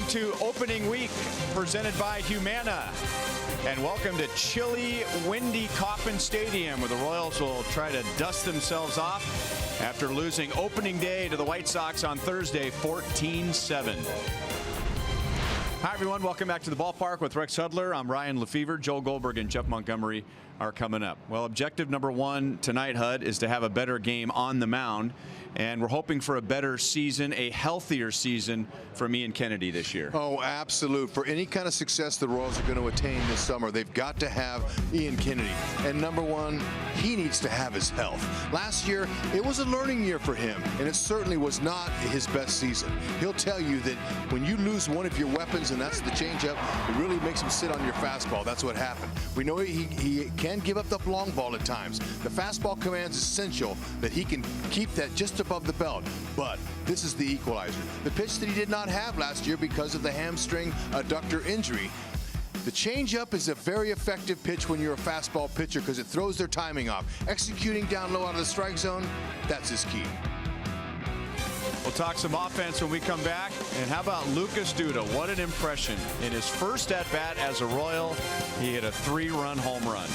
to opening week presented by Humana. And welcome to chilly, windy Kauffman Stadium, where the Royals will try to dust themselves off after losing opening day to the White Sox on Thursday, 14-7. Hi, everyone. Welcome back to the ballpark with Rex Hudler. I'm Ryan Lefevre. Joel Goldberg and Jeff Montgomery are coming up. Well, objective number one tonight, Hud, is to have a better game on the mound. And we're hoping for a better season, a healthier season from Ian Kennedy this year. Oh, absolute. For any kind of success the Royals are going to attain this summer, they've got to have Ian Kennedy. And number one, he needs to have his health. Last year, it was a learning year for him, and it certainly was not his best season. He'll tell you that when you lose one of your weapons, and that's the changeup, it really makes him sit on your fastball. That's what happened. We know he can give up the long ball at times. The fastball command's essential that he can keep that just above the belt, but this is the equalizer. The pitch that he did not have last year because of the hamstring adductor injury. The changeup is a very effective pitch when you're a fastball pitcher because it throws their timing off. Executing down low out of the strike zone, that's his key. We'll talk some offense when we come back. And how about Lucas Duda? What an impression. In his first at-bat as a Royal, he hit a 3-run home run.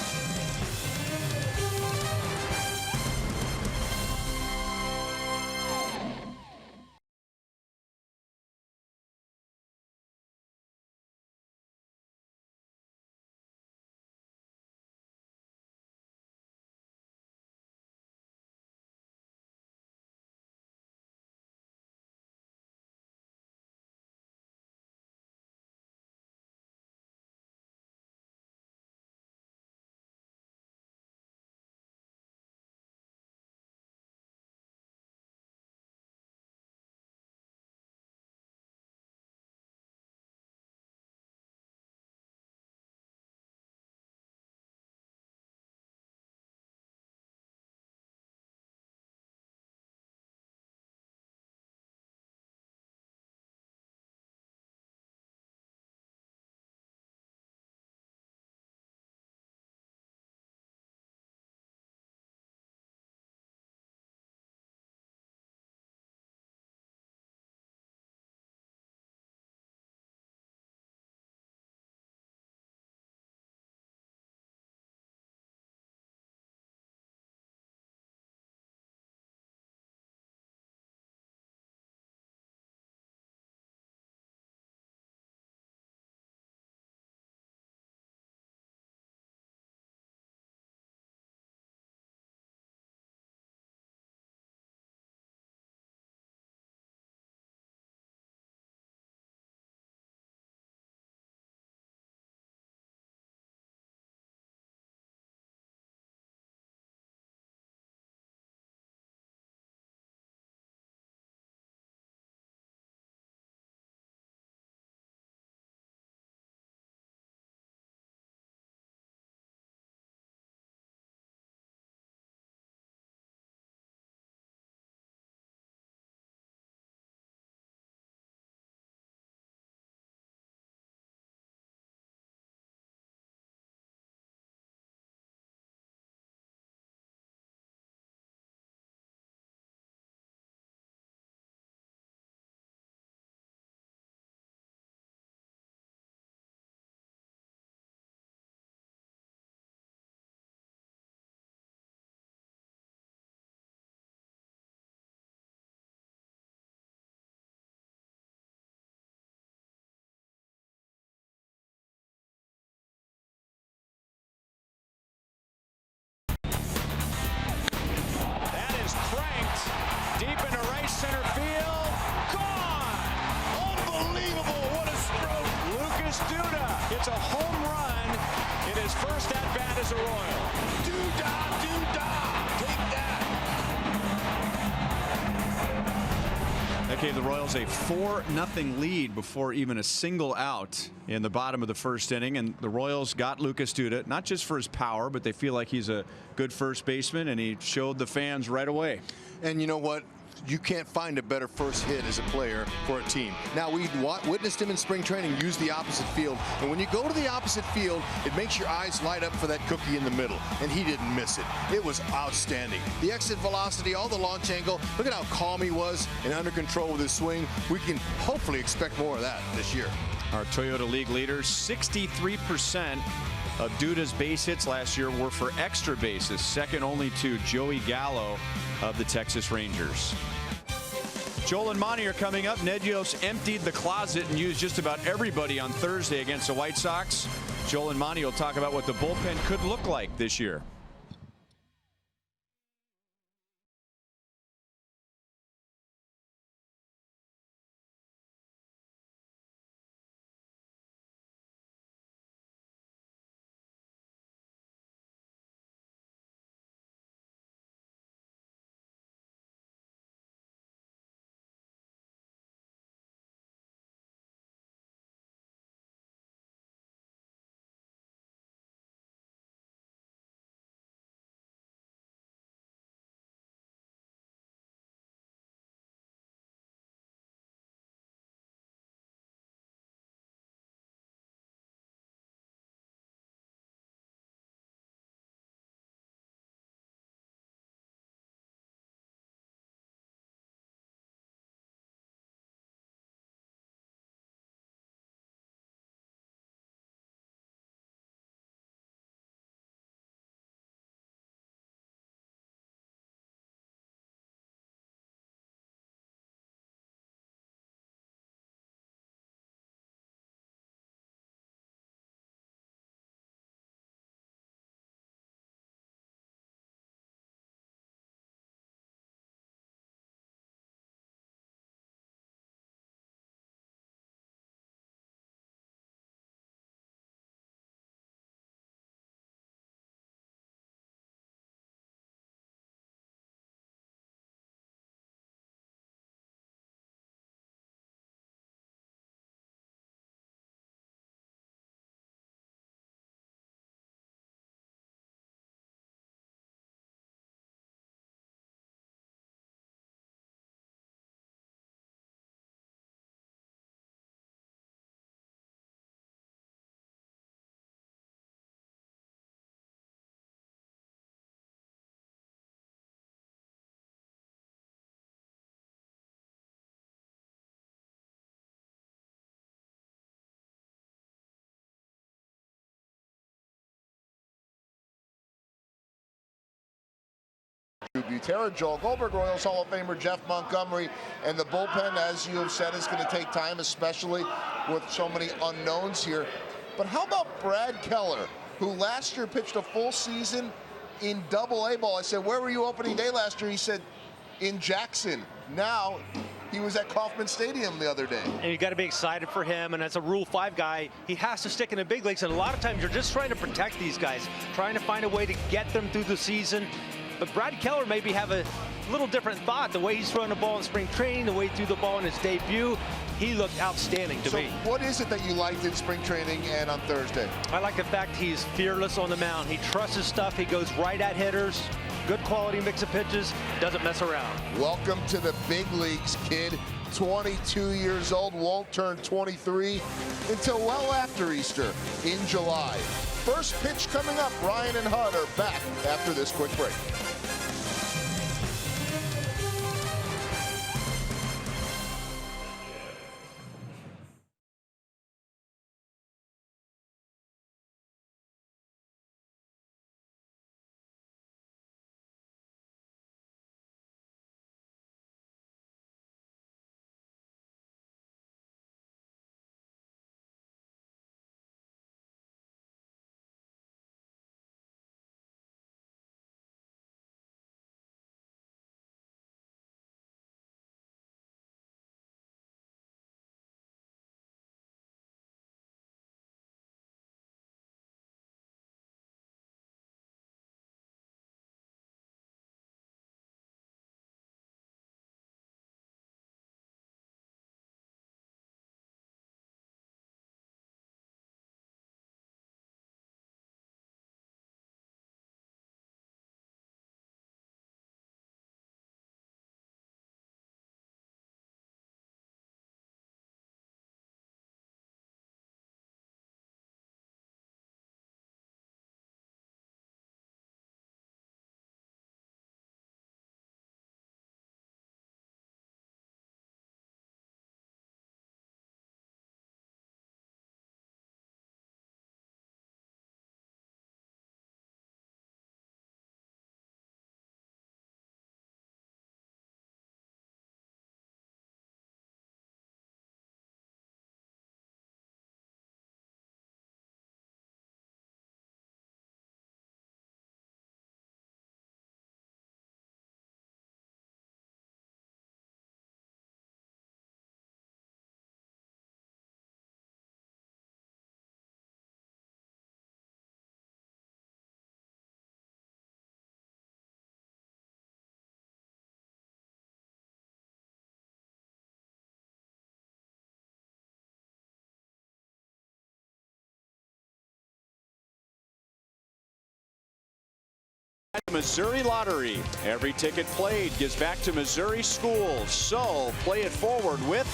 Deep into right center field. Gone! Unbelievable. What a stroke. Lucas Duda hits a home run in his first at-bat as a Royal. Duda! Take that. That gave the Royals a 4-0 lead before even a single out in the bottom of the first inning. And the Royals got Lucas Duda, not just for his power, but they feel like he's a good first baseman, and he showed the fans right away. And you know what? you can't find a better first hit as a player for a team. Now, we witnessed him in spring training use the opposite field, and when you go to the opposite field, it makes your eyes light up for that cookie in the middle, and he didn't miss it. It was outstanding. The exit velocity, all the launch angle, look at how calm he was and under control with his swing. We can hopefully expect more of that this year. Our Toyota League leaders, 63% of Duda's base hits last year were for extra bases, second only to Joey Gallo of the Texas Rangers. Joel and Monty are coming up. Ned Yost emptied the closet and used just about everybody on Thursday against the White Sox. Joel and Monty will talk about what the bullpen could look like this year. Butera, Joel Goldberg, Royals Hall of Famer Jeff Montgomery, and the bullpen, as you have said, is going to take time, especially with so many unknowns here. But how about Brad Keller, who last year pitched a full season in Double-A ball? I said, where were you opening day last year? He said, in Jackson. Now, he was at Kauffman Stadium the other day. And you got to be excited for him. And as a Rule 5 guy, he has to stick in the big leagues. And a lot of times, you're just trying to protect these guys, trying to find a way to get them through the season. But Brad Keller maybe have a little different thought. The way he's throwing the ball in spring training, the way he threw the ball in his debut, he looked outstanding to me. So what is it that you liked in spring training and on Thursday? I like the fact he's fearless on the mound. He trusts his stuff. He goes right at hitters. Good quality mix of pitches. Doesn't mess around. Welcome to the big leagues, kid. 22 years old, won't turn 23 until well after Easter in July. First pitch coming up. Ryan and Hud are back after this quick break. Missouri Lottery. Every ticket played gives back to Missouri schools. So play it forward with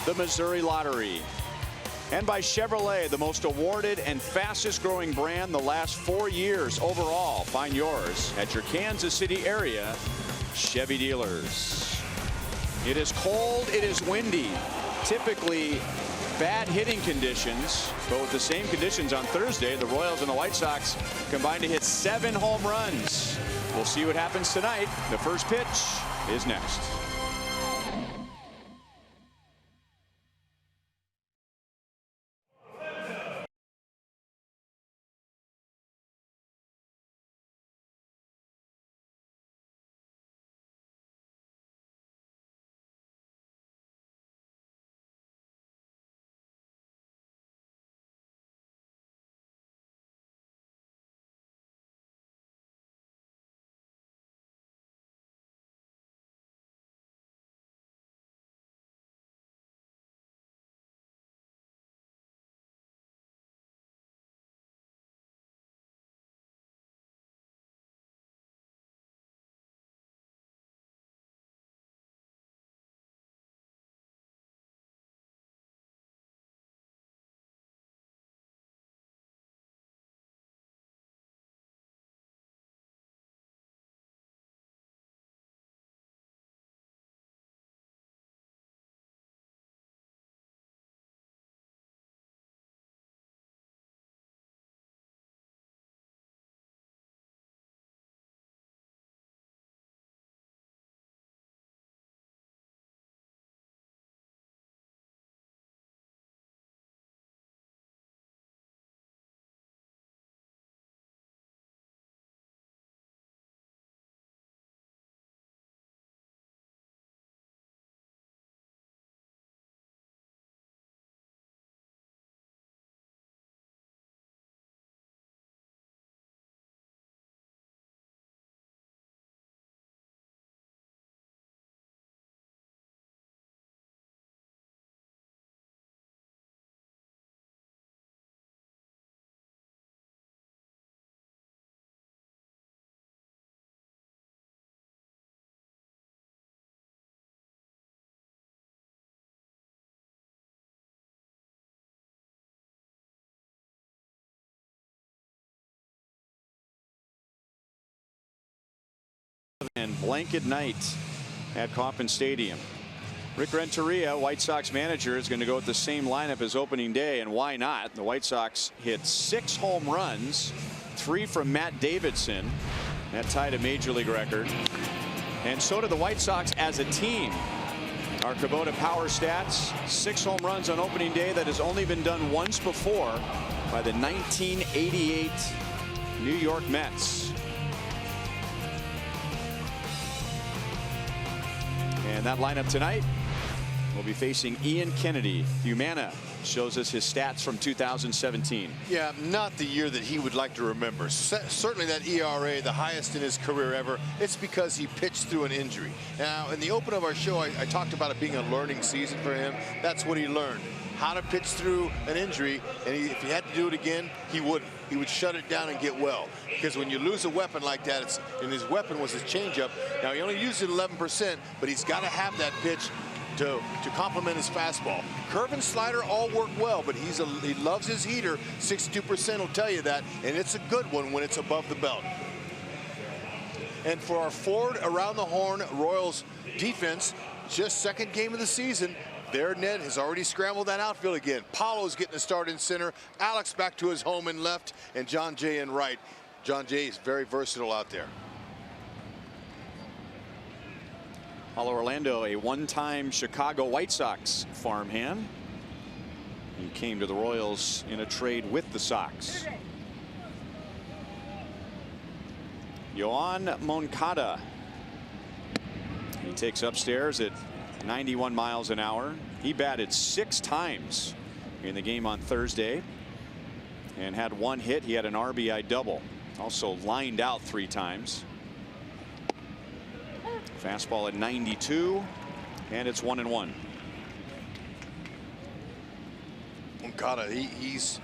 the Missouri Lottery. And by Chevrolet, the most awarded and fastest growing brand the last 4 years overall. Find yours at your Kansas City area Chevy dealers. It is cold, it is windy. Typically bad hitting conditions, but with the same conditions on Thursday, the Royals and the White Sox combined to hit 7 home runs. We'll see what happens tonight. The first pitch is next. And blanket night at Kauffman Stadium. Rick Renteria, White Sox manager, is going to go with the same lineup as opening day, and why not? The White Sox hit 6 home runs, 3 from Matt Davidson. That tied a major league record. And so did the White Sox as a team. Our Kubota Power Stats, 6 home runs on opening day. That has only been done once before by the 1988 New York Mets. And that lineup tonight will be facing Ian Kennedy. Humana shows us his stats from 2017. Yeah, not the year that he would like to remember. Certainly that ERA, the highest in his career ever. It's because he pitched through an injury. Now, in the open of our show, I talked about it being a learning season for him. That's what he learned. How to pitch through an injury, and if he had to do it again, he wouldn't. He would shut it down and get well. Because when you lose a weapon like that, and his weapon was his changeup. Now, he only used it 11%, but he's got to have that pitch to complement his fastball. Curve and slider all work well, but he loves his heater. 62% will tell you that, and it's a good one when it's above the belt. And for our forward around the horn Royals defense, just second game of the season, their net has already scrambled that outfield again. Paulo's getting a start in center. Alex back to his home in left, and John Jay in right. John Jay is very versatile out there. Paulo Orlando, a one-time Chicago White Sox farmhand. He came to the Royals in a trade with the Sox. Yoan Moncada. He takes upstairs at 91 miles an hour. He batted 6 times in the game on Thursday and had 1 hit. He had an RBI double. Also lined out 3 times. Fastball at 92, and it's 1-1. Moncada, he's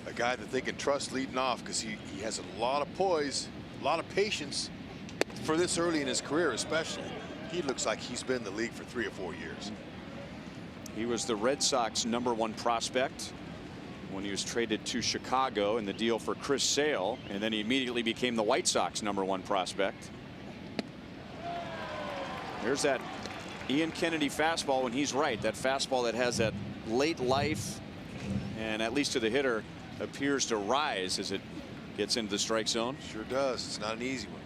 a guy that they can trust leading off because he has a lot of poise, a lot of patience for this early in his career, especially. He looks like he's been in the league for 3 or 4 years. He was the Red Sox #1 prospect when he was traded to Chicago in the deal for Chris Sale, and then he immediately became the White Sox #1 prospect. There's that Ian Kennedy fastball when he's right. That fastball that has that late life, and at least to the hitter, appears to rise as it gets into the strike zone. Sure does. It's not an easy one.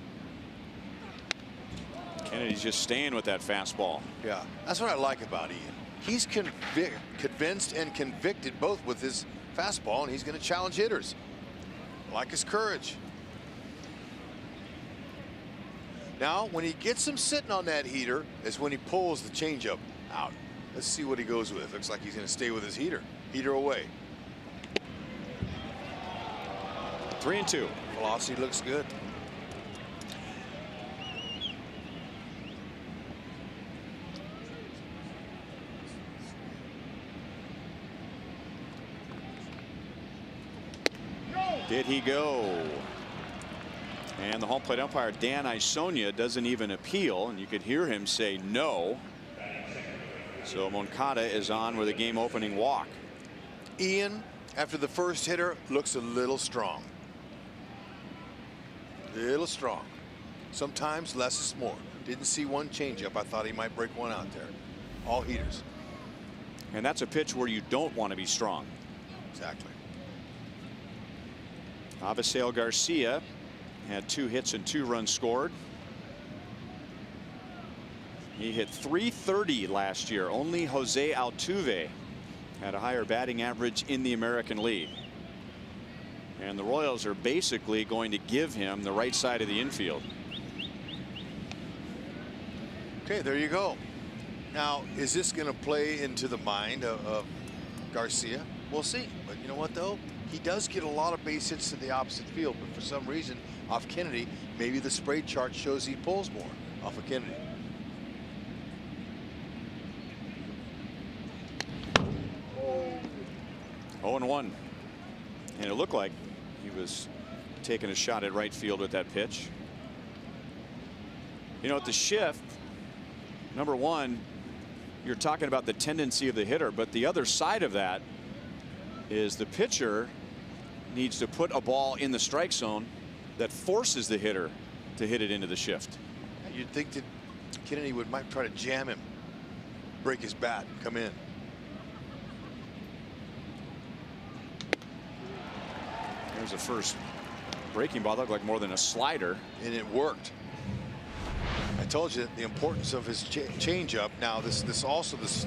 Kennedy's just staying with that fastball. Yeah, that's what I like about Ian. He's convinced and convicted both with his fastball, and he's going to challenge hitters. I like his courage. Now, when he gets him sitting on that heater is when he pulls the changeup out. Let's see what he goes with. Looks like he's going to stay with his heater. Heater away. 3-2. Velocity looks good. Did he go? And the home plate umpire, Dan Isonia, doesn't even appeal, and you could hear him say no. So Moncada is on with a game opening walk. Ian, after the first hitter, looks a little strong. Little strong. Sometimes less is more. Didn't see one changeup. I thought he might break one out there. All heaters. And that's a pitch where you don't want to be strong. Exactly. Avisail Garcia had 2 hits and 2 runs scored. He hit .330 last year. Only Jose Altuve had a higher batting average in the American League. And the Royals are basically going to give him the right side of the infield. Okay, there you go. Now, is this going to play into the mind of Garcia? We'll see. But you know what, though? He does get a lot of base hits to the opposite field, but for some reason, off Kennedy, maybe the spray chart shows he pulls more off of Kennedy. Oh, 0-1. And it looked like he was taking a shot at right field with that pitch. You know, at the shift, number one, you're talking about the tendency of the hitter, but the other side of that is the pitcher needs to put a ball in the strike zone that forces the hitter to hit it into the shift. You'd think that Kennedy might try to jam him, break his bat, come in. There's the first breaking ball. Looked like more than a slider. And it worked. I told you the importance of his changeup. Now this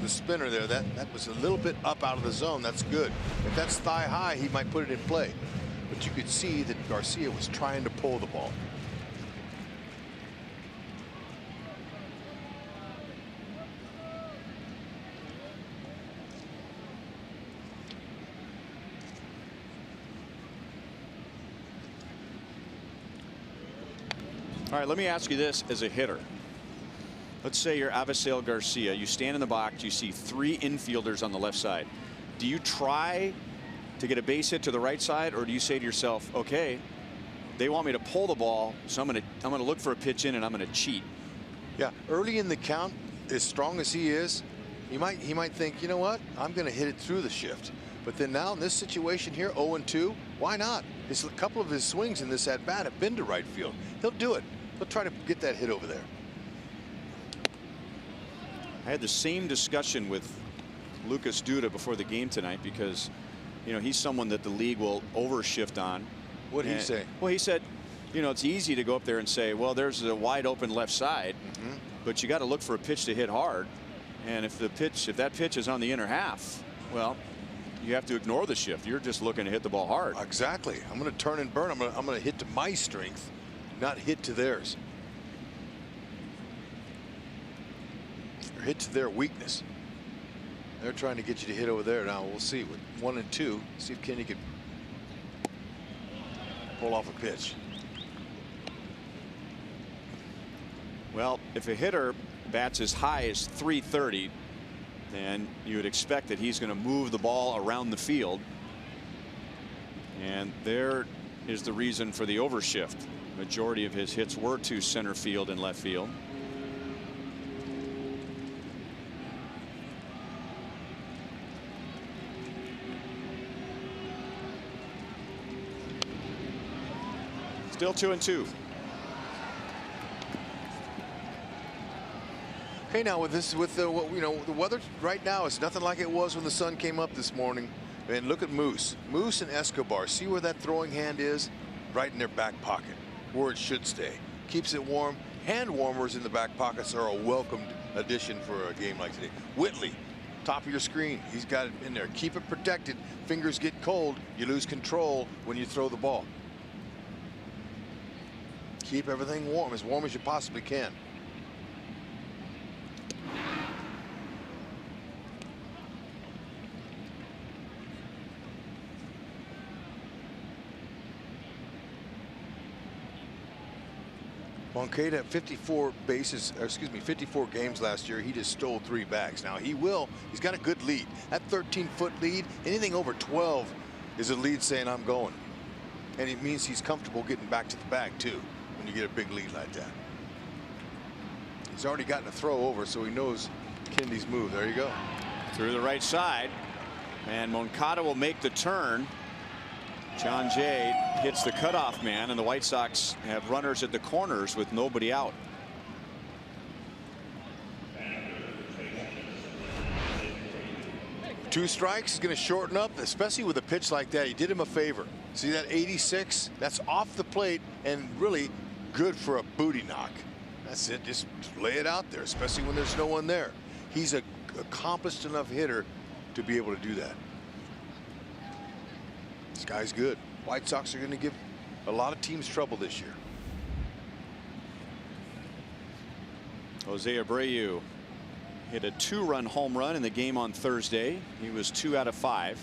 spinner there, that was a little bit up out of the zone. That's good. If that's thigh high, he might put it in play. But you could see that Garcia was trying to pull the ball. All right, let me ask you this as a hitter. Let's say you're Avisail Garcia. You stand in the box. You see 3 infielders on the left side. Do you try to get a base hit to the right side, or do you say to yourself, okay, they want me to pull the ball, so I'm going to look for a pitch in and I'm going to cheat? Yeah, early in the count, as strong as he is, he might think, you know what, I'm going to hit it through the shift. But then now in this situation here, 0-2, why not? A couple of his swings in this at bat have been to right field. He'll do it. He'll try to get that hit over there. I had the same discussion with Lucas Duda before the game tonight, because you know he's someone that the league will overshift on. What did he say? Well, he said, you know, it's easy to go up there and say, well, there's a wide open left side, but you got to look for a pitch to hit hard. And if that pitch is on the inner half, well, you have to ignore the shift. You're just looking to hit the ball hard. Exactly. I'm going to turn and burn. I'm going to hit to my strength, not hit to theirs. Or hit to their weakness. They're trying to get you to hit over there. Now we'll see with 1 and 2. See if Kenny can pull off a pitch. Well, if a hitter bats as high as .330, then you would expect that he's going to move the ball around the field. And there is the reason for the overshift. Majority of his hits were to center field and left field. Still 2-2. Okay, now with the the weather right now, it's nothing like it was when the sun came up this morning. And look at Moose and Escobar. See where that throwing hand is? Right in their back pocket, where it should stay. Keeps it warm. Hand warmers in the back pockets are a welcomed addition for a game like today. Whitley, top of your screen, he's got it in there. Keep it protected. Fingers get cold, you lose control when you throw the ball. Keep everything warm as you possibly can. Moncada at 54 games last year. He just stole 3 bags. Now he's got a good lead. That 13-foot lead, anything over 12 is a lead saying I'm going. And it means he's comfortable getting back to the bag too when you get a big lead like that. He's already gotten a throw over, so he knows Kennedy's move. There you go. Through the right side, and Moncada will make the turn. John Jay hits the cutoff man, and the White Sox have runners at the corners with nobody out. Two strikes is going to shorten up, especially with a pitch like that. He did him a favor. See that 86? That's off the plate and really good for a booty knock. That's it. Just lay it out there, especially when there's no one there. He's a accomplished enough hitter to be able to do that. This guy's good. White Sox are going to give a lot of teams trouble this year. Jose Abreu hit a 2-run home run in the game on Thursday. He was 2 out of 5.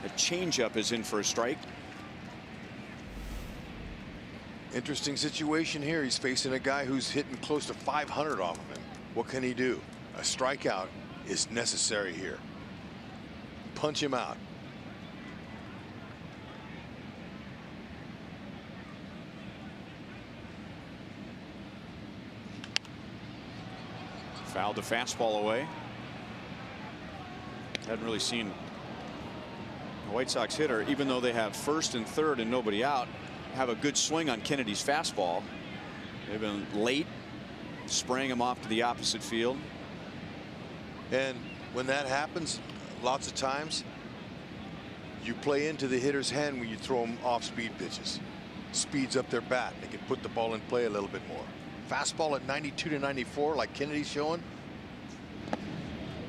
A changeup is in for a strike. Interesting situation here. He's facing a guy who's hitting close to 500 off of him. What can he do? A strikeout is necessary here. Punch him out. Fouled the fastball away. Hadn't really seen a White Sox hitter, even though they have first and third and nobody out, have a good swing on Kennedy's fastball. They've been late spraying him off to the opposite field. And when that happens, lots of times you play into the hitter's hand when you throw them off speed pitches. Speeds up their bat. They can put the ball in play a little bit more. Fastball at 92 to 94 like Kennedy's showing.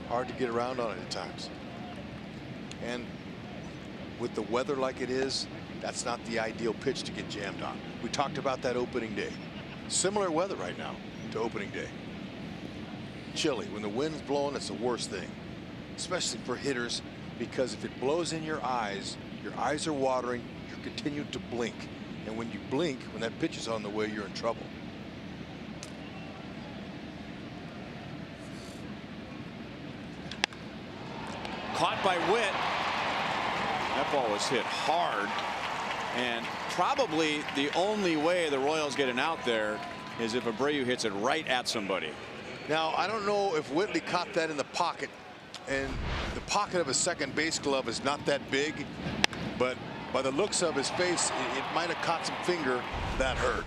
Hard to get around on it at times. And with the weather like it is, that's not the ideal pitch to get jammed on. We talked about that opening day. Similar weather right now to opening day. Chilly. When the wind's blowing, it's the worst thing, especially for hitters, because if it blows in your eyes are watering, you continue to blink. And when you blink, when that pitch is on the way, you're in trouble. Caught by Witt. That ball was hit hard, and probably the only way the Royals get an out there is if Abreu hits it right at somebody. Now, I don't know if Whitley caught that in the pocket, and the pocket of a second base glove is not that big, but by the looks of his face, it might have caught some finger. That hurt.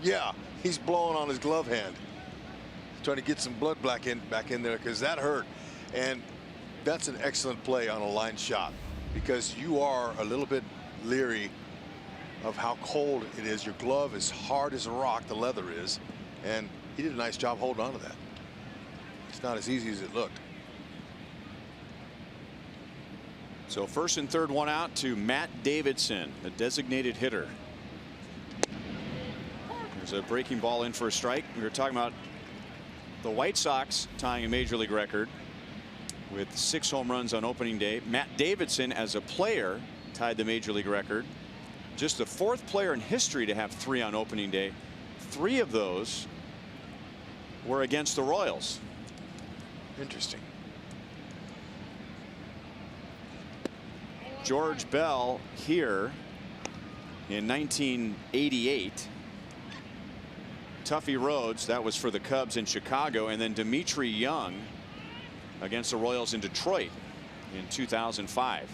Yeah, he's blowing on his glove hand, trying to get some blood back in there, because that hurt. And that's an excellent play on a line shot, because you are a little bit leery of how cold it is. Your glove is hard as a rock, the leather is, and he did a nice job holding on to that. It's not as easy as it looked. So first and third, one out to Matt Davidson, the designated hitter. There's a breaking ball in for a strike. We were talking about the White Sox tying a major league record with 6 home runs on opening day. Matt Davidson, as a player, tied the major league record. Just the 4th player in history to have 3 on opening day. 3 of those were against the George Bell here in 1988. Tuffy Rhodes, that was for the Cubs in Chicago, and then Dimitri Young against the Royals in Detroit in 2005.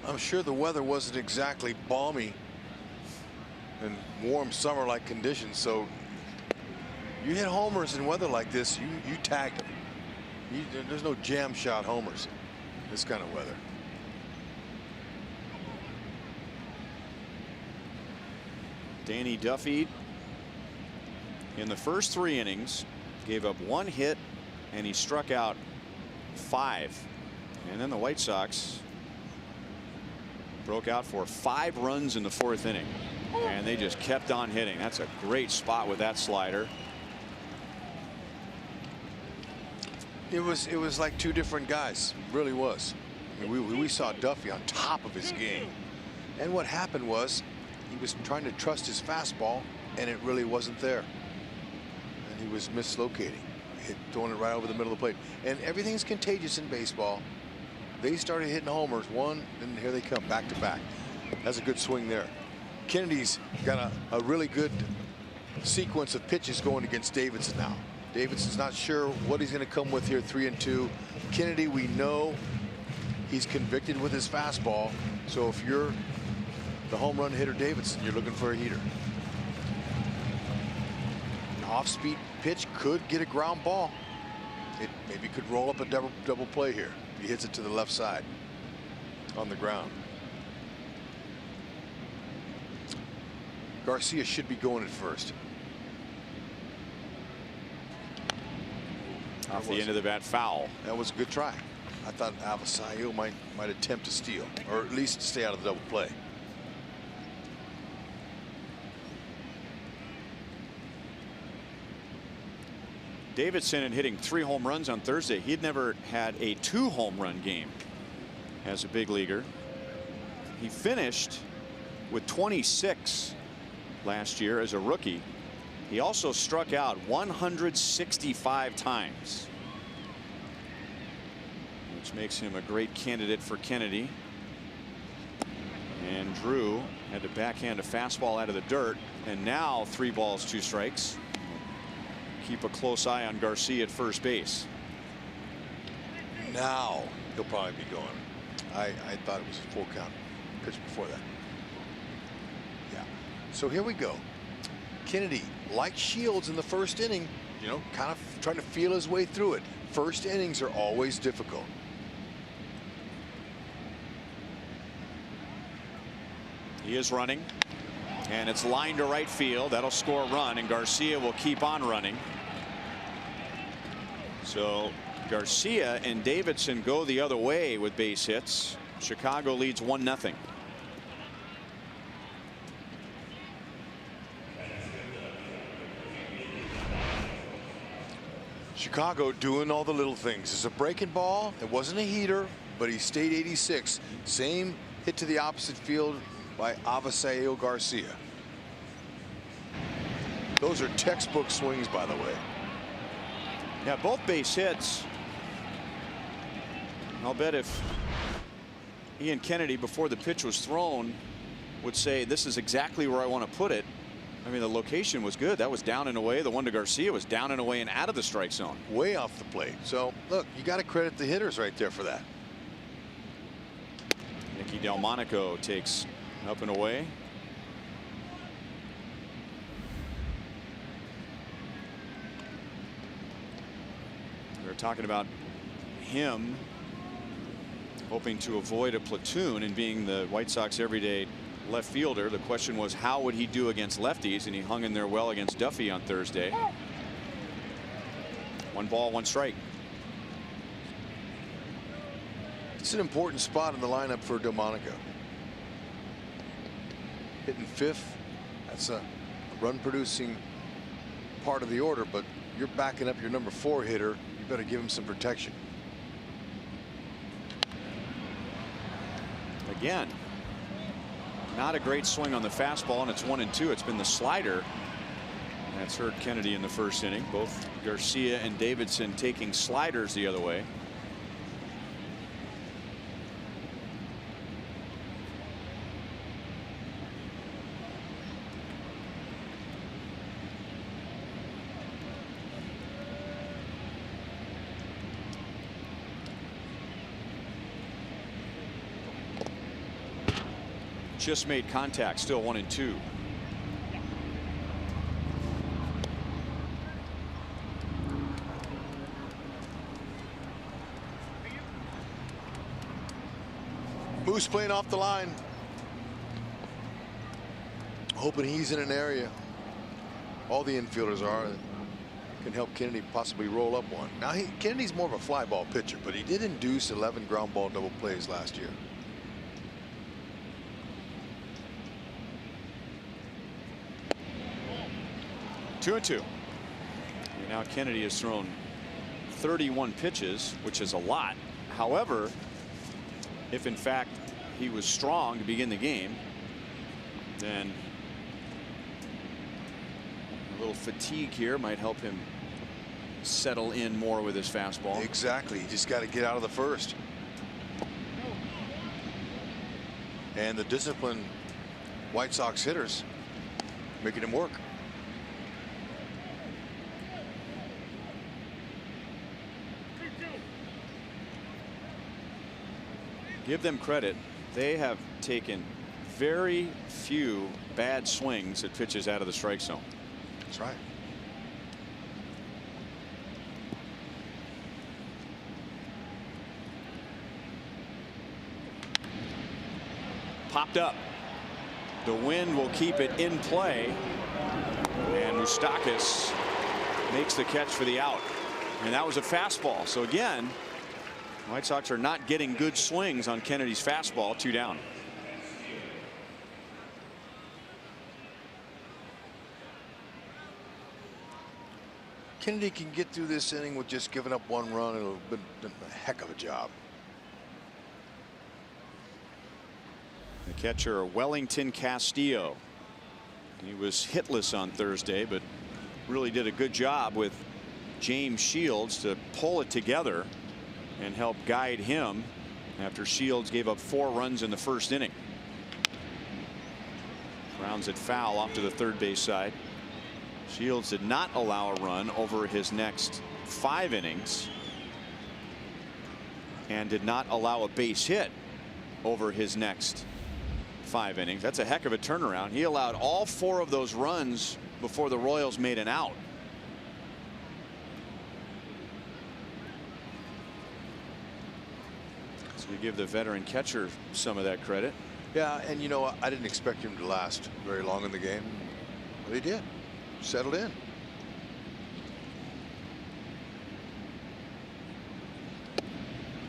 I'm sure the weather wasn't exactly balmy and warm summer-like conditions, so you hit homers in weather like this, you tagged them. There's no jam shot homers in this kind of weather. Danny Duffy in the first 3 innings gave up 1 hit and he struck out 5. And then the White Sox broke out for 5 runs in the 4th inning, and they just kept on hitting. That's a great spot with that slider. It was like 2 different guys. It really was. I mean, we saw Duffy on top of his game, and what happened was he was trying to trust his fastball, and it really wasn't there, and he was mislocating, throwing it right over the middle of the plate. And everything's contagious in baseball. They started hitting homers, 1, and here they come back to back. That's a good swing there. Kennedy's got a really good sequence of pitches going against Davidson now. Davidson's not sure what he's going to come with here, 3-2. Kennedy, we know he's convicted with his fastball. So if you're the home run hitter Davidson, you're looking for a heater. An off-speed pitch could get a ground ball. It maybe could roll up a double play here. He hits it to the left side on the ground. Garcia should be going at first. Off the end of the bat, foul. That was a good try. I thought Avasayo might attempt to steal, or at least stay out of the double play. Davidson had hitting 3 home runs on Thursday. He'd never had a 2 home run game as a big leaguer. He finished with 26 last year as a rookie. He also struck out 165 times, which makes him a great candidate for Kennedy. And Drew had to backhand a fastball out of the dirt, and now 3 balls 2 strikes. Keep a close eye on Garcia at first base. Now he'll probably be going. I thought it was a full count pitch before that. Yeah. So here we go. Kennedy, like Shields in the first inning, you know, kind of trying to feel his way through it. First innings are always difficult. He is running, and it's lined to right field. That'll score a run, and Garcia will keep on running. So Garcia and Davidson go the other way with base hits. Chicago leads 1-0. Chicago doing all the little things. It's a breaking ball. It wasn't a heater, but he stayed 86. Same hit to the opposite field by Avasayo Garcia. Those are textbook swings, by the way. Yeah, both base hits. I'll bet if Ian Kennedy, before the pitch was thrown, would say, this is exactly where I want to put it. I mean, the location was good. That was down and away. The one to Garcia was down and away and out of the strike zone. Way off the plate. So, look, you got to credit the hitters right there for that. Nicky Delmonico takes up and away. They're talking about him hoping to avoid a platoon and being the White Sox everyday left fielder. The question was, how would he do against lefties, and he hung in there well against Duffy on Thursday. 1 ball 1 strike. It's an important spot in the lineup for Delmonico. Hitting 5th. That's a run producing part of the order, but you're backing up your number 4 hitter. You better give him some protection. Again, not a great swing on the fastball, and it's 1-2. It's been the slider that's hurt Kennedy in the first inning. Both Garcia and Davidson taking sliders the other way. just made contact, still 1-2. Moose playing off the line. Hoping he's in an area. All the infielders are. Can help Kennedy possibly roll up one. Now Kennedy's more of a fly ball pitcher, but he did induce 11 ground ball double plays last year. Two and two. And now Kennedy has thrown 31 pitches, which is a lot. However, if in fact he was strong to begin the game, then a little fatigue here might help him settle in more with his fastball. Exactly. You just got to get out of the first. And the disciplined White Sox hitters making him work. Give them credit. They have taken very few bad swings at pitches out of the strike zone. That's right. Popped up. The wind will keep it in play. And Moustakas makes the catch for the out. And that was a fastball. So again, White Sox are not getting good swings on Kennedy's fastball. 2 down. Kennedy can get through this inning with just giving up 1 run. It'll have been a heck of a job. The catcher, Wellington Castillo. He was hitless on Thursday, but really did a good job with James Shields to pull it together and help guide him after Shields gave up 4 runs in the first inning. Grounds it foul off to the third base side. Shields did not allow a run over his next 5 innings and did not allow a base hit over his next 5 innings. That's a heck of a turnaround. He allowed all 4 of those runs before the Royals made an out. So we give the veteran catcher some of that credit. Yeah, and you know, I didn't expect him to last very long in the game, but he did. Settled in.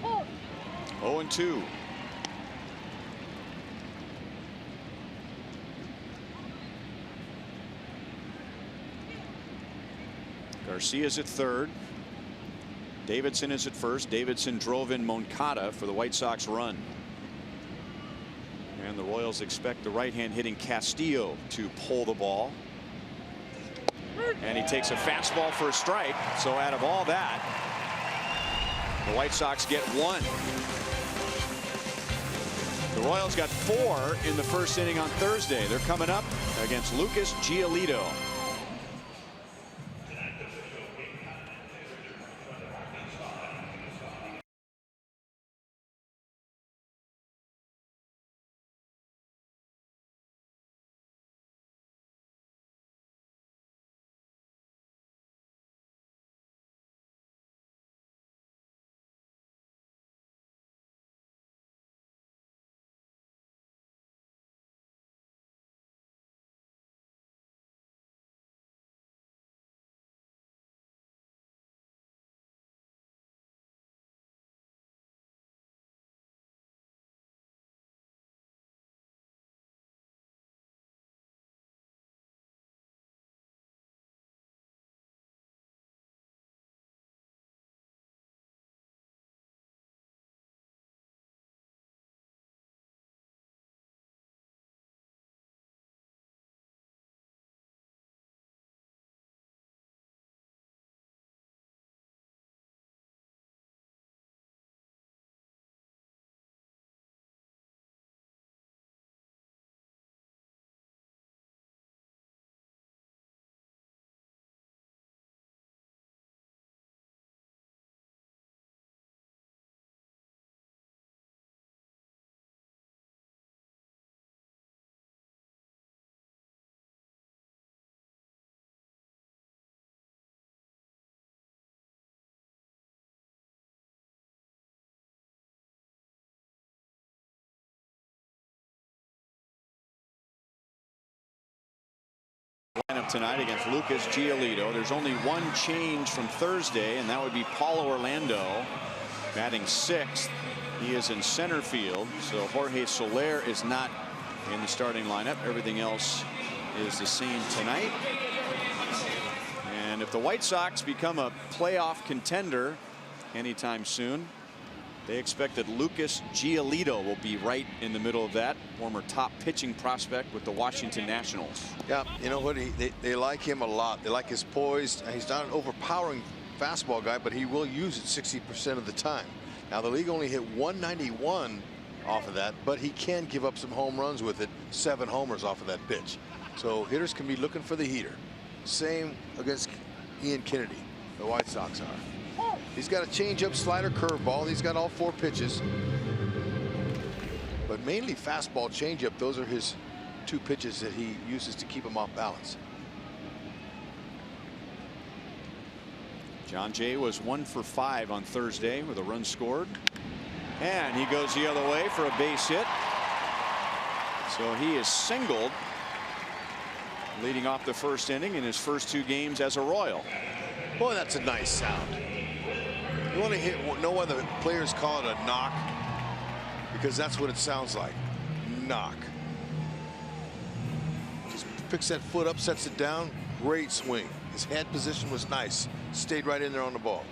Oh, 0-2. Garcia's at third. Davidson is at first. Davidson drove in Moncada for the White Sox run. And the Royals expect the right-hand hitting Castillo to pull the ball. And he takes a fastball for a strike. So out of all that, the White Sox get 1. The Royals got 4 in the first inning on Thursday. They're coming up against Lucas Giolito. Lineup tonight against Lucas Giolito. There's only one change from Thursday, and that would be Paulo Orlando batting 6th. He is in center field, so Jorge Soler is not in the starting lineup. Everything else is the same tonight. And if the White Sox become a playoff contender anytime soon, they expect that Lucas Giolito will be right in the middle of that. Former top pitching prospect with the Washington Nationals. Yeah, you know what? They like him a lot. They like his poise. He's not an overpowering fastball guy, but he will use it 60% of the time. Now, the league only hit 191 off of that, but he can give up some home runs with it. 7 homers off of that pitch. So hitters can be looking for the heater. Same against Ian Kennedy. The White Sox are. He's got a changeup, slider, curveball. He's got all 4 pitches. But mainly fastball, changeup. Those are his 2 pitches that he uses to keep him off balance. John Jay was 1 for 5 on Thursday with a run scored. And he goes the other way for a base hit. So he is singled, leading off the first inning in his first 2 games as a Royal. Boy, that's a nice sound. You want to hit, no other players call it a knock, because that's what it sounds like. Knock. Just picks that foot up, sets it down. Great swing. His head position was nice. Stayed right in there on the ball.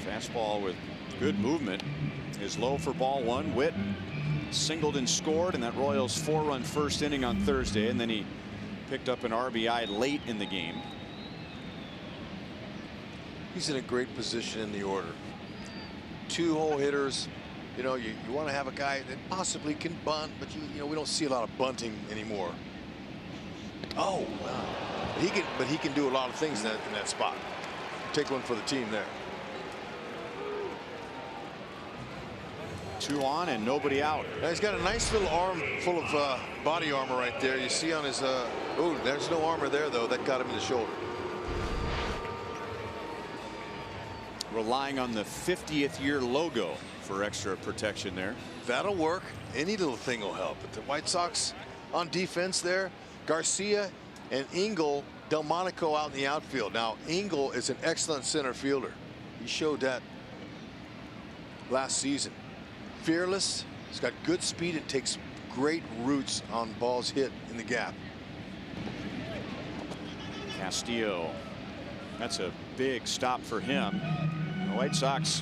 Fastball with good movement is low for ball 1. Witt singled and scored in that Royals 4-run first inning on Thursday, and then he picked up an RBI late in the game. He's in a great position in the order. 2-hole hitters. You know, you want to have a guy that possibly can bunt, but you know, we don't see a lot of bunting anymore. Oh, wow. He can do a lot of things in that spot. Take one for the team there. 2 on and nobody out. Now he's got a nice little arm full of body armor right there. You see on his oh, there's no armor there though. That got him in the shoulder. Relying on the 50th year logo for extra protection there. That'll work. Any little thing will help. But the White Sox on defense there, Garcia and Engel, Delmonico out in the outfield. Now Engel is an excellent center fielder. He showed that last season. Fearless. He's got good speed and takes great roots on balls hit in the gap. Castillo. That's a big stop for him. The White Sox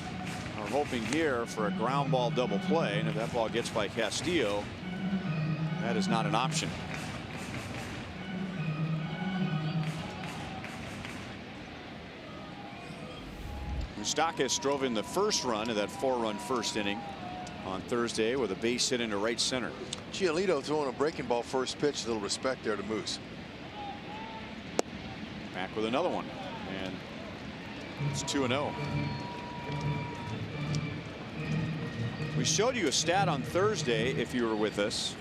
are hoping here for a ground ball double play, and if that ball gets by Castillo, that is not an option. Moustakas drove in the first run of that 4-run first inning on Thursday with a base hit into right center. Giolito throwing a breaking ball first pitch. A little respect there to Moose. Back with another one, and it's 2-0. We showed you a stat on Thursday if you were with us,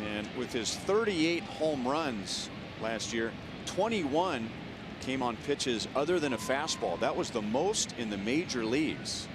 and with his 38 home runs last year, 21 came on pitches other than a fastball. That was the most in the major leagues.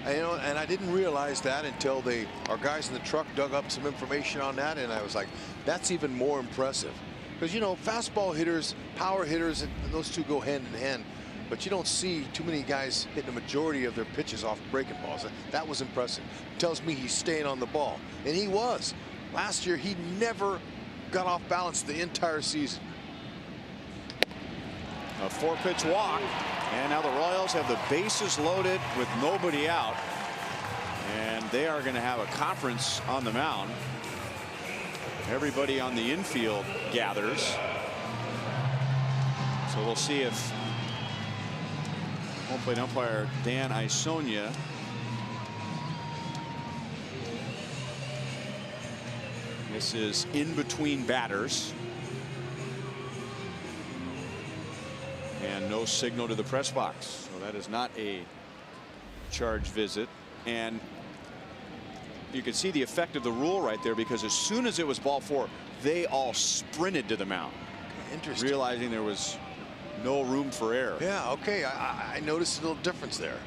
And I didn't realize that until our guys in the truck dug up some information on that, and I was like, that's even more impressive. Because, you know, fastball hitters, power hitters, and those two go hand in hand. But you don't see too many guys hitting the majority of their pitches off breaking balls. That was impressive. Tells me he's staying on the ball. And he was. Last year, he never got off balance the entire season. A 4-pitch walk, and now the Royals have the bases loaded with nobody out, and they are going to have a conference on the mound. Everybody on the infield gathers, so we'll see if home plate umpire Dan Isonia this is in between batters. And no signal to the press box, so that is not a charge visit. And you could see the effect of the rule right there, because as soon as it was ball 4, they all sprinted to the mound. Interesting. Realizing there was no room for error. Yeah, okay. I noticed a little difference there.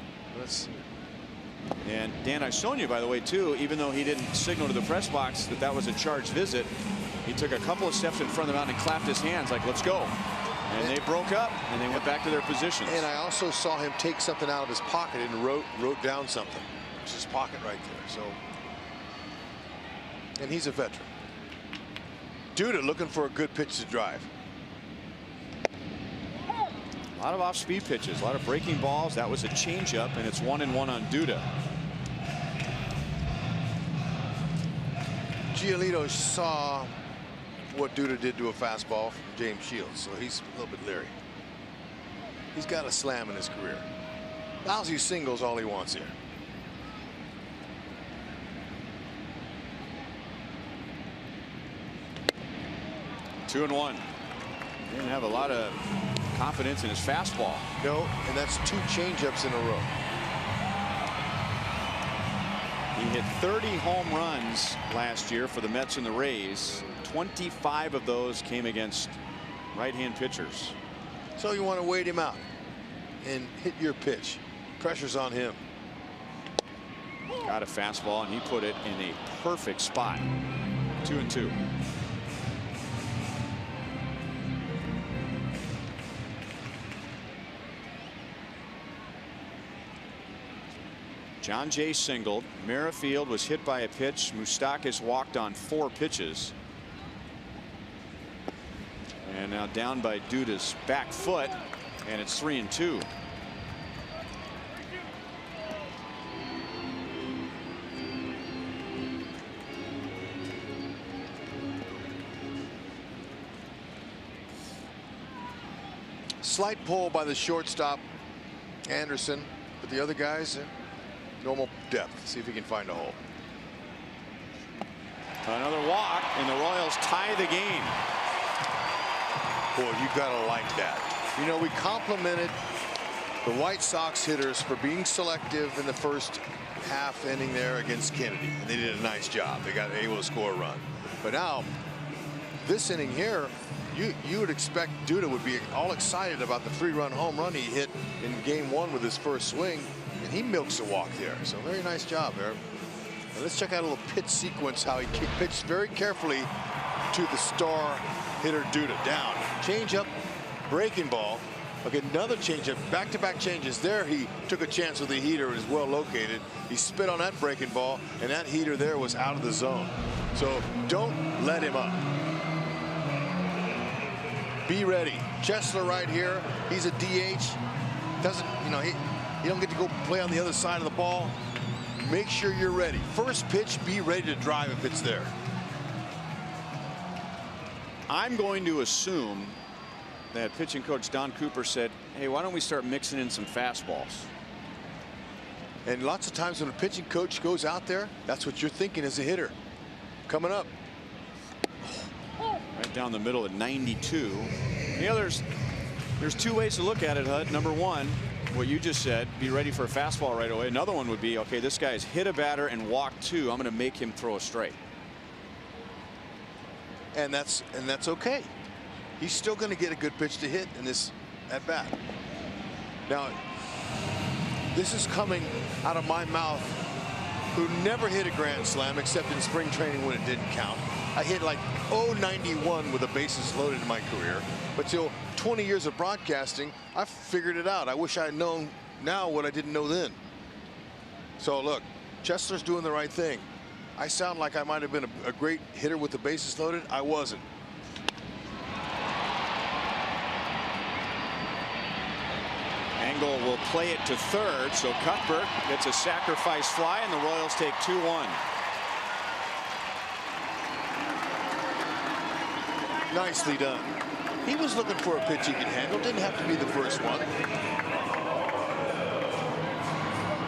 And Dan, I've shown you, by the way, too, even though he didn't signal to the press box that that was a charged visit, he took a couple of steps in front of the mound and clapped his hands like, let's go. And they broke up and they went back to their positions. And I also saw him take something out of his pocket and wrote down something. It's his pocket right there. So, and he's a veteran. Duda looking for a good pitch to drive. A lot of off-speed pitches, a lot of breaking balls. That was a changeup, and it's 1-1 on Duda. Giolito saw what Duda did to a fastball from James Shields, so he's a little bit leery. He's got a slam in his career. Lousy singles all he wants here. Two and one. Didn't have a lot of confidence in his fastball. No, and that's 2 changeups in a row. He hit 30 home runs last year for the Mets and the Rays. 25 of those came against right-hand pitchers. So you want to wait him out and hit your pitch. Pressure's on him. Got a fastball, and he put it in a perfect spot. 2-2. John Jay singled. Merrifield was hit by a pitch. Moustakas walked on 4 pitches. And now down by Duda's back foot, and it's 3-2. Slight pull by the shortstop, Anderson, but the other guys, normal depth. See if he can find a hole. Another walk, and the Royals tie the game. Boy, you gotta like that. You know, we complimented the White Sox hitters for being selective in the first half inning there against Kennedy, and they did a nice job. They got able to score a run. But now, this inning here, you would expect Duda would be all excited about the 3-run home run he hit in game 1 with his first swing, and he milks a walk there. So very nice job there. Now let's check out a little pitch sequence, how he pitched very carefully to the star hitter Duda. Down, changeup, breaking ball. Okay, another changeup, back-to-back changes. There he took a chance with the heater, is well located. He spit on that breaking ball, and that heater there was out of the zone. So don't let him up. Be ready. Chesler right here. He's a DH. Doesn't, you know, he don't get to go play on the other side of the ball. Make sure you're ready. First pitch, be ready to drive if it's there. I'm going to assume that pitching coach Don Cooper said, hey, why don't we start mixing in some fastballs? And lots of times when a pitching coach goes out there, that's what you're thinking as a hitter. Coming up. Right down the middle at 92. The others, there's 2 ways to look at it, Hud. Number one, what you just said, be ready for a fastball right away. Another one would be, okay, this guy's hit a batter and walked 2. I'm going to make him throw a strike. And that's okay. He's still going to get a good pitch to hit in this at bat. Now, this is coming out of my mouth, who never hit a grand slam except in spring training when it didn't count. I hit like 091 with the bases loaded in my career, but till 20 years of broadcasting, I figured it out. I wish I had known now what I didn't know then. So look, Chesler's doing the right thing. I sound like I might have been a great hitter with the bases loaded. I wasn't. Engel will play it to third, so Cuthbert gets a sacrifice fly, and the Royals take 2-1. Nicely done. He was looking for a pitch he could handle. Didn't have to be the first one.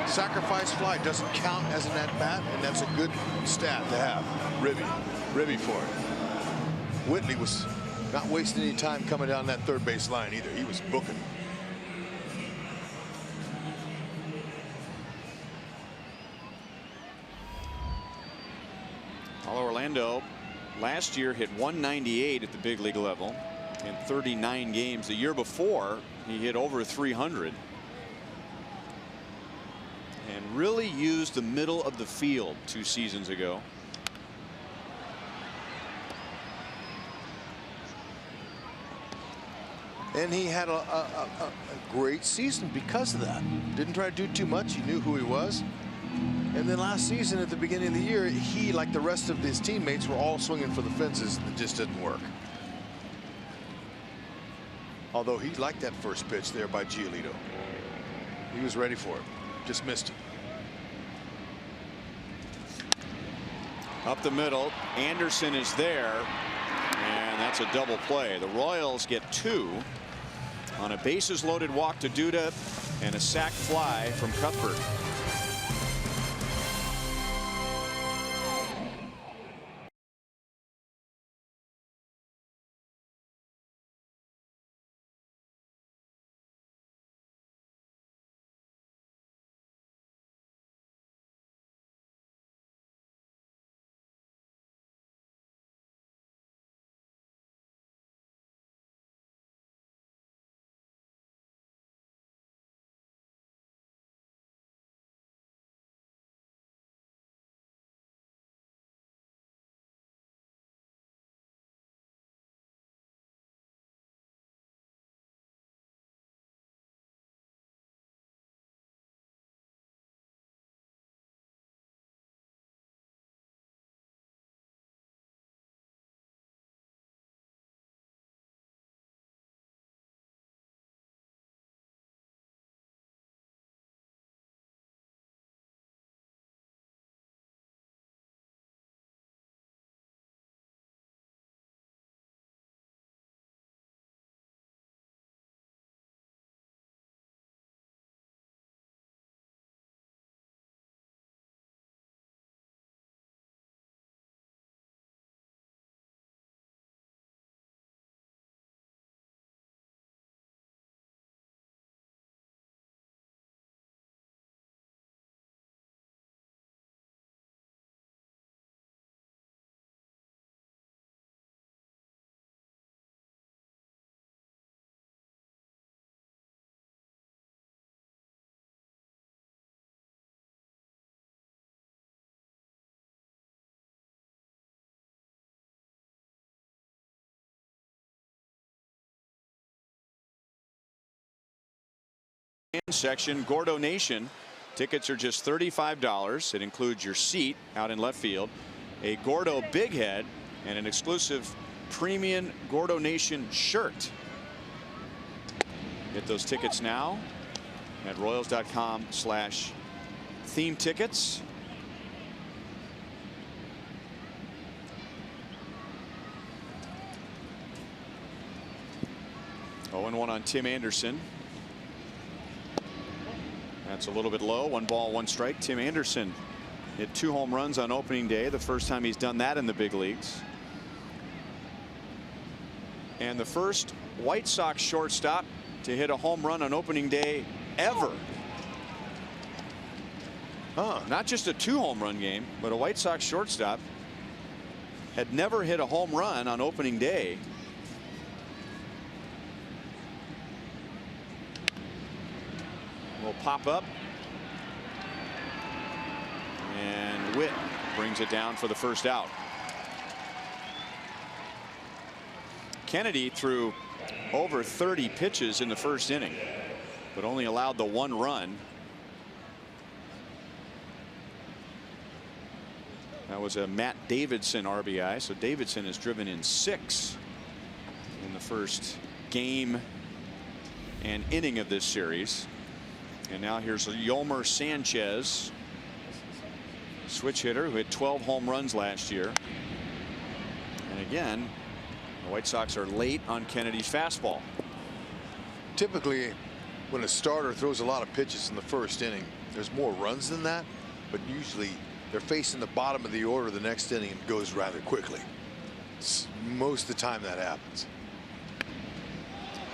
Sacrifice fly doesn't count as an at-bat, and that's a good stat to have. Ribby for it. Whitley was not wasting any time coming down that third base line either. He was booking. Orlando last year hit 198 at the big league level in 39 games. The year before, he hit over 300 and really used the middle of the field 2 seasons ago. And he had a great season because of that. Didn't try to do too much. He knew who he was. And then last season at the beginning of the year, he, like the rest of his teammates, were all swinging for the fences. It just didn't work. Although he liked that first pitch there by Giolito. He was ready for it. Just missed it. Up the middle, Anderson is there, and that's a double play. The Royals get 2 on a bases loaded walk to Duda and a sac fly from Cuthbert. Section Gordo Nation tickets are just $35. It includes your seat out in left field, a Gordo big head, and an exclusive premium Gordo Nation shirt. Get those tickets now at royals.com/theme tickets. Oh, 0-1 on Tim Anderson. That's a little bit low. 1 ball, 1 strike. Tim Anderson hit 2 home runs on opening day, the first time he's done that in the big leagues. And the first White Sox shortstop to hit a home run on opening day ever. Not just a 2 home run game, but a White Sox shortstop had never hit a home run on opening day. Will pop up, and Witt brings it down for the first out. Kennedy threw over 30 pitches in the first inning, but only allowed the 1 run. That was a Matt Davidson RBI, so Davidson has driven in 6 in the first game and inning of this series. And now here's Yolmer Sanchez, switch hitter who hit 12 home runs last year. And again, the White Sox are late on Kennedy's fastball. Typically, when a starter throws a lot of pitches in the first inning, there's more runs than that, but usually they're facing the bottom of the order the next inning and goes rather quickly. Most of the time that happens.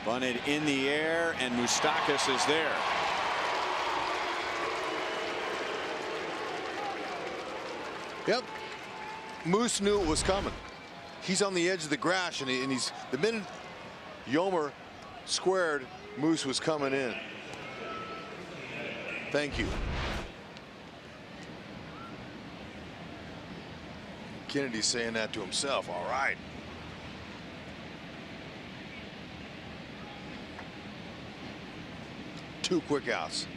Bunted in the air, and Moustakas is there. Yep. Moose knew it was coming. He's on the edge of the grass, and he's the minute Yomer squared, Moose was coming in. Thank you. Kennedy's saying that to himself. All right. Two quick outs.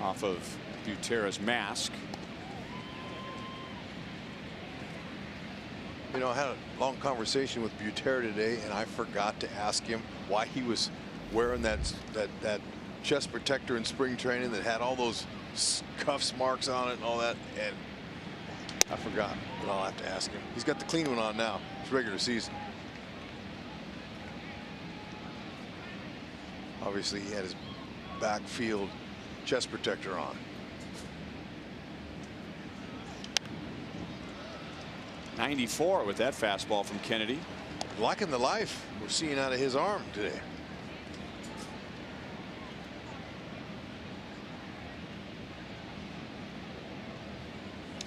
Off of Butera's mask. You know, I had a long conversation with Butera today, and I forgot to ask him why he was wearing that chest protector in spring training that had all those cuffs marks on it and all that, and I forgot, but I'll have to ask him. He's got the clean one on now. It's regular season. Obviously, he had his backfield chest protector on. 94 with that fastball from Kennedy. Liking the life we're seeing out of his arm today.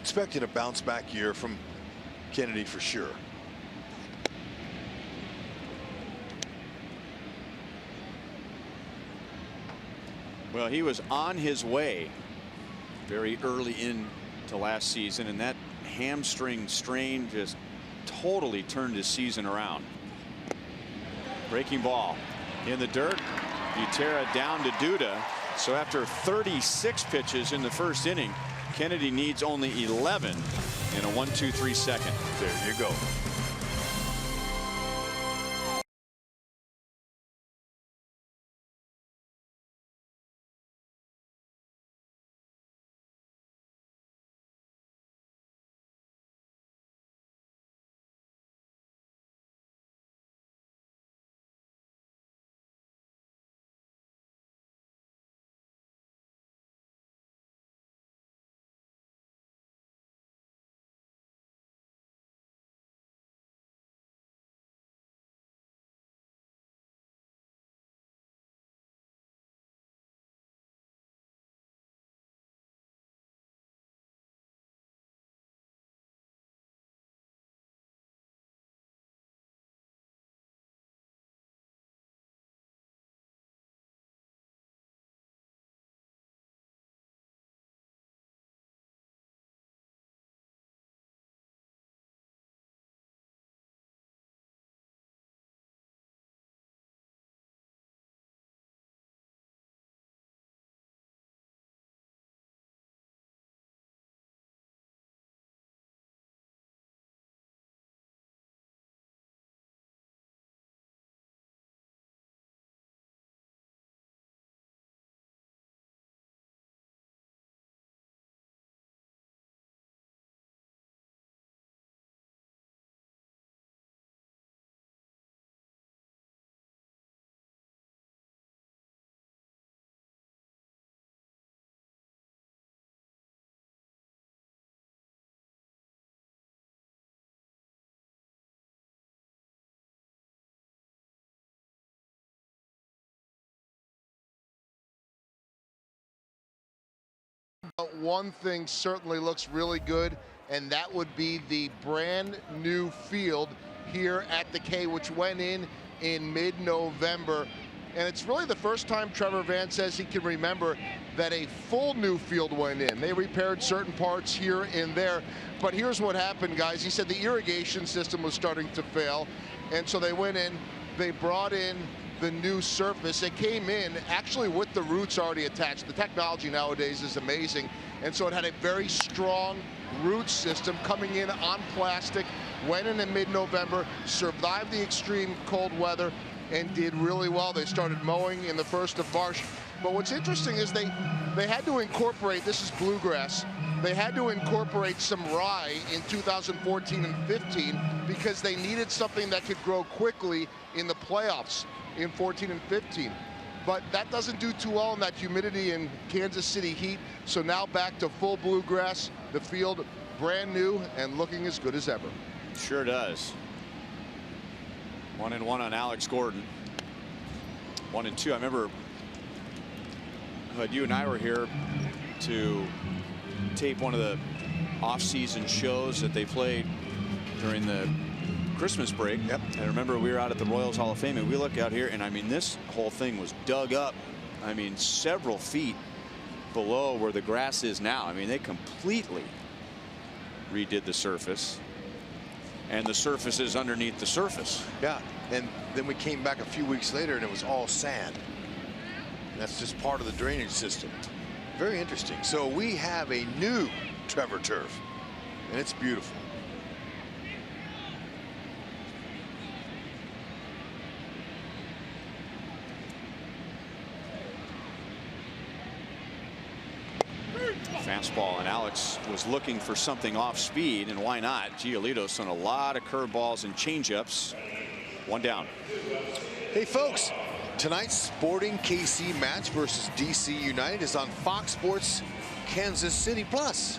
Expected a bounce back year from Kennedy for sure. Well, he was on his way very early into last season, and that hamstring strain just totally turned his season around. Breaking ball in the dirt. Butera down to Duda. So after 36 pitches in the first inning, Kennedy needs only 11 in a 1-2-3 second. There you go. One thing certainly looks really good, and that would be the brand new field here at the K, which went in mid-November. And it's really the first time Trevor Van says he can remember that a full new field went in. They repaired certain parts here and there, but here's what happened, guys. He said the irrigation system was starting to fail, and so they went in, they brought in the new surface. It came in actually with the roots already attached. The technology nowadays is amazing, and so it had a very strong root system coming in on plastic, went in mid-November, survived the extreme cold weather, and did really well. They started mowing in the 1st of March. But what's interesting is they had to incorporate, this is bluegrass, they had to incorporate some rye in 2014 and 15 because they needed something that could grow quickly in the playoffs in 14 and 15. But that doesn't do too well in that humidity and Kansas City heat. So now back to full bluegrass, the field brand new and looking as good as ever. Sure does. 1-1 on Alex Gordon. 1-2. I remember you and I were here to tape one of the off-season shows that they played during the Christmas break. Yep. And I remember we were out at the Royals Hall of Fame, and we look out here, and I mean, this whole thing was dug up. I mean, several feet below where the grass is now. I mean, they completely redid the surface, and the surface is underneath the surface. Yeah, and then we came back a few weeks later and it was all sand. That's just part of the drainage system. Very interesting. So we have a new Trevor turf, and it's beautiful. Fastball, and Alex was looking for something off speed, and why not? Giolito's thrown a lot of curveballs and changeups. One down. Hey folks, tonight's Sporting KC match versus DC United is on Fox Sports Kansas City Plus.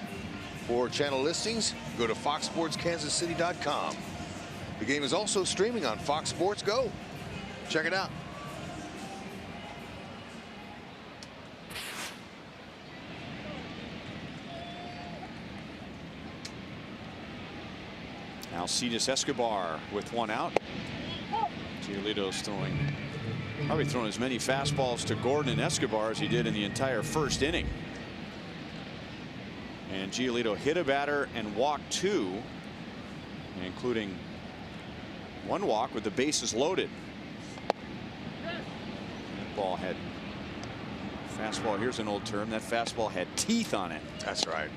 For channel listings, go to foxsportskansascity.com. The game is also streaming on Fox Sports Go. Check it out. Alcides Escobar with one out. Giolito's probably throwing as many fastballs to Gordon and Escobar as he did in the entire first inning. And Giolito hit a batter and walked two, including one walk with the bases loaded. That ball had fastball. Here's an old term. That fastball had teeth on it. That's right.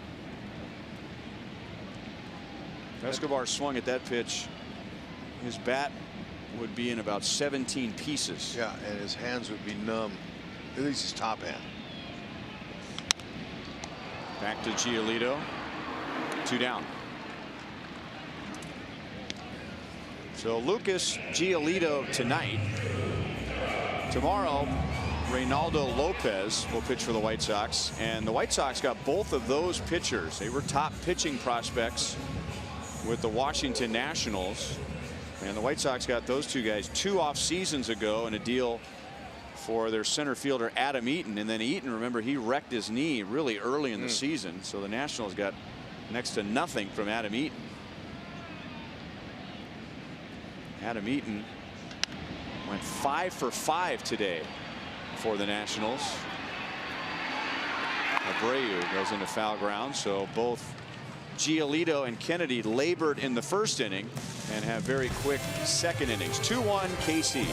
If Escobar swung at that pitch, his bat would be in about 17 pieces. Yeah, and his hands would be numb, at least his top hand. Back to Giolito. Two down. So Lucas Giolito tonight. Tomorrow, Reynaldo Lopez will pitch for the White Sox, and the White Sox got both of those pitchers. They were top pitching prospects with the Washington Nationals, and the White Sox got those two guys 2 off seasons ago in a deal for their center fielder Adam Eaton. And then Eaton, remember, he wrecked his knee really early in the season, so the Nationals got next to nothing from Adam Eaton. Adam Eaton went 5 for 5 today for the Nationals. Abreu goes into foul ground, so both Giolito and Kennedy labored in the first inning and have very quick second innings. 2-1 KC.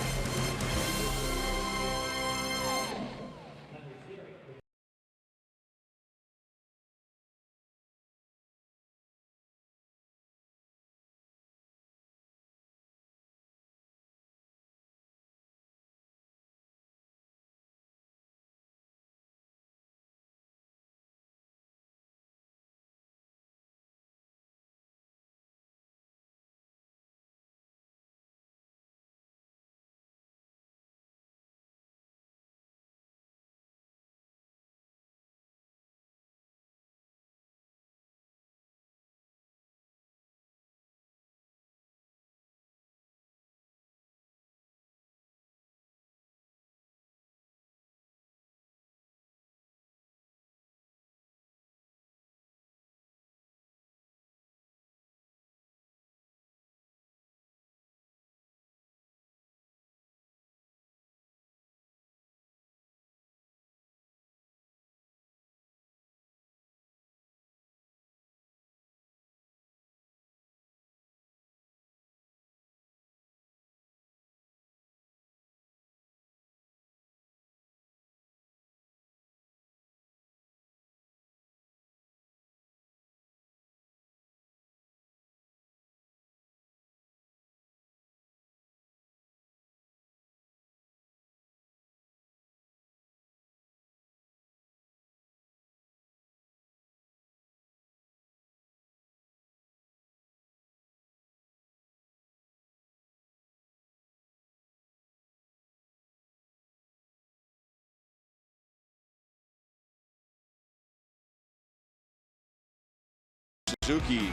Suzuki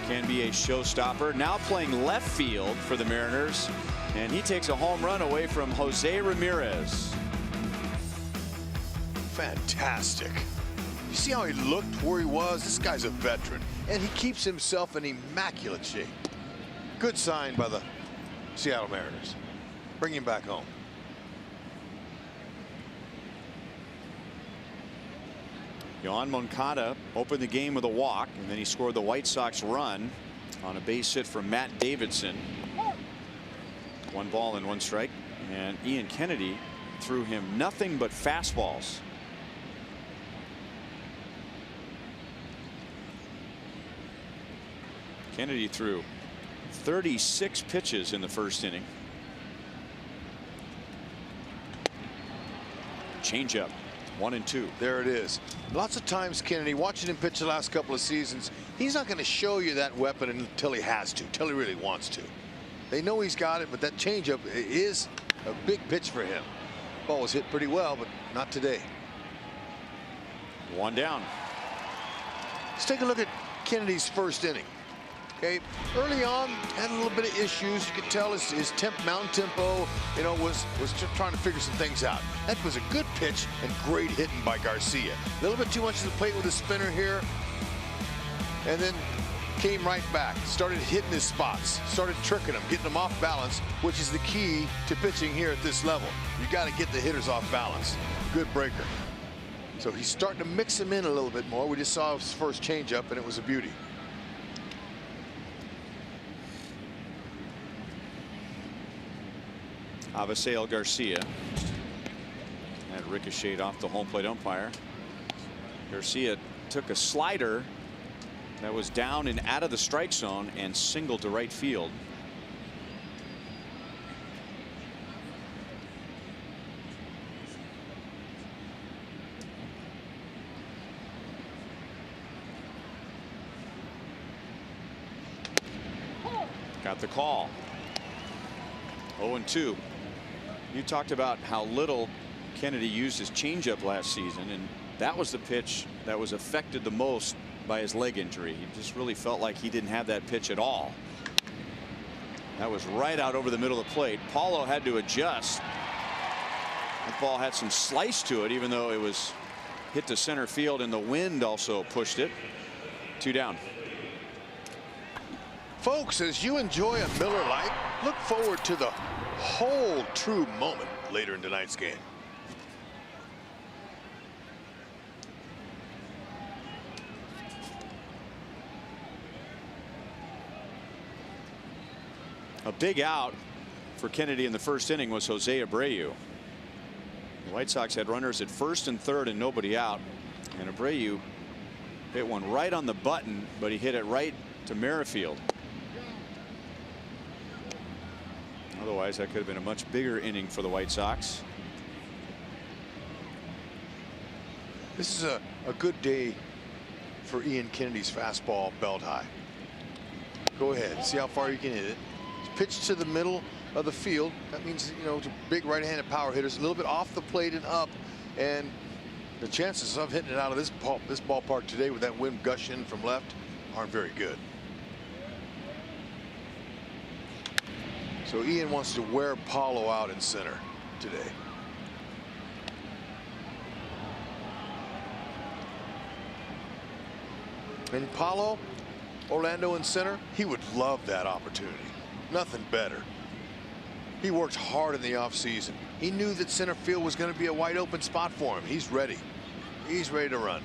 can be a showstopper. Now playing left field for the Mariners, and he takes a home run away from Jose Ramirez. Fantastic. You see how he looked where he was? This guy's a veteran, and he keeps himself in immaculate shape. Good sign by the Seattle Mariners. Bring him back home. Yohan Moncada opened the game with a walk, and then he scored the White Sox run on a base hit from Matt Davidson. 1 ball and 1 strike, and Ian Kennedy threw him nothing but fastballs. Kennedy threw 36 pitches in the first inning. Changeup, 1 and 2. There it is. Lots of times, Kennedy, watching him pitch the last couple of seasons, he's not going to show you that weapon until he has to, until he really wants to. They know he's got it, but that changeup is a big pitch for him. Ball was hit pretty well, but not today. 1 down. Let's take a look at Kennedy's first inning. Okay, early on, had a little bit of issues. You could tell his mound tempo, you know, was trying to figure some things out. That was a good pitch and great hitting by Garcia. A little bit too much to the plate with the spinner here, and then came right back. Started hitting his spots, started tricking them, getting them off balance, which is the key to pitching here at this level. You got to get the hitters off balance. Good breaker. So he's starting to mix them in a little bit more. We just saw his first changeup, and it was a beauty. Avisail Garcia. That ricocheted off the home plate umpire. Garcia took a slider that was down and out of the strike zone and singled to right field. Got the call. 0-2. You talked about how little Kennedy used his changeup last season, and that was the pitch that was affected the most by his leg injury. He just really felt like he didn't have that pitch at all. That was right out over the middle of the plate. Paulo had to adjust. That ball had some slice to it, even though it was hit to center field, and the wind also pushed it. 2 down. Folks, as you enjoy a Miller Lite, look forward to the whole true moment later in tonight's game. A big out for Kennedy in the first inning was Jose Abreu. The White Sox had runners at first and third and nobody out, and Abreu hit one right on the button, but he hit it right to Merrifield. Otherwise, that could have been a much bigger inning for the White Sox. This is a good day for Ian Kennedy's fastball belt high. Go ahead, see how far you can hit it. It's pitched to the middle of the field. That means, you know, it's a big right-handed power hitters, a little bit off the plate and up, and the chances of hitting it out of this ballpark today with that wind gushing from left aren't very good. So Ian wants to wear Paulo out in center today. And Paulo, Orlando in center, he would love that opportunity. Nothing better. He worked hard in the offseason. He knew that center field was going to be a wide open spot for him. He's ready. He's ready to run.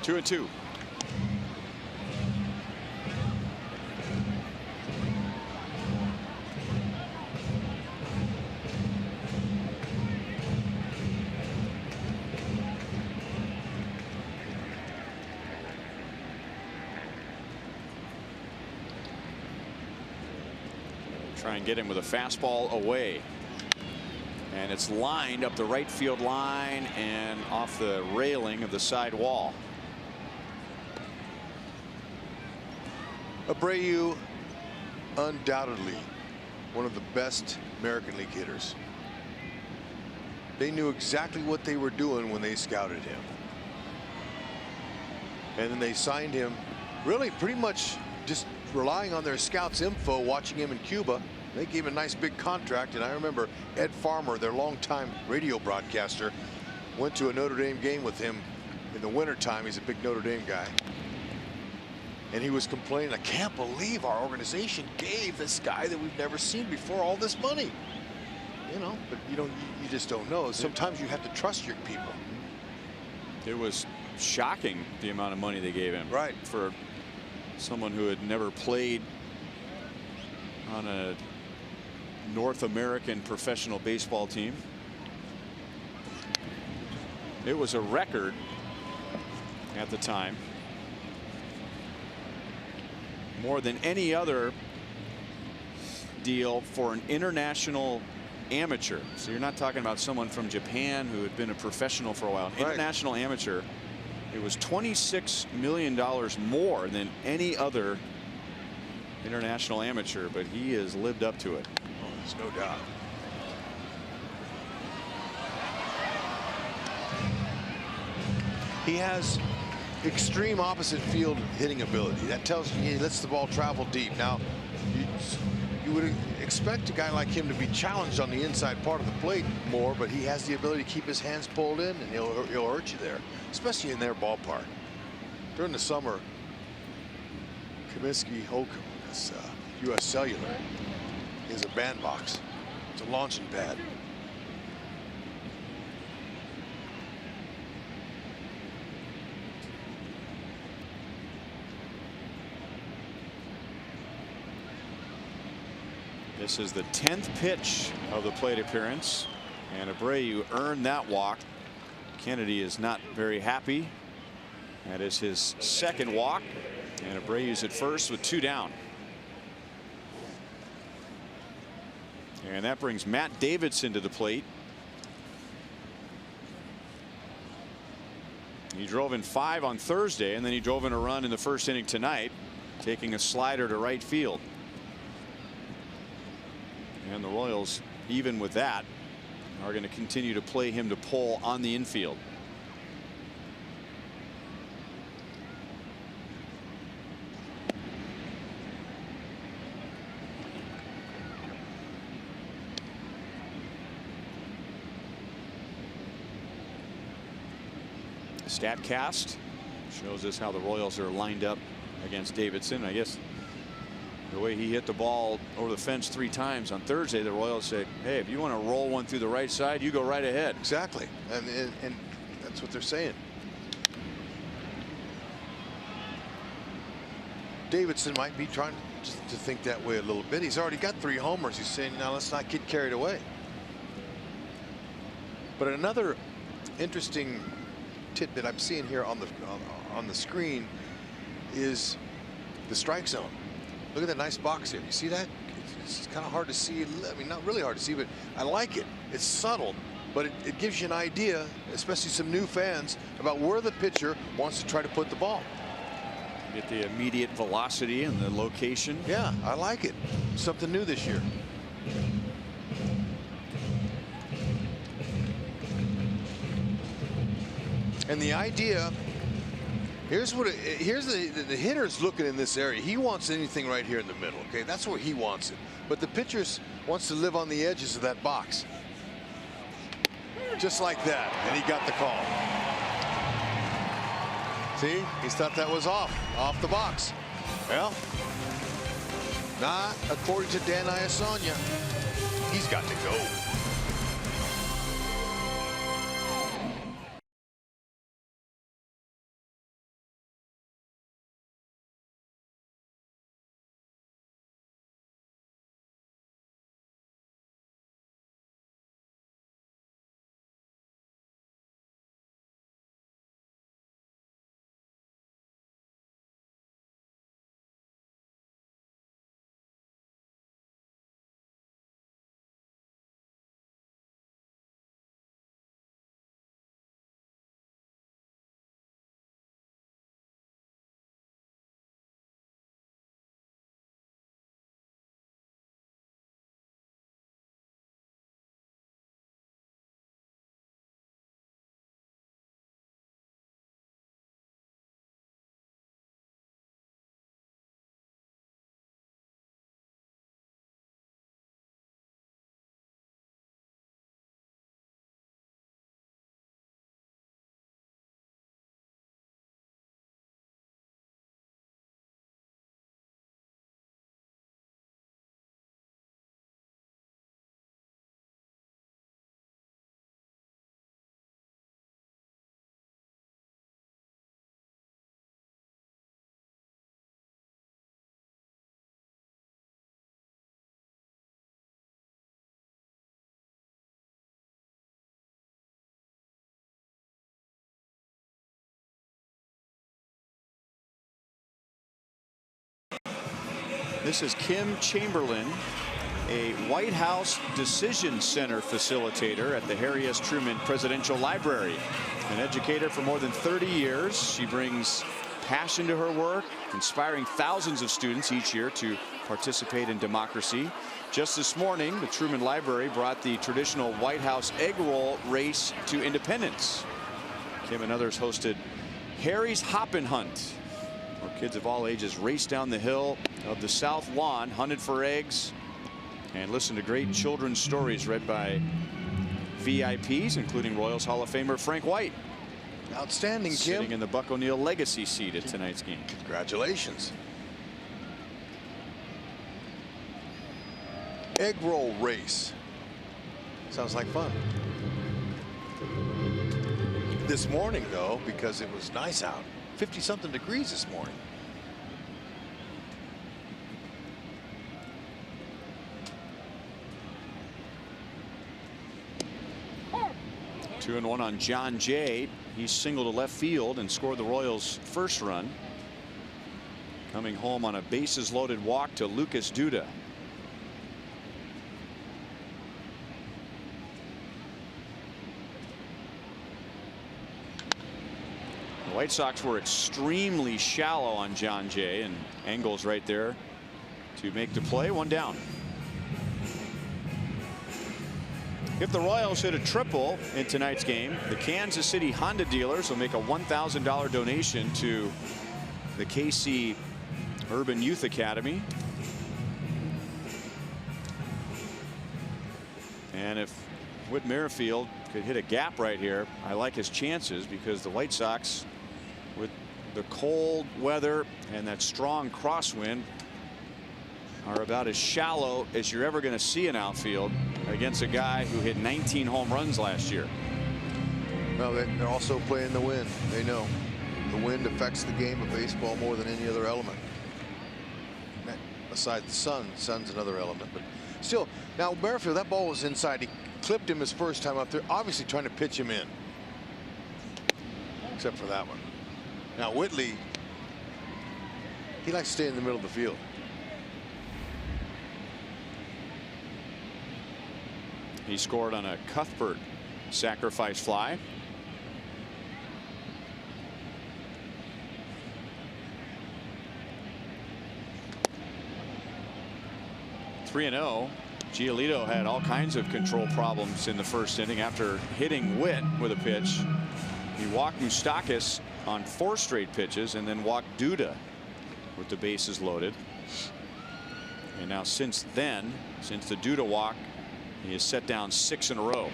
2-2. Try and get him with a fastball away, and it's lined up the right field line and off the railing of the side wall. Abreu, undoubtedly one of the best American League hitters. They knew exactly what they were doing when they scouted him, and then they signed him really pretty much just relying on their scouts info, watching him in Cuba, They gave him a nice big contract, and I remember Ed Farmer, their longtime radio broadcaster, went to a Notre Dame game with him in the wintertime. He's a big Notre Dame guy. And he was complaining, I can't believe our organization gave this guy that we've never seen before all this money. You know, but you just don't know. Sometimes you have to trust your people. It was shocking the amount of money they gave him. Right. For someone who had never played on a North American professional baseball team. It was a record at the time. More than any other deal for an international amateur. So you're not talking about someone from Japan who had been a professional for a while. An international amateur. It was $26 million more than any other international amateur, but he has lived up to it. Oh, there's no doubt. He has extreme opposite field hitting ability. That tells you he lets the ball travel deep. Now, you would expect a guy like him to be challenged on the inside part of the plate more, but he has the ability to keep his hands pulled in, and he'll hurt you there, especially in their ballpark. During the summer, Comiskey Holcomb, U.S. Cellular, is a bandbox. It's a launching pad. This is the 10th pitch of the plate appearance, and Abreu earned that walk. Kennedy is not very happy. That is his second walk, and Abreu's at first with 2 down. And that brings Matt Davidson to the plate. He drove in 5 on Thursday, and then he drove in a run in the first inning tonight, taking a slider to right field. And the Royals, even with that, are going to continue to play him to pull on the infield. StatCast shows us how the Royals are lined up against Davidson. I guess the way he hit the ball over the fence 3 times on Thursday, the Royals said, hey, if you want to roll one through the right side, you go right ahead. Exactly. And that's what they're saying. Davidson might be trying to think that way a little bit. He's already got 3 homers. He's saying, now let's not get carried away. But another interesting tidbit I'm seeing here on the screen is the strike zone. Look at that nice box here. You see that? It's kind of hard to see. I mean, not really hard to see, but I like it. It's subtle, but it gives you an idea, especially some new fans, about where the pitcher wants to try to put the ball. Get the immediate velocity and the location. Yeah, I like it. Something new this year. And the idea, here's the hitter's looking in this area. He wants anything right here in the middle. Okay, that's where he wants it. But the pitcher wants to live on the edges of that box. Just like that, and he got the call. See, he thought that was off the box. Well, not according to Dan Iasagna. He's got to go. This is Kim Chamberlain, a White House Decision Center facilitator at the Harry S. Truman Presidential Library. An educator for more than 30 years. She brings passion to her work, inspiring thousands of students each year to participate in democracy. Just this morning, the Truman Library brought the traditional White House egg roll race to Independence. Kim and others hosted Harry's Hoppin' Hunt, where kids of all ages raced down the hill of the South Lawn, hunted for eggs, and listened to great children's stories read by VIPs, including Royals Hall of Famer Frank White. Outstanding, Kim. Sitting in the Buck O'Neil legacy seat at tonight's game. Congratulations. Egg roll race. Sounds like fun. This morning, though, because it was nice out, 50-something degrees this morning. Two and one on John Jay. He singled to left field and scored the Royals' first run. Coming home on a bases loaded walk to Lucas Duda. The White Sox were extremely shallow on John Jay, and Engels right there to make the play. One down. If the Royals hit a triple in tonight's game, the Kansas City Honda dealers will make a $1,000 donation to the KC Urban Youth Academy. And if Whit Merrifield could hit a gap right here, I like his chances, because the White Sox, with the cold weather and that strong crosswind, are about as shallow as you're ever going to see an outfield against a guy who hit 19 home runs last year. Well, they're also playing the wind. They know the wind affects the game of baseball more than any other element. Besides the sun, sun's another element, but still. Now Merrifield, that ball was inside. He clipped him his first time up there, obviously trying to pitch him in, except for that one. Now Whitley, he likes to stay in the middle of the field. He scored on a Cuthbert sacrifice fly. Three and 0. Giolito had all kinds of control problems in the first inning after hitting Witt with a pitch. He walked Moustakas on 4 straight pitches and then walked Duda with the bases loaded. And now since then, since the Duda walk, he has set down 6 in a row.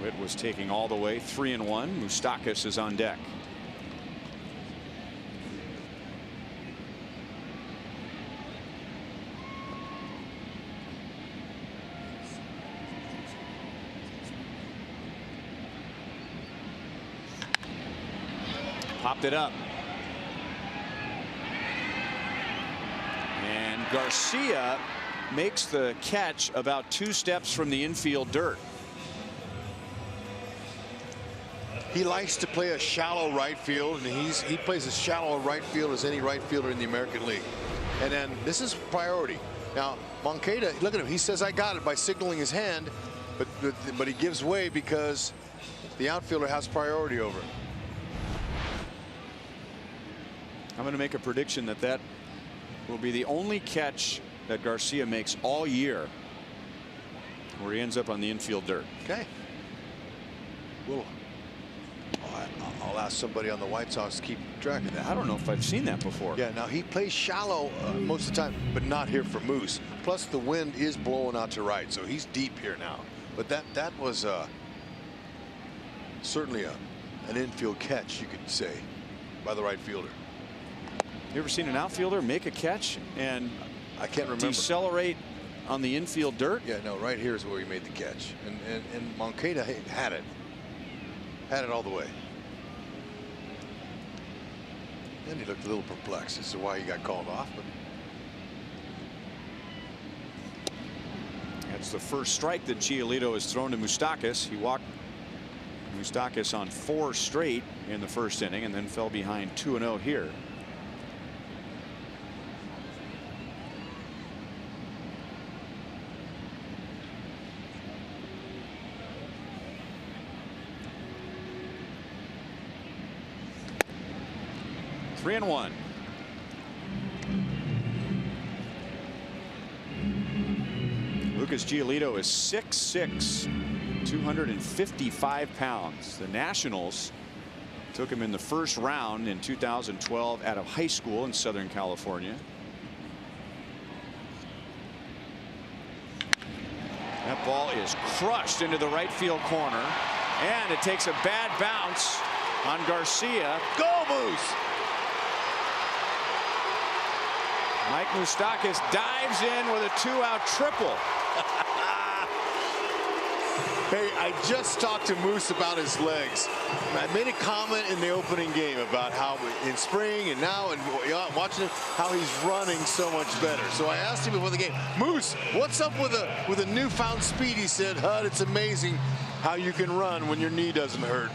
Witt was taking all the way, 3 and 1. Moustakas is on deck. Popped it up. And Garcia makes the catch about 2 steps from the infield dirt. He likes to play a shallow right field, and he plays as shallow a right field as any right fielder in the American League. And then this is priority. Now Moncada, look at him. He says I got it by signaling his hand, but he gives way because the outfielder has priority over him. I'm going to make a prediction that will be the only catch that Garcia makes all year where he ends up on the infield dirt. Okay. Well, I'll ask somebody on the White Sox to keep track of that. I don't know if I've seen that before. Yeah, now he plays shallow most of the time, but not here for Moose. Plus the wind is blowing out to right, so he's deep here now. But that was certainly an infield catch, you could say, by the right fielder. You ever seen an outfielder make a catch and I can't remember. Decelerate on the infield dirt? Yeah, no, right here is where he made the catch. And Moncada had it all the way. Then he looked a little perplexed as to why he got called off. But that's the first strike that Giolito has thrown to Moustakas. He walked Moustakas on 4 straight in the first inning and then fell behind 2-0 here. 3-1. Lucas Giolito is 6'6", 255 pounds. The Nationals took him in the first round in 2012 out of high school in Southern California. That ball is crushed into the right field corner, and it takes a bad bounce on Garcia. Go Moose! Mike Moustakas dives in with a 2-out triple. Hey, I just talked to Moose about his legs. I made a comment in the opening game about how in spring and now and watching him, how he's running so much better. So I asked him before the game, Moose, what's up with a newfound speed? He said, Hud, it's amazing how you can run when your knee doesn't hurt.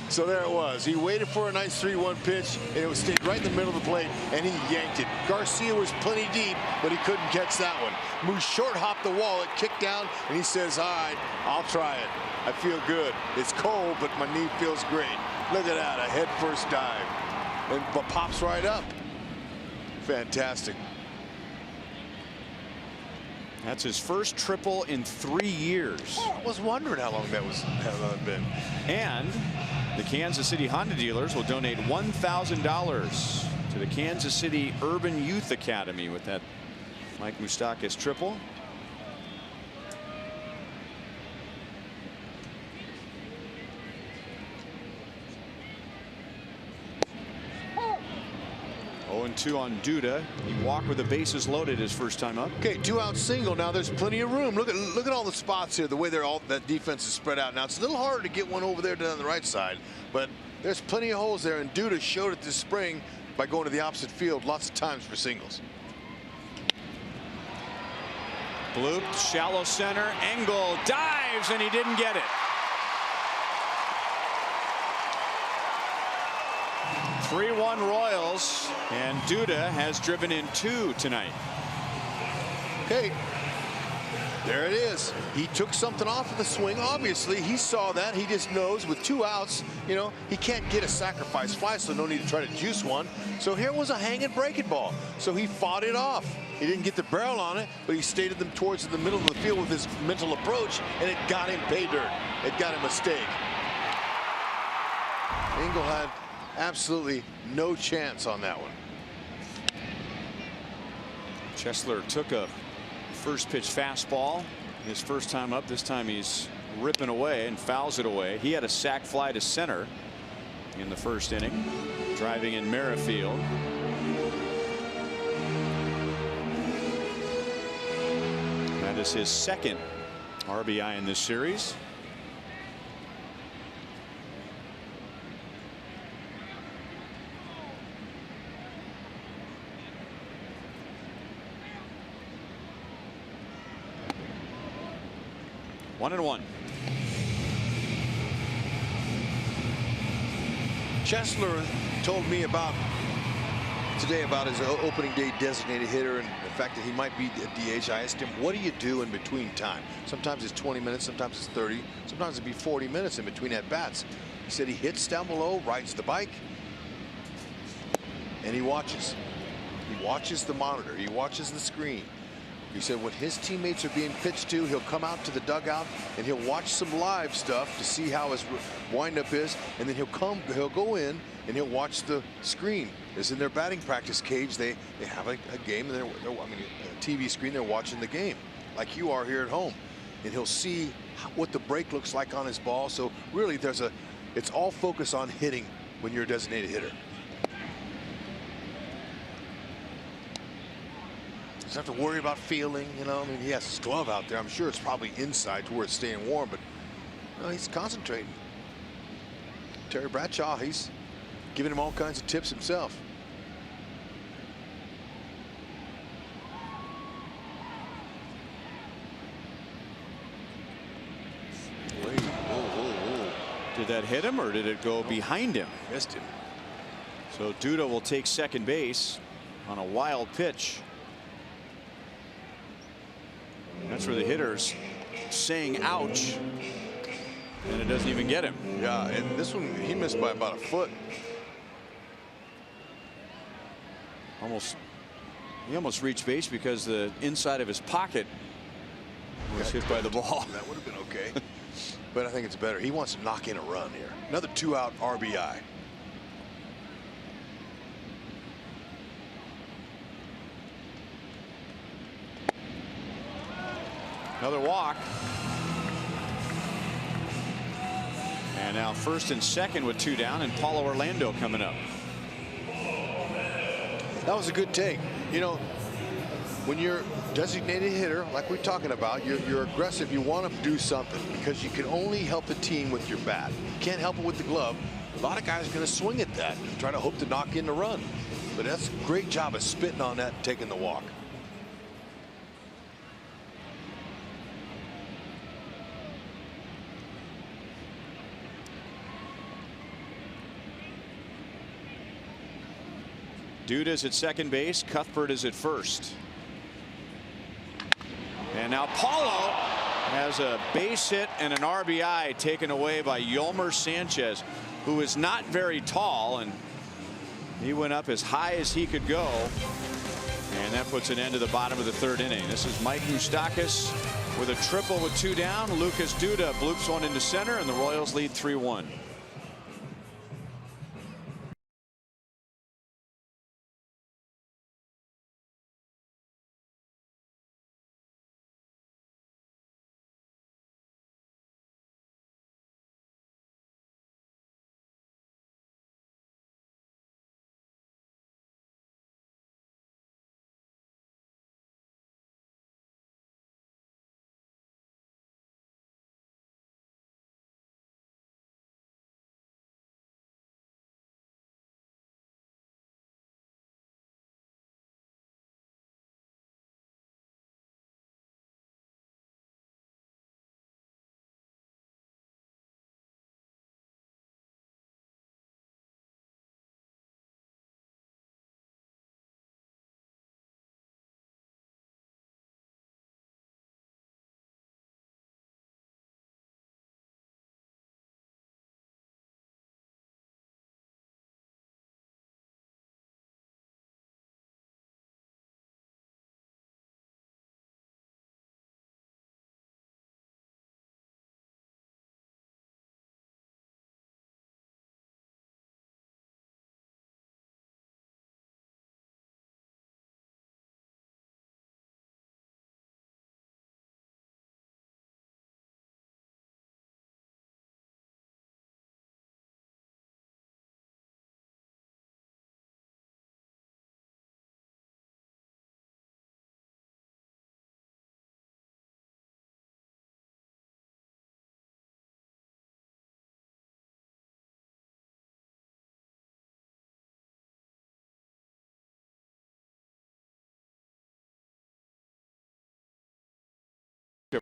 So there it was. He waited for a nice 3-1 pitch, and it was stayed right in the middle of the plate, and he yanked it. Garcia was plenty deep, but he couldn't catch that one. Moose short hopped the wall, it kicked down, and he says, all right, I'll try it. I feel good. It's cold, but my knee feels great. Look at that, a head first dive. And pops right up. Fantastic. That's his first triple in 3 years. I was wondering how long that had been. And the Kansas City Honda dealers will donate $1,000 to the Kansas City Urban Youth Academy with that Mike Moustakas triple. Oh, 0-2 on Duda. He walked with the bases loaded his first time up. Okay, 2-out single. Now there's plenty of room. Look at all the spots here. The way that defense is spread out. Now it's a little harder to get one over there down the right side, but there's plenty of holes there. And Duda showed it this spring by going to the opposite field lots of times for singles. Blooped, shallow center. Engel dives, and he didn't get it. 3-1 Royals, and Duda has driven in 2 tonight. Okay, there it is. He took something off of the swing. Obviously, he saw that. He just knows with 2 outs, you know, he can't get a sacrifice fly, so no need to try to juice one. So here was a hanging breaking ball. So he fought it off. He didn't get the barrel on it, but he stated them towards the middle of the field with his mental approach, and it got him pay dirt. It got him a stake. Engel had absolutely no chance on that one. Chesler took a first pitch fastball his first time up. This time he's ripping away and fouls it away. He had a sac fly to center in the first inning, driving in Merrifield. That is his second RBI in this series. One and one. Chesler told me today about his opening day designated hitter and the fact that he might be a DH. I asked him, what do you do in between time? Sometimes it's 20 minutes, sometimes it's 30, sometimes it'd be 40 minutes in between at bats. He said he hits down below, rides the bike, and he watches. He watches the monitor. He watches the screen. He said when his teammates are being pitched to, he'll come out to the dugout and he'll watch some live stuff to see how his windup is, and then he'll go in and he'll watch the screen. It's in their batting practice cage. They have a game, and a TV screen. They're watching the game like you are here at home, and he'll see what the break looks like on his ball. So really, it's all focus on hitting when you're a designated hitter. Doesn't have to worry about feeling, you know. I mean, he has his glove out there. I'm sure it's probably inside to where it's staying warm, but no, he's concentrating. Terry Bradshaw, he's giving him all kinds of tips himself. Wait, whoa. Did that hit him, or did it go behind him? Missed him. So Duda will take second base on a wild pitch. That's where the hitter's saying ouch, and it doesn't even get him. Yeah, and this one he missed by about a foot. He almost reached base because the inside of his pocket was hit by the ball. That would have been okay. But I think it's better. He wants to knock in a run here. Another 2-out RBI. Another walk. And now first and second with 2 down, and Paulo Orlando coming up. That was a good take. You know, when you're designated hitter, like we're talking about, you're aggressive. You want to do something because you can only help the team with your bat. You can't help it with the glove. A lot of guys are going to swing at that and try to hope to knock in the run. But that's a great job of spitting on that and taking the walk. Duda's at second base. Cuthbert is at first. And now Paulo has a base hit and an RBI taken away by Yolmer Sanchez, who is not very tall, and he went up as high as he could go. And that puts an end to the bottom of the 3rd inning. This is Mike Moustakas with a triple with 2 down. Lucas Duda bloops one into center, and the Royals lead 3-1.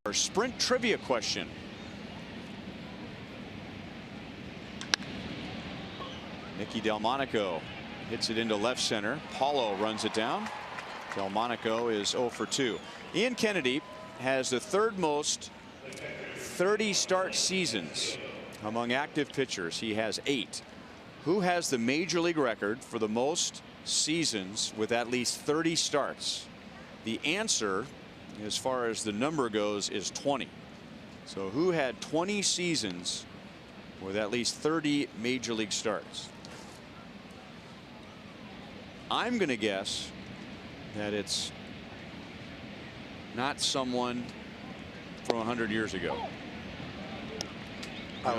Our sprint trivia question. Nicky Delmonico hits it into left center. Paulo runs it down. Delmonico is 0 for 2. Ian Kennedy has the 3rd most 30 start seasons among active pitchers. He has 8. Who has the major league record for the most seasons with at least 30 starts? The answer, as far as the number goes, is 20. So who had 20 seasons with at least 30 major league starts? I'm going to guess that it's not someone from 100 years ago.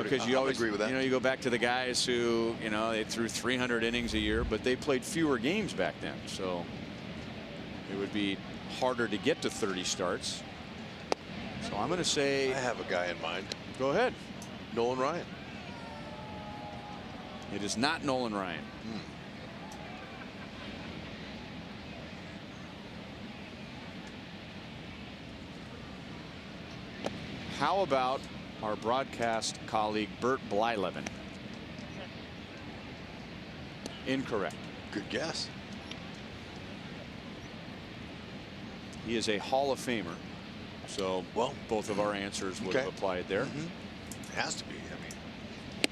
Because you always agree with that. You know, you go back to the guys who, you know, they threw 300 innings a year, but they played fewer games back then. So it would be harder to get to 30 starts. So I'm going to say. I have a guy in mind. Go ahead. Nolan Ryan. It is not Nolan Ryan. How about our broadcast colleague Bert Blyleven? Incorrect. Good guess. He is a Hall of Famer. So, well, both of our answers would have applied there. It has to be. I mean,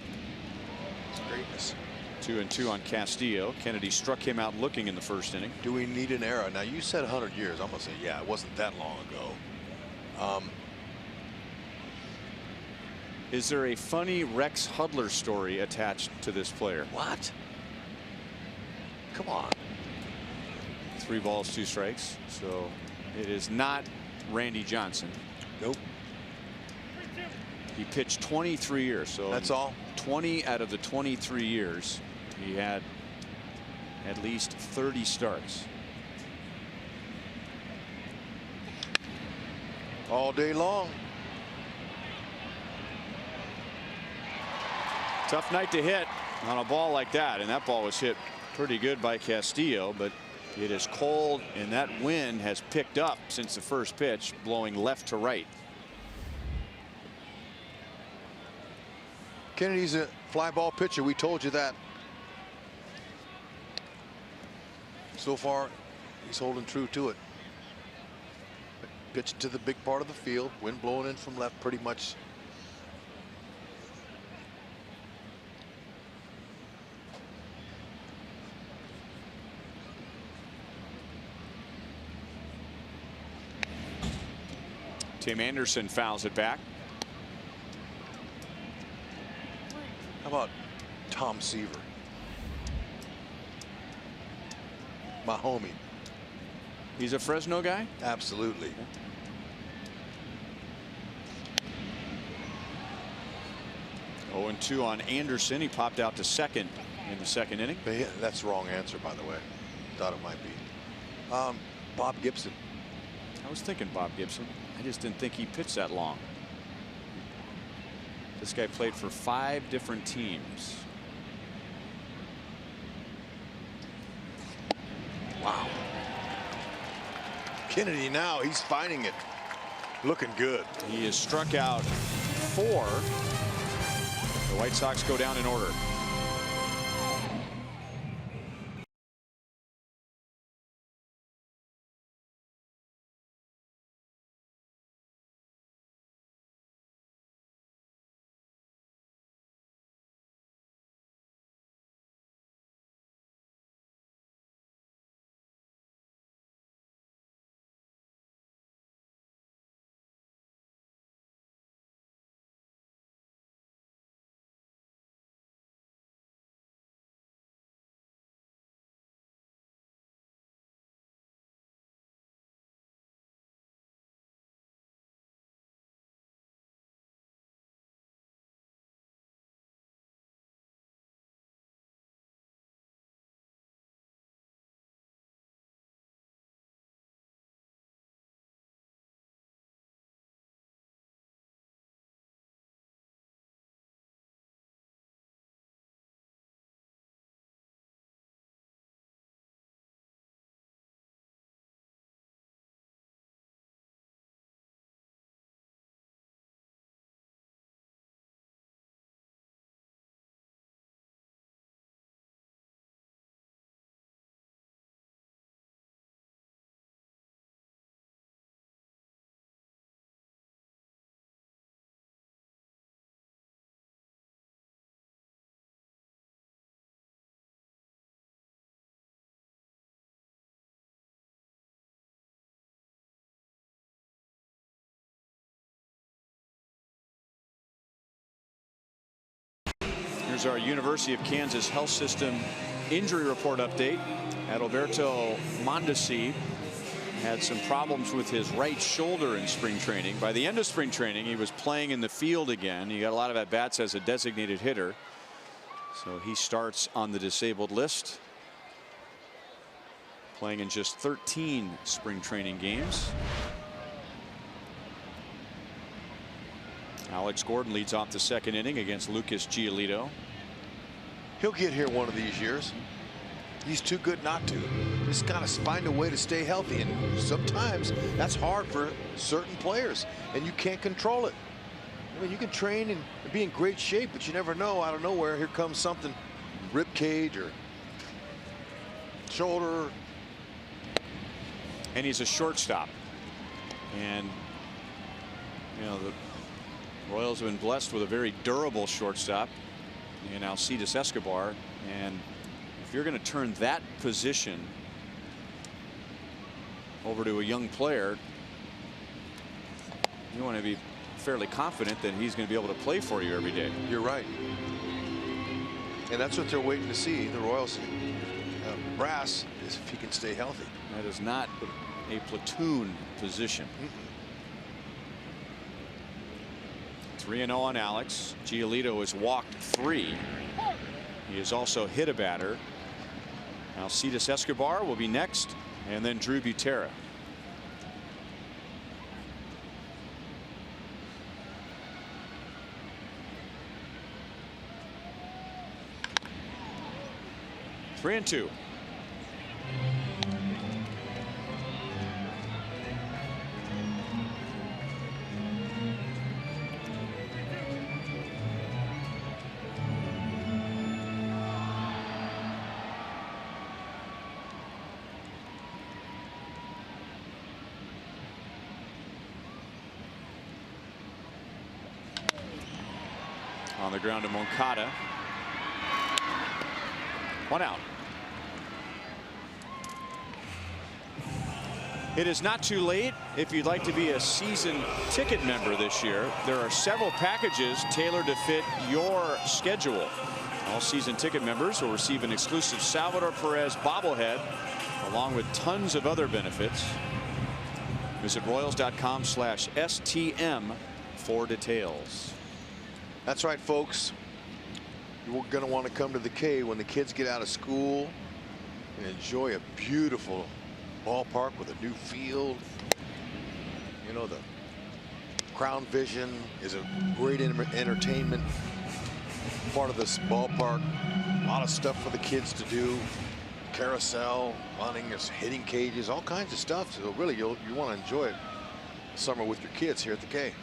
it's greatness. 2-2 on Castillo. Kennedy struck him out looking in the first inning. Do we need an era? Now, you said 100 years. I'm going to say, yeah, it wasn't that long ago. Is there a funny Rex Hudler story attached to this player? What? Come on. 3 balls, 2 strikes. So it is not Randy Johnson. Nope. He pitched 23 years. So that's all. 20 out of the 23 years, he had at least 30 starts. All day long. Tough night to hit on a ball like that, and that ball was hit pretty good by Castillo, but it is cold, and that wind has picked up since the first pitch, blowing left to right. Kennedy's a fly ball pitcher. We told you that. So far, he's holding true to it. Pitched to the big part of the field. Wind blowing in from left pretty much. Tim Anderson fouls it back. How about Tom Seaver? My homie. He's a Fresno guy? Absolutely. Yeah. 0-2 on Anderson. He popped out to second in the second inning. That's the wrong answer, by the way. Thought it might be. Bob Gibson. I was thinking Bob Gibson. I just didn't think he pitched that long. This guy played for 5 different teams. Wow. Kennedy now, he's finding it. Looking good. He is struck out 4. The White Sox go down in order. Here's our University of Kansas Health System injury report update. Adalberto Mondesi had some problems with his right shoulder in spring training. By the end of spring training, he was playing in the field again. He got a lot of at-bats as a designated hitter. So he starts on the disabled list, playing in just 13 spring training games. Alex Gordon leads off the second inning against Lucas Giolito. He'll get here one of these years. He's too good not to. Just gotta find a way to stay healthy, and sometimes that's hard for certain players, and you can't control it. I mean, you can train and be in great shape, but you never know. Out of nowhere, here comes something, rib cage or shoulder. And he's a shortstop, and you know the Royals have been blessed with a very durable shortstop. in Alcides Escobar. And if you're going to turn that position over to a young player, you want to be fairly confident that he's going to be able to play for you every day. You're right. And that's what they're waiting to see. The Royals brass is if he can stay healthy. That is not a platoon position. 3-0 on Alex. Giolito has walked 3. He has also hit a batter. Alcides Escobar will be next, and then Drew Butera. Three and 2. On the ground to Moncada. 1 out. It is not too late if you'd like to be a season ticket member this year. There are several packages tailored to fit your schedule. All season ticket members will receive an exclusive Salvador Perez bobblehead along with tons of other benefits. Visit Royals.com/STM for details. That's right, folks. You're going to want to come to the K when the kids get out of school and enjoy a beautiful ballpark with a new field. You know, the Crown Vision is a great entertainment part of this ballpark. A lot of stuff for the kids to do. Carousel, running, hitting cages, all kinds of stuff. So really, you want to enjoy it summer with your kids here at the K.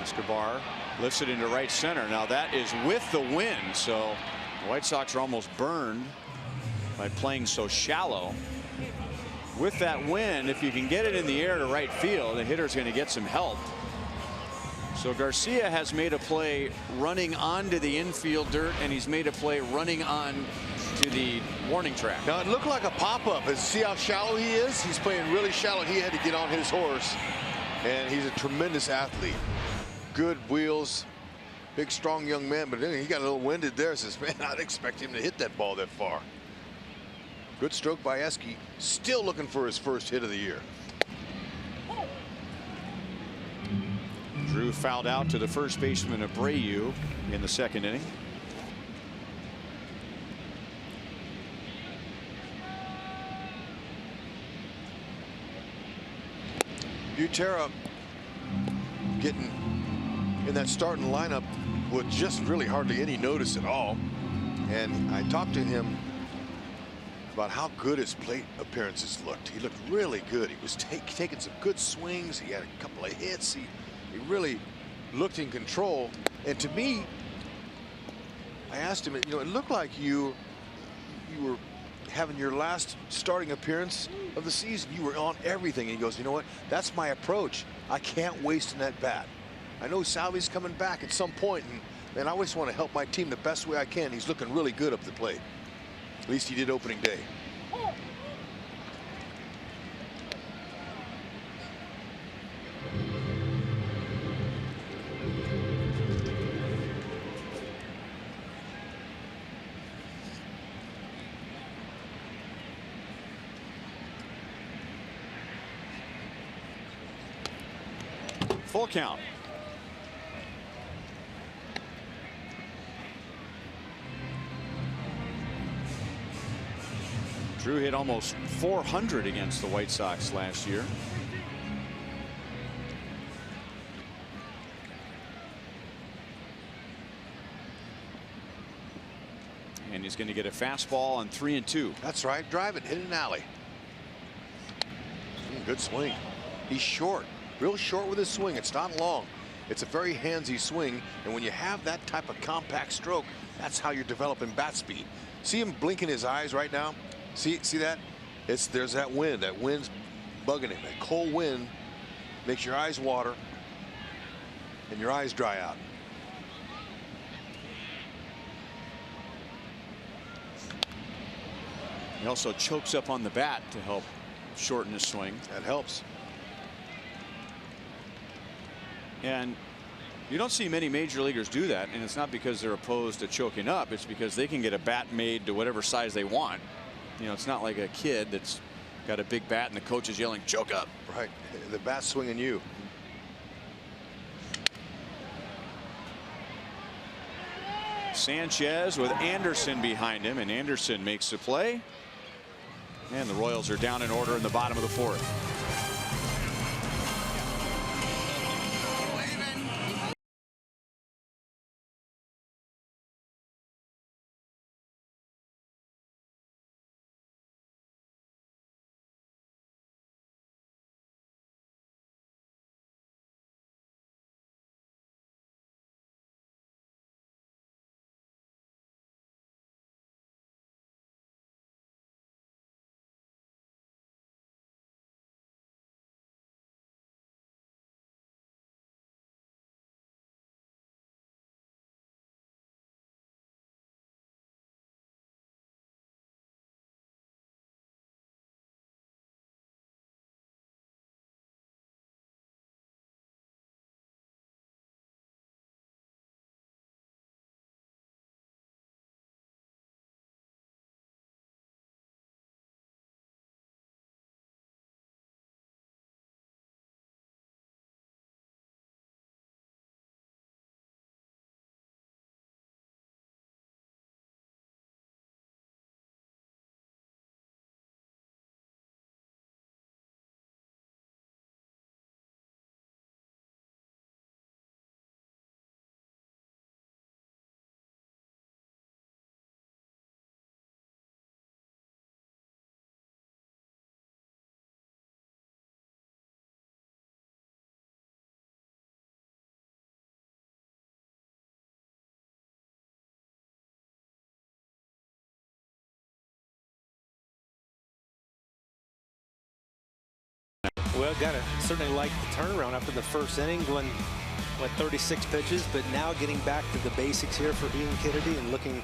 Escobar lifts it into right center. Now that is with the wind, so the White Sox are almost burned by playing so shallow. With that wind, if you can get it in the air to right field, the hitter's going to get some help. So Garcia has made a play running onto the infield dirt, and he's made a play running on to the warning track. Now it looked like a pop-up. See how shallow he is? He's playing really shallow. He had to get on his horse, and he's a tremendous athlete. Good wheels, big strong young man, but then he got a little winded there. Says, man, I'd expect him to hit that ball that far. Good stroke by Eske. Still looking for his first hit of the year. Drew fouled out to the first baseman Abreu in the second inning. Butera getting in that starting lineup with just really hardly any notice at all. And I talked to him about how good his plate appearances looked. He looked really good. He was taking some good swings. He had a couple of hits. He really looked in control. And to me, I asked him, you know, it looked like you were having your last starting appearance of the season. You were on everything. And he goes, you know what? That's my approach. I can't waste an at bat. I know Salvi's coming back at some point, and I always want to help my team the best way I can. He's looking really good up the plate. At least he did opening day. Full count. Drew hit almost 400 against the White Sox last year. And he's going to get a fastball on 3-2. That's right. Drive it. Hit an alley. Good swing. He's short. Real short with his swing. It's not long. It's a very handsy swing. And when you have that type of compact stroke, that's how you're developing bat speed. See him blinking his eyes right now? See that? There's that wind. That wind's bugging him. That cold wind makes your eyes water. and your eyes dry out. He also chokes up on the bat to help shorten his swing. That helps. And you don't see many major leaguers do that, and it's not because they're opposed to choking up. It's because they can get a bat made to whatever size they want. You know, it's not like a kid that's got a big bat and the coach is yelling, choke up. Right. The bat's swinging you. Sanchez with Anderson behind him, and Anderson makes the play. And the Royals are down in order in the bottom of the fourth. Well, gotta certainly like the turnaround after the first inning, going what 36 pitches, but now getting back to the basics here for Ian Kennedy and looking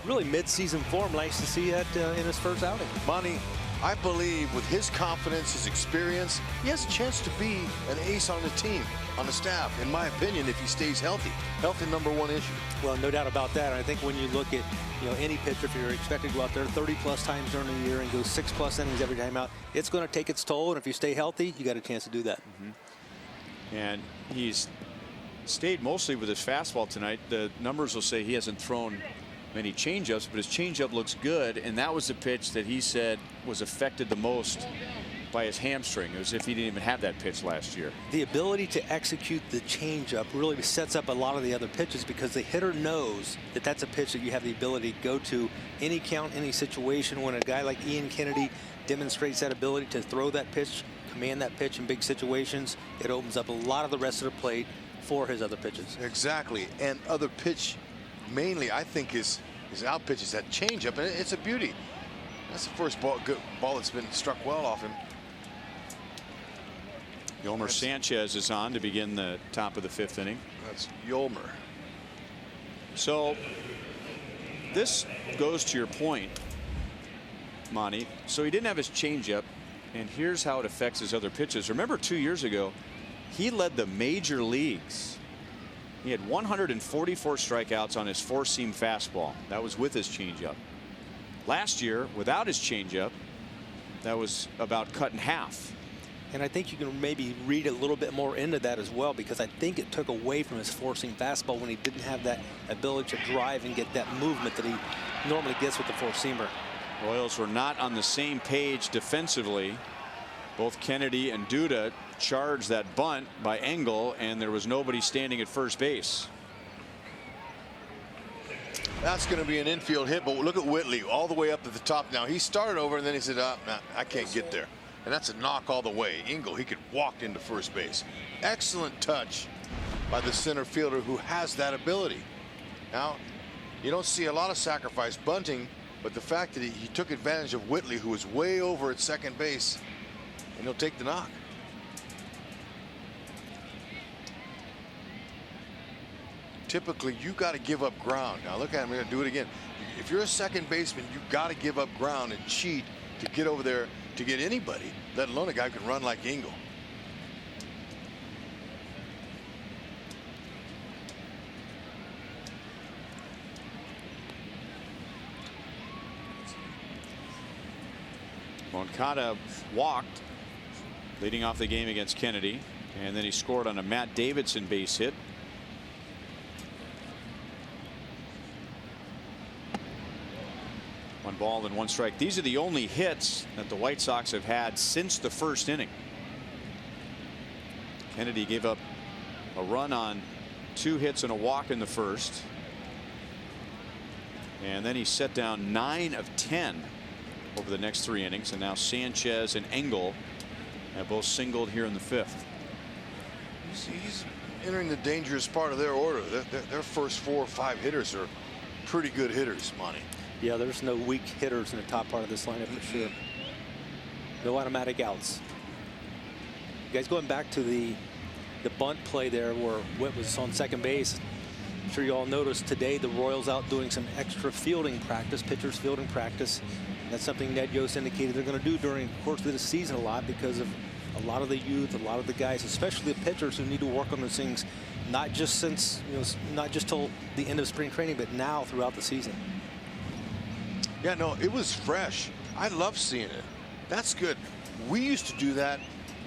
really mid-season form. Nice to see that in his first outing. Monty, I believe with his confidence, his experience, he has a chance to be an ace on the team, on the staff, in my opinion, if he stays healthy. Health is #1 issue. Well, no doubt about that. And I think when you look at, any pitcher, if you're expected to go out there 30+ times during the year and go 6+ innings every time out, it's going to take its toll. And if you stay healthy, you got a chance to do that. And he's stayed mostly with his fastball tonight. The numbers will say he hasn't thrown many changeups, but his changeup looks good, and that was the pitch that he said was affected the most by his hamstring. It was as if he didn't even have that pitch last year. The ability to execute the changeup really sets up a lot of the other pitches, because the hitter knows that that's a pitch that you have the ability to go to any count, any situation. When a guy like Ian Kennedy demonstrates that ability to throw that pitch, command that pitch in big situations, it opens up a lot of the rest of the plate for his other pitches. Exactly. And other pitch, mainly, I think, his out pitch is that changeup, and it's a beauty. That's the first ball that's been struck well off him. Yolmer Sanchez is on to begin the top of the 5th inning. That's Yolmer. So this goes to your point, Monty. So he didn't have his changeup, and here's how it affects his other pitches. Remember 2 years ago, he led the major leagues. He had 144 strikeouts on his 4-seam fastball. That was with his changeup. Last year, without his changeup, that was about cut in half. And I think you can maybe read a little bit more into that as well, because I think it took away from his 4-seam fastball when he didn't have that ability to drive and get that movement that he normally gets with the 4-seamer. Royals were not on the same page defensively. Both Kennedy and Duda charged that bunt by Engel, and there was nobody standing at first base. That's going to be an infield hit, but look at Whitley all the way up to the top now. He started over, and then he said, nah, I can't get there. And that's a knock all the way. Engel, he could walk into first base. Excellent touch by the center fielder who has that ability. Now, you don't see a lot of sacrifice bunting, but the fact that he took advantage of Whitley, who was way over at second base, and he'll take the knock. typically you got to give up ground. Now look at him, we're going to do it again. If you're a second baseman, you got to give up ground and cheat to get over there to get anybody, let alone a guy who can run like Engel. Moncada walked leading off the game against Kennedy, and then he scored on a Matt Davidson base hit. One ball and one strike. These are the only hits that the White Sox have had since the first inning. Kennedy gave up a run on 2 hits and a walk in the first, and then he set down 9 of 10 over the next 3 innings, and now Sanchez and Engel have both singled here in the 5th. He's entering the dangerous part of their order. Their first 4 or 5 hitters are pretty good hitters, Monty. Yeah, there's no weak hitters in the top part of this lineup for sure. No automatic outs. You guys, going back to the bunt play there where Witt was on second base. I'm sure you all noticed today the Royals out doing some extra fielding practice, pitchers fielding practice. That's something Ned Yost indicated they're going to do during the course of the season a lot, because of a lot of the youth, a lot of the guys, especially the pitchers, who need to work on those things, not just since, not just till the end of spring training, but now throughout the season. Yeah, no, it was fresh. I love seeing it. That's good. We used to do that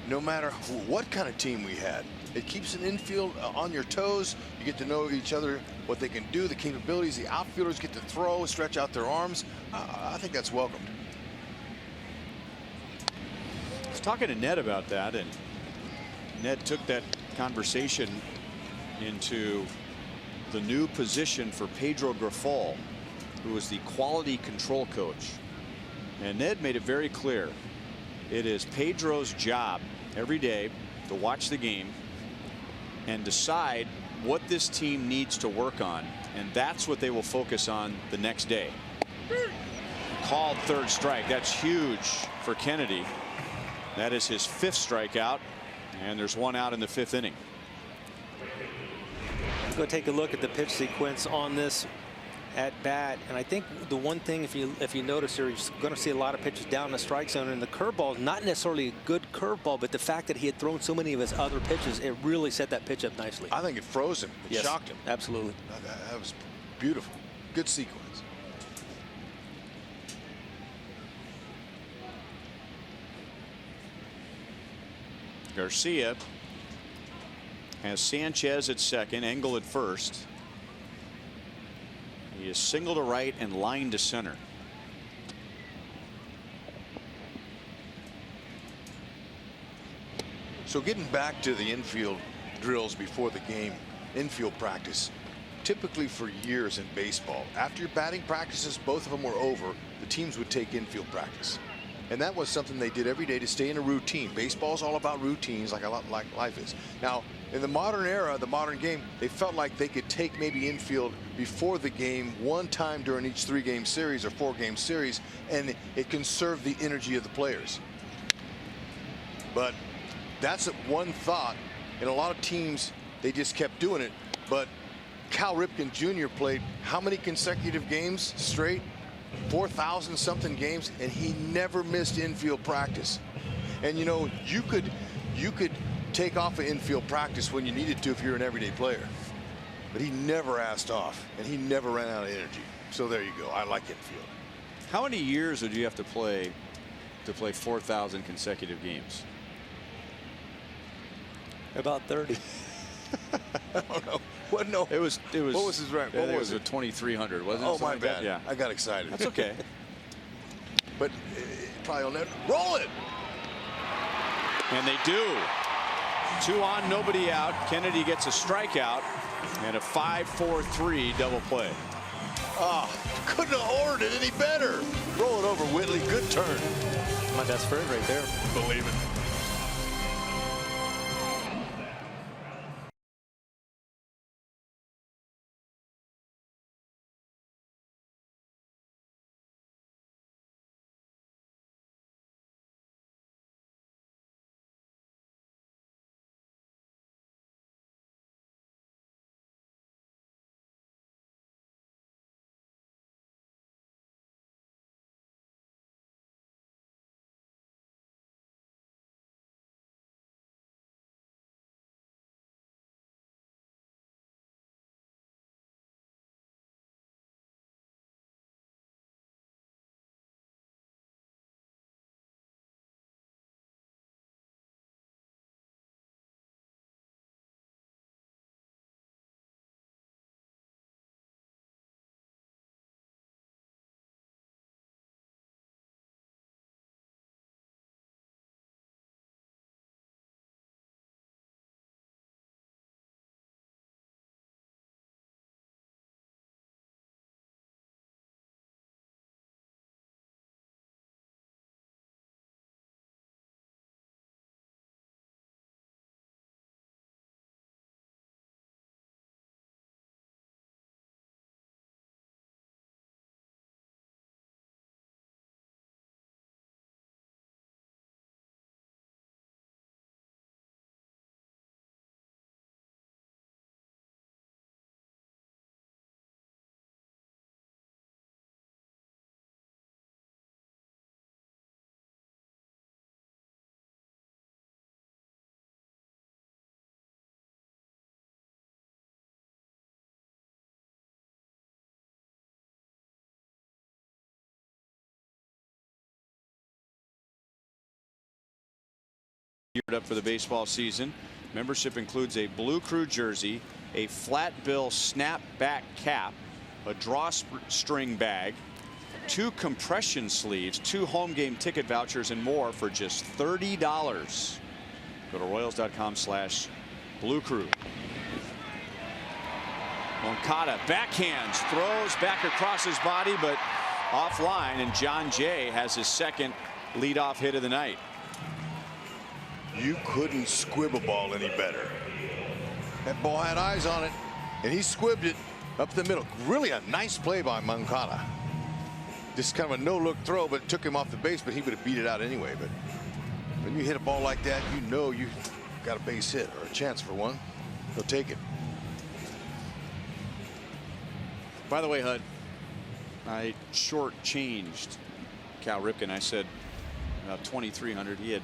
no matter what kind of team we had. It keeps an infield on your toes. You get to know each other, what they can do, the capabilities. The outfielders get to throw, stretch out their arms. I think that's welcomed. I was talking to Ned about that, and Ned took that conversation into the new position for Pedro Grifol, who is the quality control coach. And Ned made it very clear it is Pedro's job every day to watch the game and decide what this team needs to work on, and that's what they will focus on the next day. Called third strike. That's huge for Kennedy. That is his 5th strikeout, and there's 1 out in the 5th inning. Let's go take a look at the pitch sequence on this at bat, and I think the one thing, if you notice here, you're going to see a lot of pitches down the strike zone, and the curveball is not necessarily a good curveball, but the fact that he had thrown so many of his other pitches, it really set that pitch up nicely. I think it froze him. It shocked him. Absolutely. That was beautiful. Good sequence. Garcia has Sanchez at second, Engel at first. He is single to right and line to center. So getting back to the infield drills before the game, infield practice, typically for years in baseball, after your batting practices, both of them were over, the teams would take infield practice. And that was something they did every day to stay in a routine. Baseball's all about routines, like a lot like life is. Now, in the modern era, the modern game, they felt like they could take maybe infield before the game one time during each 3-game series or 4-game series, and it conserved the energy of the players. But that's one thought. In a lot of teams, they just kept doing it. But Cal Ripken Jr. played how many consecutive games straight? 4,000 something games, and he never missed infield practice. And you know, you could take off an infield practice when you needed to if you're an everyday player, but he never asked off, and he never ran out of energy. So there you go. I like infield. How many years would you have to play 4,000 consecutive games? About 30. I don't know. What? No. It was. What was his rank? What was it? 2,300, wasn't it? Oh, my bad. Yeah. I got excited. That's okay. But probably on that. Roll it. And they do. 2 on, nobody out. Kennedy gets a strikeout and a 5-4-3 double play. Oh, couldn't have ordered it any better. Roll it over, Whitley. Good turn. My best friend right there. Believe it. geared up for the baseball season. Membership includes a Blue Crew jersey, a flat bill snapback cap, a drawstring bag, 2 compression sleeves, 2 home game ticket vouchers, and more for just $30. Go to Royals.com/Blue Crew. Moncada backhands, throws back across his body, but offline, and John Jay has his second leadoff hit of the night. You couldn't squib a ball any better. That ball had eyes on it, and he squibbed it up the middle. Really a nice play by Moncada. Just kind of a no-look throw, but it took him off the base, but he would have beat it out anyway. But when you hit a ball like that, you know you got a base hit or a chance for one. He'll take it. By the way, Hud, I shortchanged Cal Ripken. I said about 2,300. He had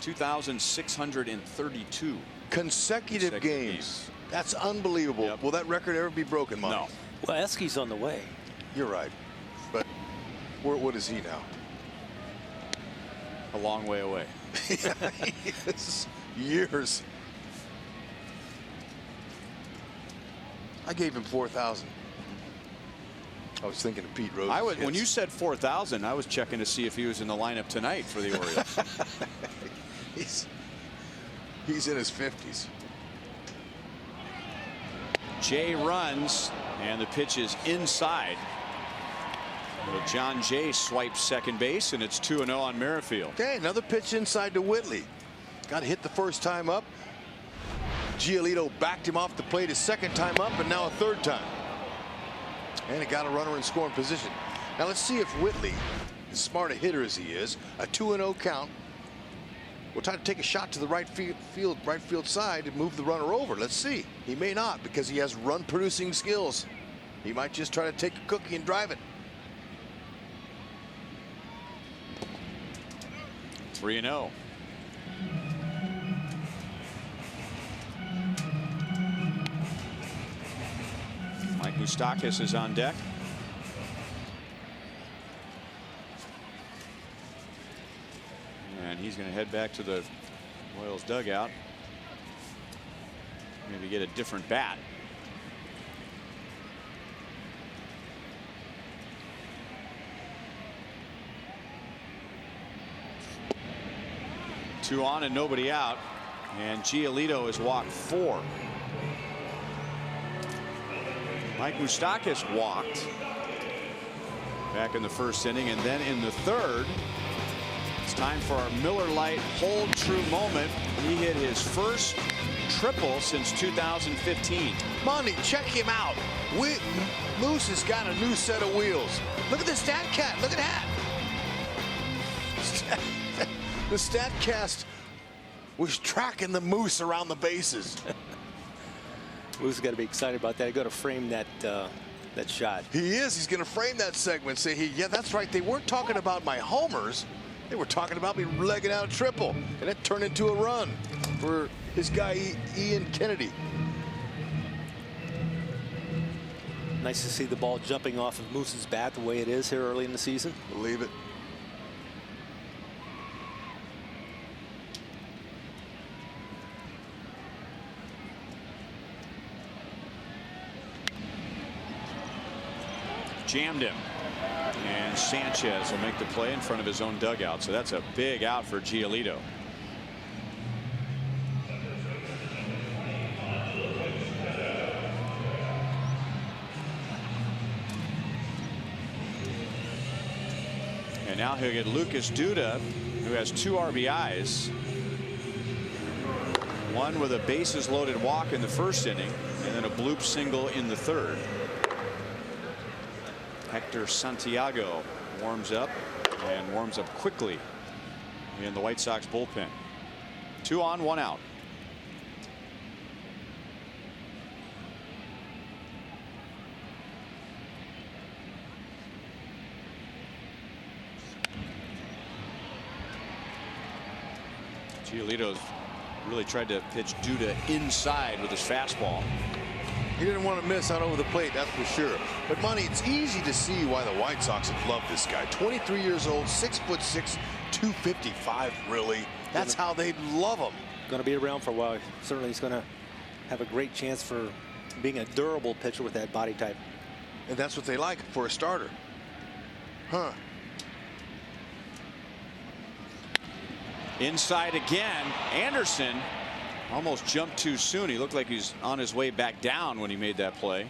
2,632 consecutive games. That's unbelievable. Yep. Will that record ever be broken, Monty? No. Well, Esky's on the way. You're right. But what is he now? A long way away. Yes. Years. I gave him 4,000. I was thinking of Pete Rose. When you said 4,000, I was checking to see if he was in the lineup tonight for the Orioles. He's in his 50s. Jay runs, and the pitch is inside. Well, John Jay swipes second base, and it's 2-0 on Merrifield. Okay, another pitch inside to Whitley. Got hit the first time up. Giolito backed him off the plate a second time up, and now a third time. And it got a runner in scoring position. Now let's see if Whitley, as smart a hitter as he is, a 2-0 count, will try to take a shot to the right field side and move the runner over. Let's see. He may not, because he has run-producing skills. He might just try to take a cookie and drive it. 3-0. Mike Moustakas is on deck. And he's going to head back to the Royals dugout. Maybe get a different bat. Two on and nobody out. And Giolito has walked 4. Mike Moustakas walked back in the first inning, and then in the third, it's time for our Miller Lite hold true moment. He hit his first triple since 2015. Monty, check him out. Moose has got a new set of wheels. Look at the StatCast. Look at that. The StatCast was tracking the Moose around the bases. Moose has got to be excited about that. He's got to frame that that shot. He is. He's going to frame that segment. Say, yeah, that's right. They weren't talking about my homers. They were talking about me legging out a triple, and it turned into a run for his guy Ian Kennedy. Nice to see the ball jumping off of Moose's bat the way it is here early in the season. Believe it. Jammed him, and Sanchez will make the play in front of his own dugout. So that's a big out for Giolito. And now he'll get Lucas Duda, who has 2 RBIs. One with a bases loaded walk in the first inning, and then a bloop single in the third. Hector Santiago warms up, and warms up quickly in the White Sox bullpen. 2 on, 1 out. Giolito's really tried to pitch Duda inside with his fastball. He didn't want to miss out over the plate, that's for sure. But, Monty, it's easy to see why the White Sox have loved this guy. 23 years old, 6'6", 255, really. That's how they love him. Going to be around for a while. Certainly he's going to have a great chance for being a durable pitcher with that body type. And that's what they like for a starter. Huh. Inside again. Anderson almost jumped too soon. He looked like he's on his way back down when he made that play.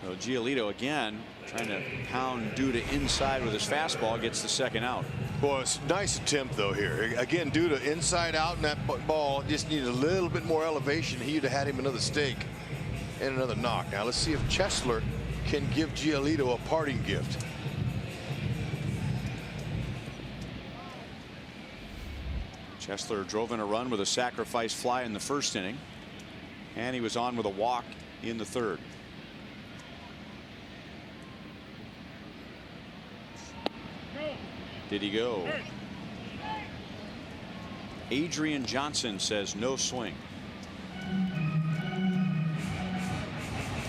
So Giolito again trying to pound Duda inside with his fastball, gets the second out. Well, it's a nice attempt though here. Again, Duda inside out, and that ball just needed a little bit more elevation. He'd have had him another stake and another knock. Now let's see if Chesler can give Giolito a parting gift. Chesler drove in a run with a sacrifice fly in the first inning, and he was on with a walk in the third. Did he go? Adrian Johnson says no swing.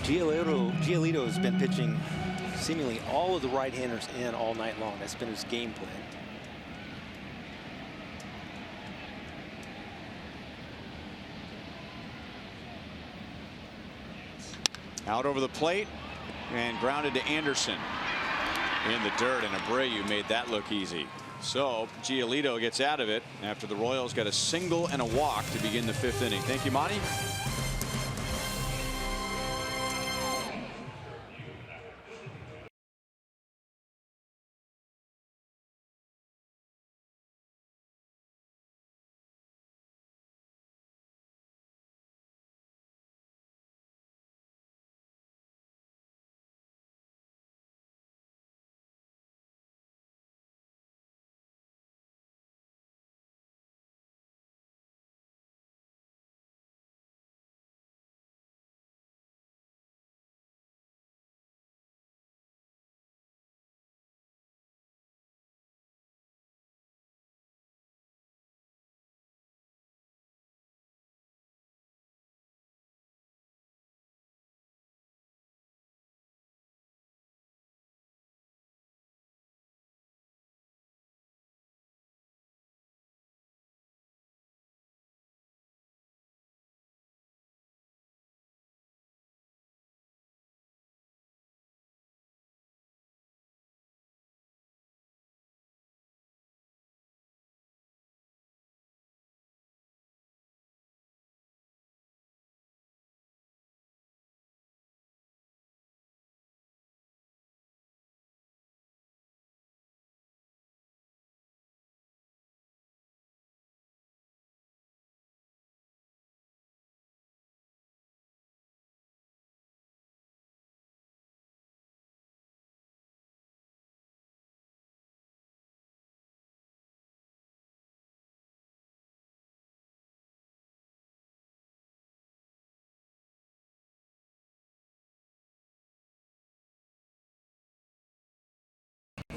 Giolito has been pitching seemingly all of the right-handers in all night long. That's been his game plan. Out over the plate and grounded to Anderson in the dirt, and Abreu made that look easy. So Giolito gets out of it after the Royals got a single and a walk to begin the fifth inning. Thank you, Monty.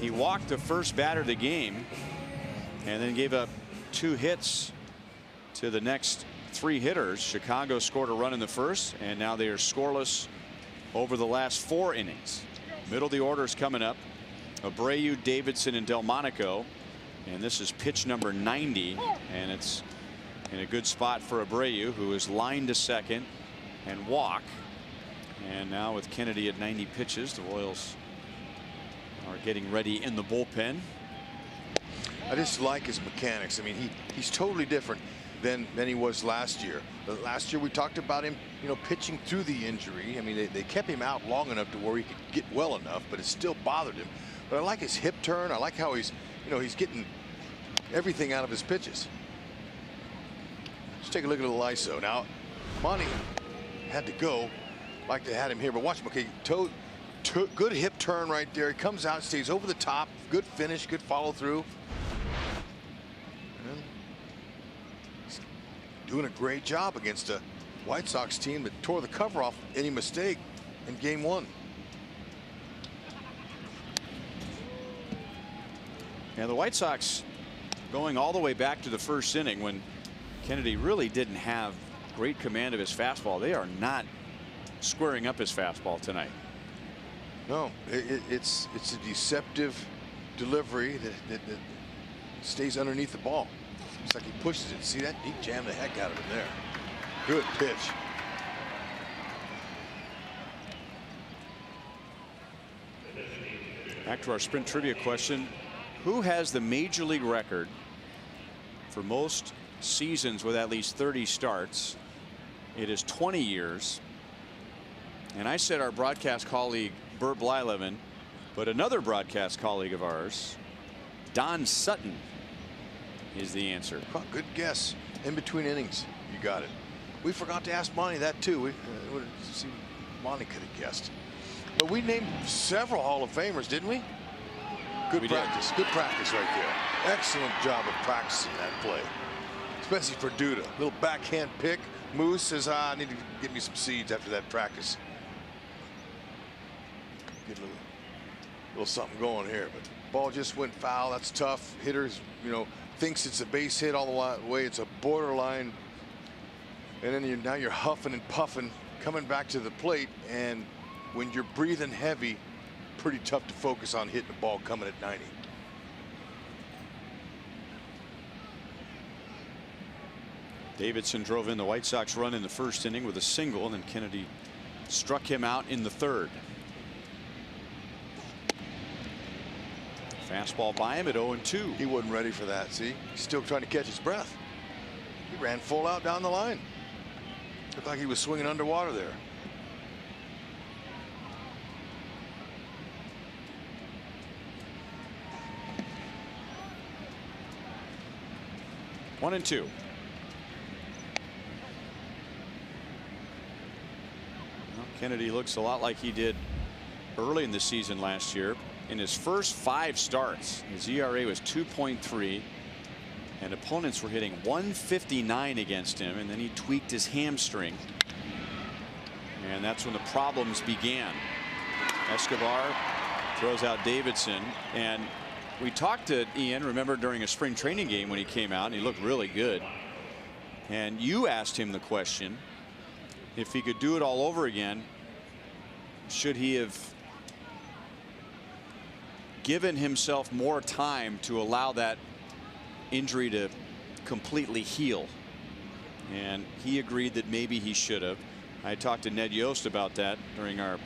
He walked the first batter of the game and then gave up 2 hits to the next 3 hitters. Chicago scored a run in the first, and now they are scoreless over the last 4 innings. Middle of the order is coming up. Abreu, Davidson, and Delmonico. And this is pitch number 90, and it's in a good spot for Abreu, who is lined to second and walk. And now with Kennedy at 90 pitches, the Royals are getting ready in the bullpen. I just like his mechanics. I mean, he's totally different than he was last year. Last year we talked about him, you know, pitching through the injury. I mean, they kept him out long enough to where he could get well enough, but it still bothered him. But I like his hip turn. I like how he's getting everything out of his pitches. Let's take a look at the ISO. Now, Monty had to go like they had him here, but watch him. Okay, good hip turn right there. He comes out, stays over the top. Good finish, good follow through. And he's doing a great job against a White Sox team that tore the cover off any mistake in game 1. Now the White Sox going all the way back to the first inning when Kennedy really didn't have great command of his fastball. They are not squaring up his fastball tonight. No, it's a deceptive delivery that stays underneath the ball. It's like he pushes it. See that? He jammed the heck out of it there. Good pitch. Back to our sprint trivia question. Who has the major league record for most seasons with at least 30 starts? It is 20 years. And I said our broadcast colleague Bert Blyleven, but another broadcast colleague of ours, Don Sutton, is the answer. Huh, good guess. In between innings, you got it. We forgot to ask Monty that too. We see Monty could have guessed. But we named several Hall of Famers, didn't we? Good practice. Good practice right there. Excellent job of practicing that play, especially for Duda. Little backhand pick. Moose says, I need to get me some seeds after that practice. Get a little something going here, but ball just went foul. That's tough. Hitters, thinks it's a base hit all the way. It's a borderline, and then now you're huffing and puffing, coming back to the plate, and when you're breathing heavy, pretty tough to focus on hitting the ball coming at 90. Davidson drove in the White Sox run in the first inning with a single, and then Kennedy struck him out in the third. Fastball by him at 0-2. He wasn't ready for that. See, he's still trying to catch his breath. He ran full out down the line. Looked like he was swinging underwater there. One and two. Well, Kennedy looks a lot like he did early in the season last year. In his first 5 starts, his ERA was 2.3, and opponents were hitting 159 against him, and then he tweaked his hamstring, and that's when the problems began. Escobar throws out Davidson, and we talked to Ian, remember, during a spring training game when he came out, and he looked really good, and you asked him the question, if he could do it all over again, should he have given himself more time to allow that injury to completely heal? And he agreed that maybe he should have. I talked to Ned Yost about that during our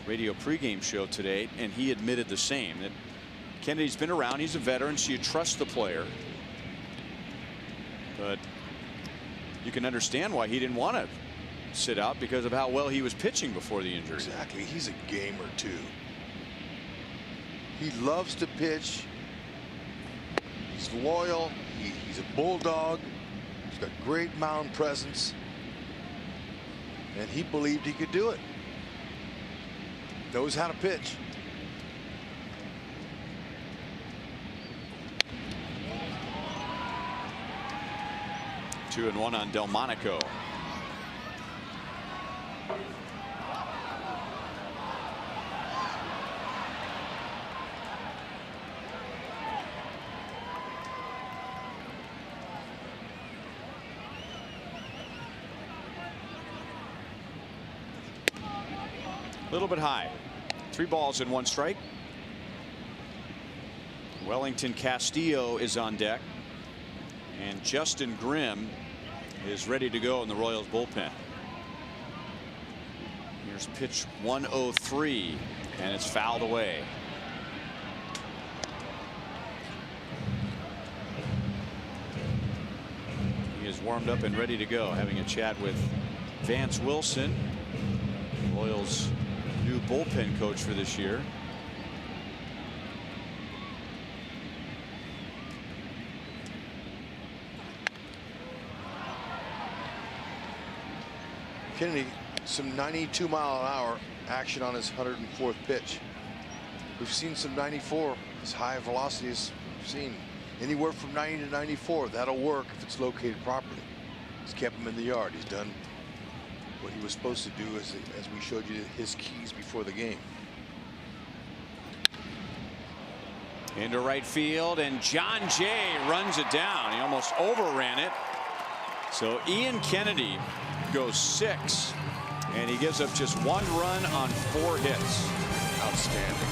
radio pregame show today, and he admitted the same, that Kennedy's been around, he's a veteran, so you trust the player, but you can understand why he didn't want to sit out because of how well he was pitching before the injury. Exactly. He's a gamer too. He loves to pitch. He's loyal. He's a bulldog. He's got great mound presence. And he believed he could do it. Knows how to pitch. Two and one on Delmonico. A little bit high. 3 balls and 1 strike. Wellington Castillo is on deck, and Justin Grimm is ready to go in the Royals bullpen. Here's pitch 103, and it's fouled away. He is warmed up and ready to go, having a chat with Vance Wilson, Royals' new bullpen coach for this year. Kennedy, some 92-mile-an-hour action on his 104th pitch. We've seen some 94 as high velocity as we've seen. Anywhere from 90 to 94, that'll work if it's located properly. He's kept him in the yard. He's done what he was supposed to do, as we showed you his keys before the game. Into right field, and John Jay runs it down. He almost overran it. So Ian Kennedy goes 6, and he gives up just 1 run on 4 hits. Outstanding.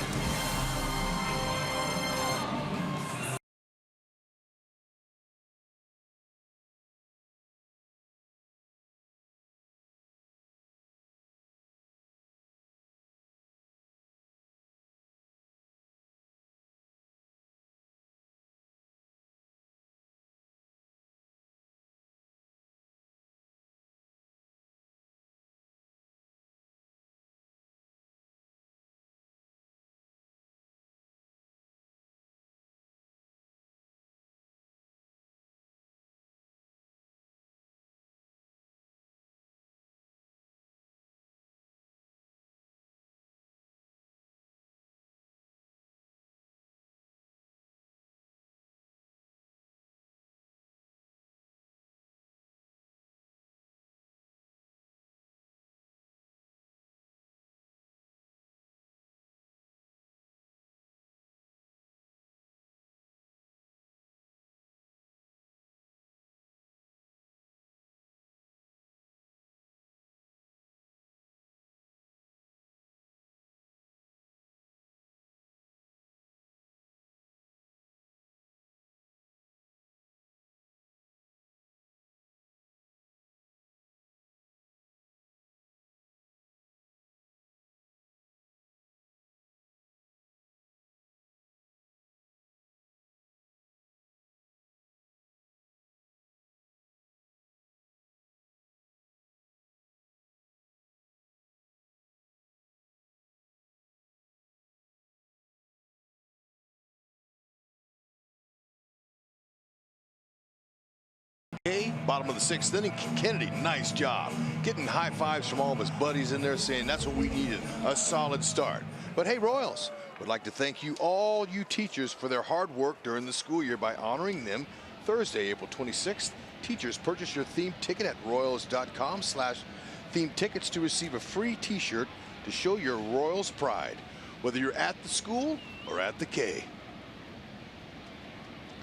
bottom of the 6th inning. Kennedy, nice job. Getting high fives from all of his buddies in there saying that's what we needed, a solid start. But hey, Royals, would like to thank you, all you teachers, for their hard work during the school year by honoring them. Thursday, April 26th, teachers, purchase your theme ticket at royals.com/theme tickets to receive a free t-shirt to show your Royals pride, whether you're at the school or at the K.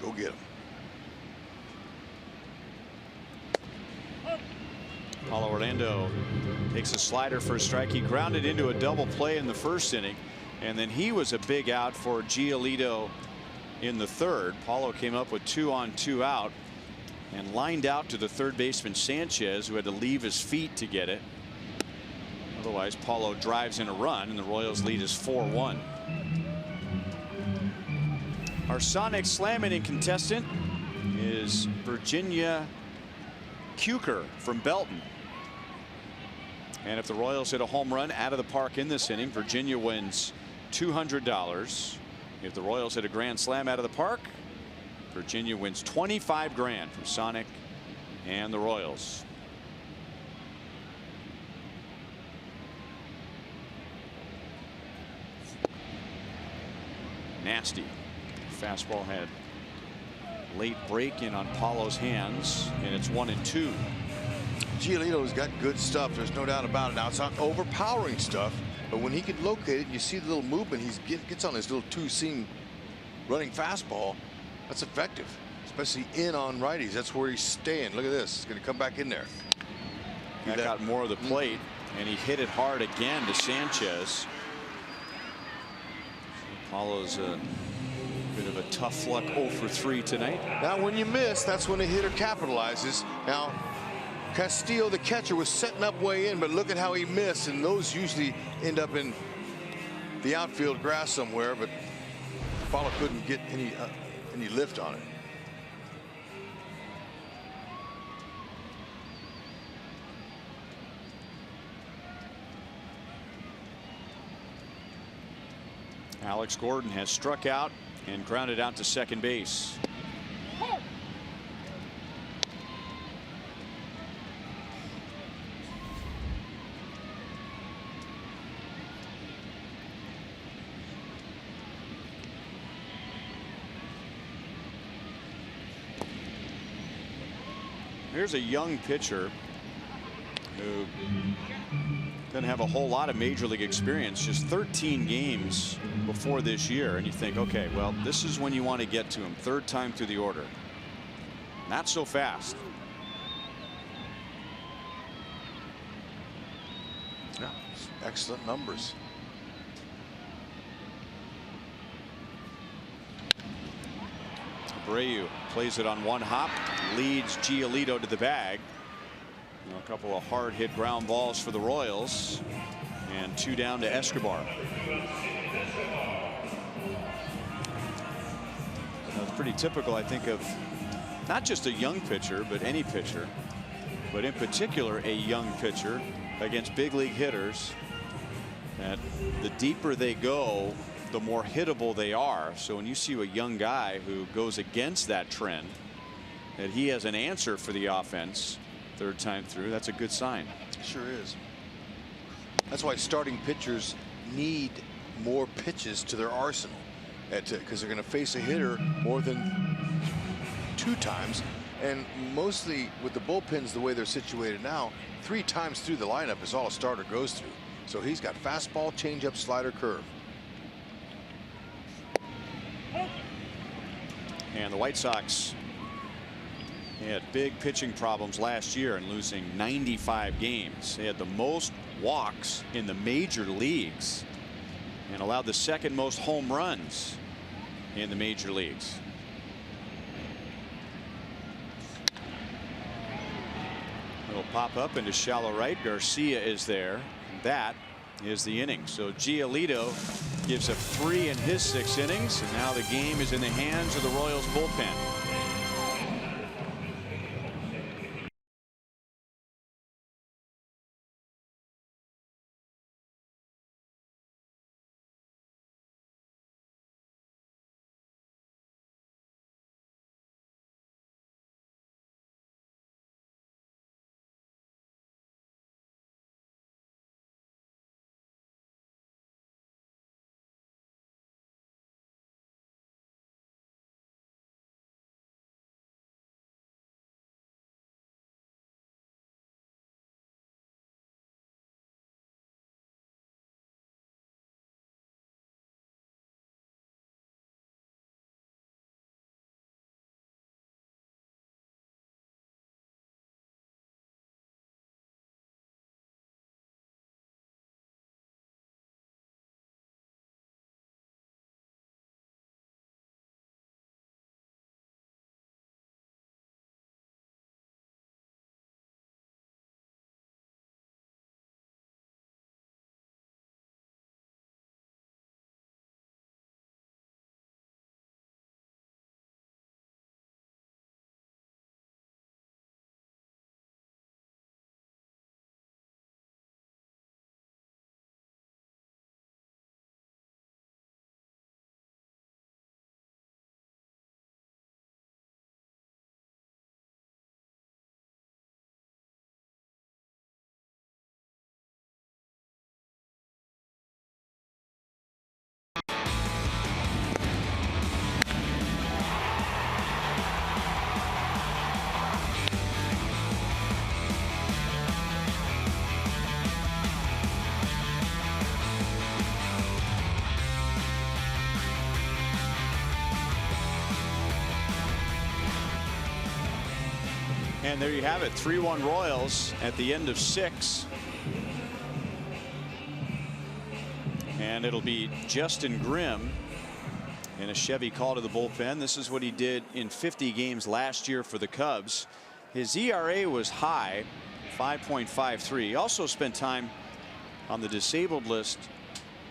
Go get them. Paulo Orlando takes a slider for a strike. He grounded into a double play in the first inning, and then he was a big out for Giolito in the third. Paulo came up with 2 on 2 out and lined out to the third baseman Sanchez, who had to leave his feet to get it. Otherwise, Paulo drives in a run, and the Royals lead is 4-1. Our Sonic Slam inning contestant is Virginia Cuker from Belton. And if the Royals hit a home run out of the park in this inning, Virginia wins $200. If the Royals hit a grand slam out of the park, Virginia wins $25 grand from Sonic and the Royals. Nasty fastball had late break in on Paulo's hands, and it's 1-2. Giolito's got good stuff. There's no doubt about it. Now, it's not overpowering stuff, but when he can locate it, you see the little movement. He gets on his little 2-seam running fastball. That's effective, especially in on righties. That's where he's staying. Look at this. He's going to come back in there. That got more of the plate, and he hit it hard again to Sanchez. Paulo's a bit of a tough luck 0 for 3 tonight. Now, when you miss, that's when the hitter capitalizes. Now, Castillo, the catcher, was setting up way in, but look at how he missed, and those usually end up in the outfield grass somewhere, but Paulo couldn't get any lift on it. Alex Gordon has struck out and grounded out to second base. Here's a young pitcher who doesn't have a whole lot of major league experience, just 13 games before this year, and you think, okay, well, this is when you want to get to him. Third time through the order. Not so fast. Yeah, excellent numbers. Abreu plays it on one hop, leads Giolito to the bag. A couple of hard hit ground balls for the Royals, and 2 down to Escobar. It's pretty typical, I think, of not just a young pitcher, but any pitcher, but in particular a young pitcher against big league hitters, that the deeper they go, the more hittable they are. So when you see a young guy who goes against that trend, that he has an answer for the offense third time through, that's a good sign. Sure is. That's why starting pitchers need more pitches to their arsenal, because they're going to face a hitter more than 2 times, and mostly with the bullpens the way they're situated now, 3 times through the lineup is all a starter goes through. So he's got fastball, changeup, slider, curve. And the White Sox had big pitching problems last year in losing 95 games. They had the most walks in the major leagues and allowed the 2nd most home runs in the major leagues. It'll pop up into shallow right. Garcia is there. That is the inning. So Giolito gives up 3 in his 6 innings, and now the game is in the hands of the Royals bullpen. And there you have it, 3-1 Royals at the end of 6. And it'll be Justin Grimm in a Chevy call to the bullpen. This is what he did in 50 games last year for the Cubs. His ERA was high, 5.53. He also spent time on the disabled list.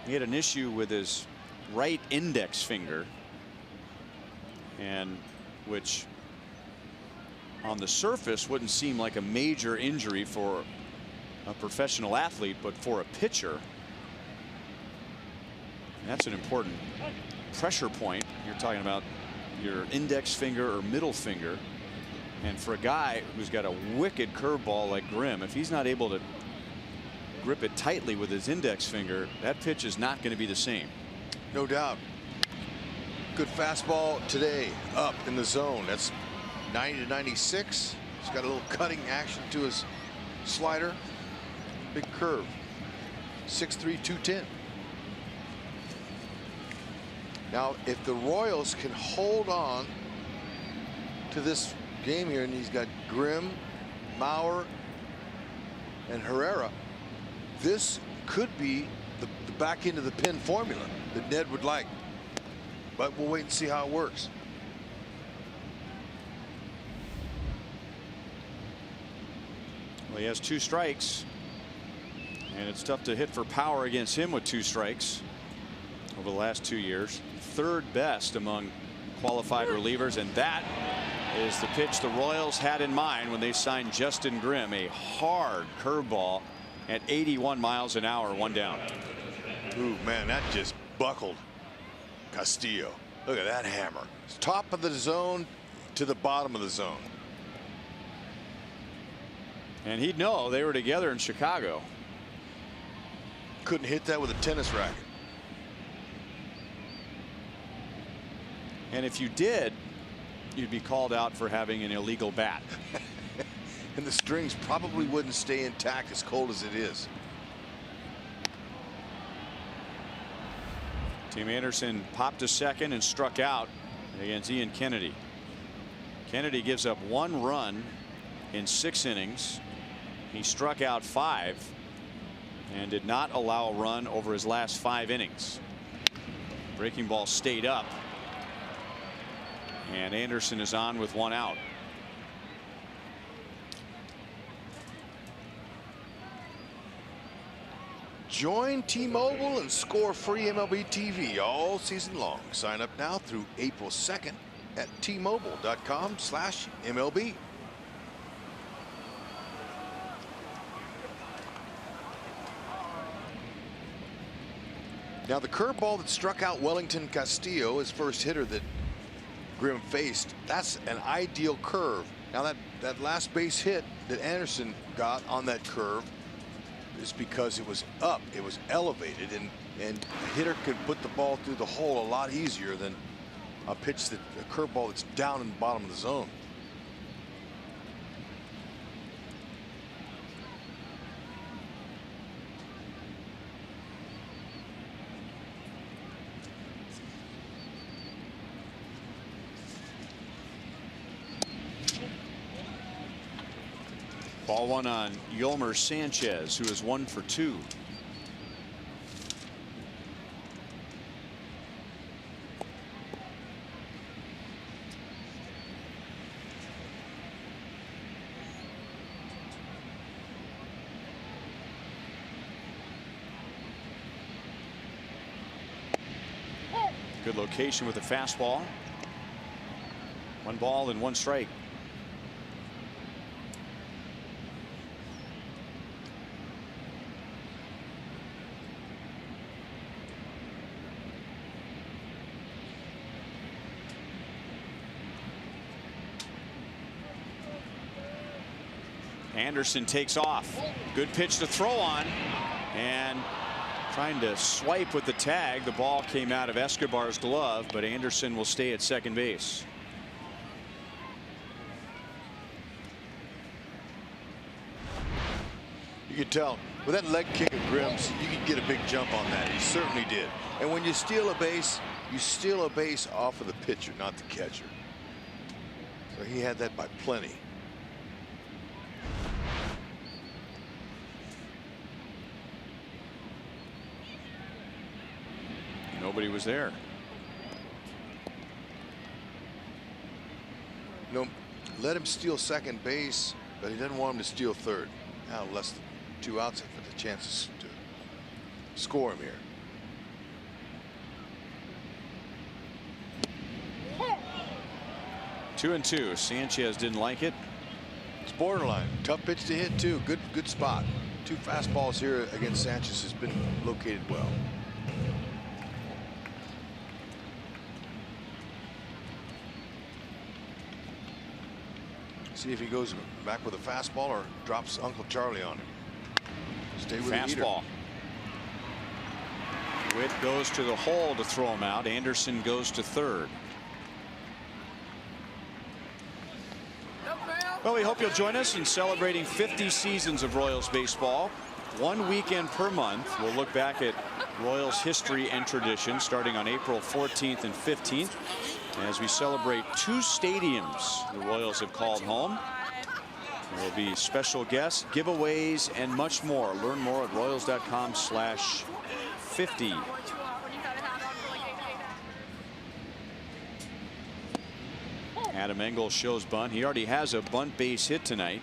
He had an issue with his right index finger, and which on the surface wouldn't seem like a major injury for a professional athlete, but for a pitcher, that's an important pressure point. You're talking about your index finger or middle finger, and for a guy who's got a wicked curveball like Grimm, if he's not able to grip it tightly with his index finger, that pitch is not going to be the same. No doubt. Good fastball today, up in the zone. That's 90 to 96. He's got a little cutting action to his slider. Big curve. 6'3", 210. Now, if the Royals can hold on to this game here, and he's got Grimm, Mauer, and Herrera, this could be the back end of the pin formula that Ned would like. But we'll wait and see how it works. Well, he has 2 strikes, and it's tough to hit for power against him with 2 strikes over the last 2 years. 3rd best among qualified relievers, and that is the pitch the Royals had in mind when they signed Justin Grimm. A hard curveball at 81 miles an hour, 1 down. Ooh, man, that just buckled Castillo. Look at that hammer. It's top of the zone to the bottom of the zone. And he'd know they were together in Chicago. Couldn't hit that with a tennis racket. And if you did, you'd be called out for having an illegal bat. And the strings probably wouldn't stay intact as cold as it is. Tim Anderson popped to second and struck out against Ian Kennedy. Kennedy gives up 1 run in 6 innings. He struck out 5 and did not allow a run over his last 5 innings. Breaking ball stayed up, and Anderson is on with 1 out. Join T-Mobile and score free MLB TV all season long. Sign up now through April 2nd at T-Mobile.com/MLB. Now, the curveball that struck out Wellington Castillo, his first hitter that Grimm faced, that's an ideal curve. Now, that last base hit that Anderson got on that curve is because it was up, it was elevated, and a hitter could put the ball through the hole a lot easier than a pitch that a curveball that's down in the bottom of the zone. Ball 1 on Yolmer Sanchez, who is 1 for 2. Good location with the fastball. 1 ball and 1 strike. Anderson takes off. Good pitch to throw on, and trying to swipe with the tag. The ball came out of Escobar's glove, but Anderson will stay at second base. You could tell with that leg kick of Grimm's, you could get a big jump on that. He certainly did. And when you steal a base, you steal a base off of the pitcher, not the catcher. So he had that by plenty. Nobody was there. You know, let him steal second base, but he doesn't want him to steal third. Now less than 2 outs for the chances to score him here. Two and two. Sanchez didn't like it. It's borderline. Tough pitch to hit too. Good spot. 2 fastballs here against Sanchez has been located well. See if he goes back with a fastball or drops Uncle Charlie on him. Stay with Fastball. Witt goes to the hole to throw him out. Anderson goes to third. Well, we hope you'll join us in celebrating 50 seasons of Royals baseball. 1 weekend per month. We'll look back at Royals history and tradition starting on April 14th and 15th as we celebrate 2 stadiums the Royals have called home. There will be special guests, giveaways, and much more. Learn more at royals.com/50. Adam Engel shows bunt. He already has a bunt base hit tonight,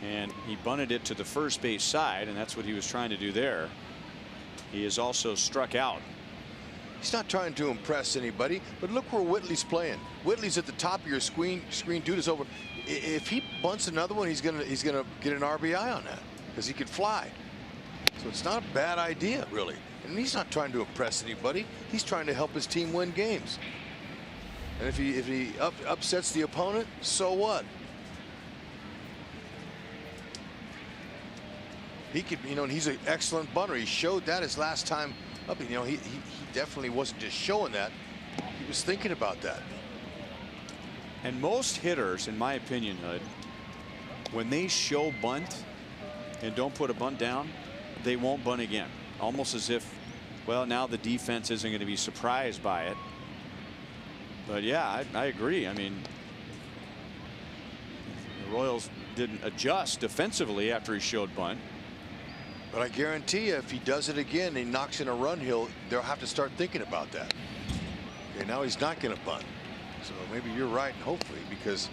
and he bunted it to the first base side, and that's what he was trying to do there. He is also struck out. He's not trying to impress anybody, but look where Whitley's playing. Whitley's at the top of your screen. Dude is over. If he bunts another one, he's gonna get an RBI on that because he could fly. So it's not a bad idea, really. And he's not trying to impress anybody. He's trying to help his team win games. And if he upsets the opponent, so what? He could, you know, and he's an excellent bunter. He showed that his last time up. You know, he definitely wasn't just showing that. He was thinking about that. And most hitters, in my opinion, Hood, when they show bunt and don't put a bunt down, they won't bunt again. Almost as if, well, now the defense isn't going to be surprised by it. But yeah, I agree. I mean, the Royals didn't adjust defensively after he showed bunt. But I guarantee you, if he does it again, he knocks in a run, they'll have to start thinking about that. Okay, now he's not going to bunt. So maybe you're right, hopefully, because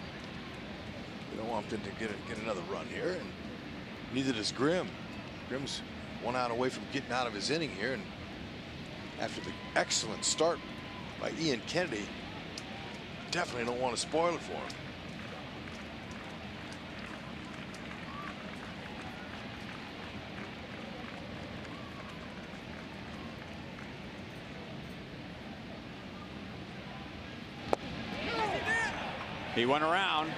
we don't want them to get another run here, and neither does Grimm. Grimm's 1 out away from getting out of his inning here, and after the excellent start by Ian Kennedy, definitely don't want to spoil it for him. He went around,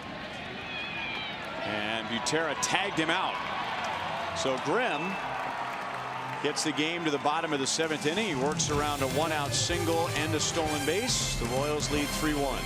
and Butera tagged him out. So Grimm gets the game to the bottom of the 7th inning. He works around a 1-out single and a stolen base. The Royals lead 3-1.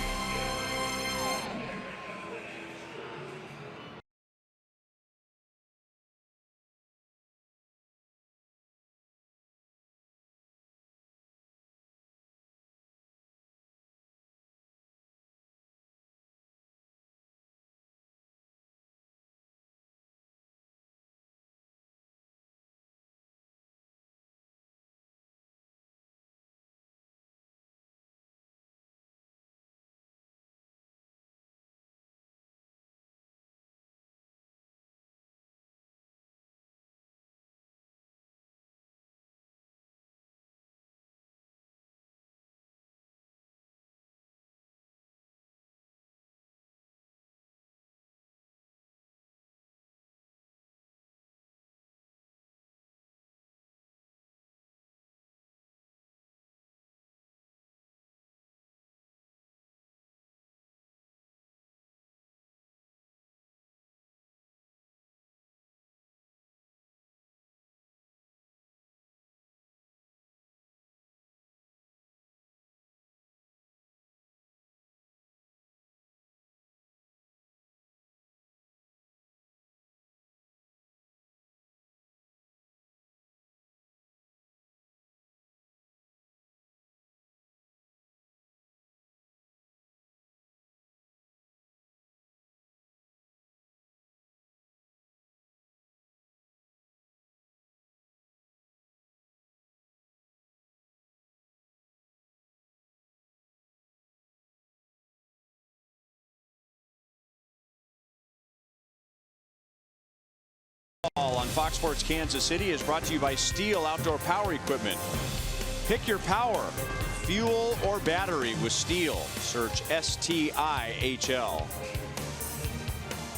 On Fox Sports Kansas City is brought to you by Steel Outdoor Power Equipment. Pick your power, fuel or battery with Steel. Search STIHL.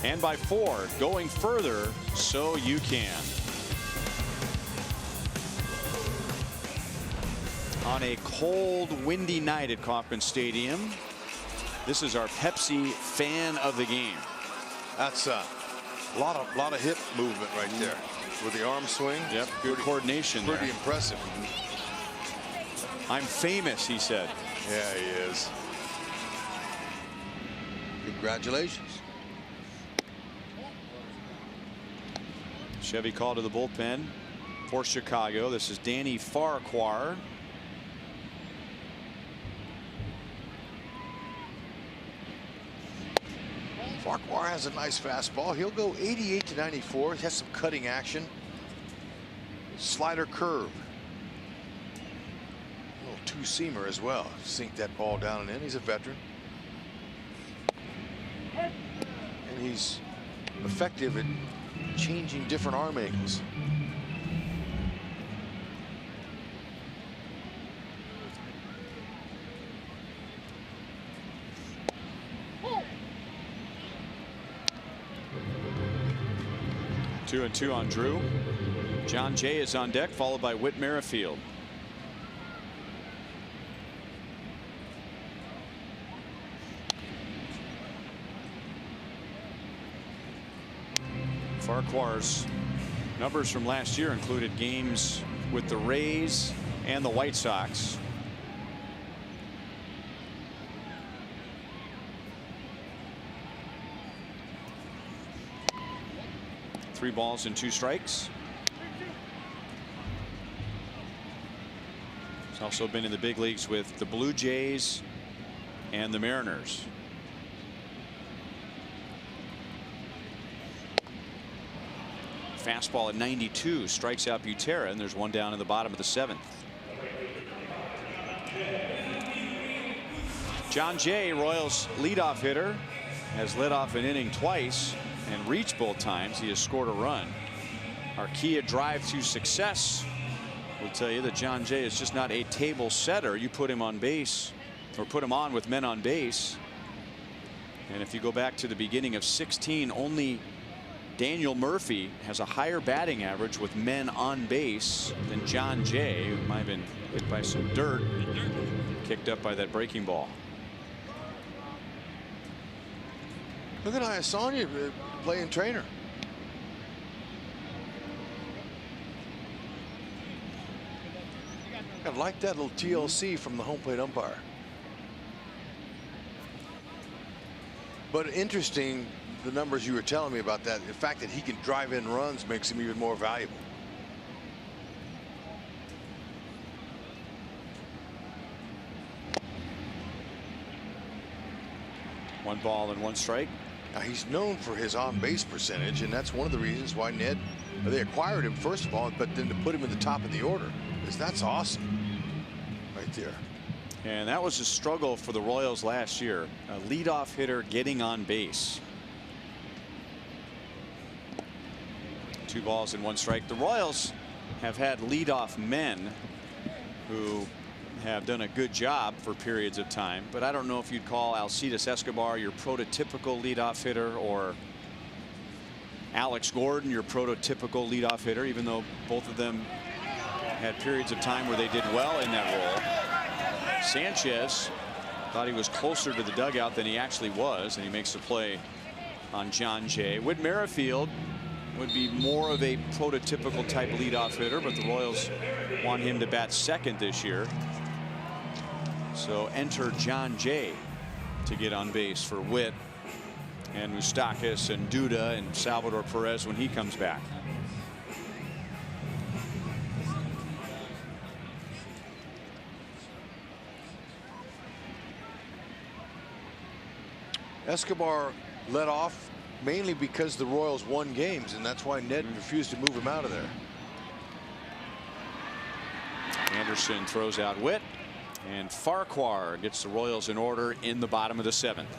And by Ford, going further so you can. On a cold, windy night at Kauffman Stadium, this is our Pepsi fan of the game. That's a lot of hip movement right there with the arm swing. Yep, good coordination there. Pretty impressive. I'm famous, he said. Yeah, he is. Congratulations. Chevy call to the bullpen for Chicago. This is Danny Farquhar. Farquhar has a nice fastball. He'll go 88 to 94. He has some cutting action. Slider curve. A little two-seamer as well. Sink that ball down and in. He's a veteran. And he's effective at changing different arm angles. Two and two on Drew. John Jay is on deck, followed by Whit Merrifield. Farquhar's numbers from last year included games with the Rays and the White Sox. Three balls and two strikes. He's also been in the big leagues with the Blue Jays and the Mariners. Fastball at 92 strikes out Butera, and there's one down in the bottom of the seventh. John Jay, Royals leadoff hitter, has led off an inning twice and reached both times. He has scored a run. Our Kia drive to success will tell you that John Jay is just not a table setter. You put him on base, or put him on with men on base, and if you go back to the beginning of 16, only Daniel Murphy has a higher batting average with men on base than John Jay, who might have been hit by some dirt, kicked up by that breaking ball. Look at Iasanya playing trainer. I like that little TLC from the home plate umpire. But interesting, the numbers you were telling me about that. The fact that he can drive in runs makes him even more valuable. One ball and one strike. Now he's known for his on-base percentage, and that's one of the reasons why they acquired him first of all, but then to put him in the top of the order, because that's awesome right there. And that was a struggle for the Royals last year. A leadoff hitter getting on base. Two balls and one strike. The Royals have had leadoff men who have done a good job for periods of time, but I don't know if you'd call Alcides Escobar your prototypical leadoff hitter, or Alex Gordon your prototypical leadoff hitter, even though both of them had periods of time where they did well in that role. Sanchez thought he was closer to the dugout than he actually was, and he makes the play on John Jay. Whit Merrifield would be more of a prototypical type leadoff hitter, but the Royals want him to bat second this year. So enter John Jay to get on base for Whit and Moustakas and Duda and Salvador Perez when he comes back. Escobar led off mainly because the Royals won games, and that's why Ned refused to move him out of there. Anderson throws out Whit, and Farquhar gets the Royals in order in the bottom of the seventh.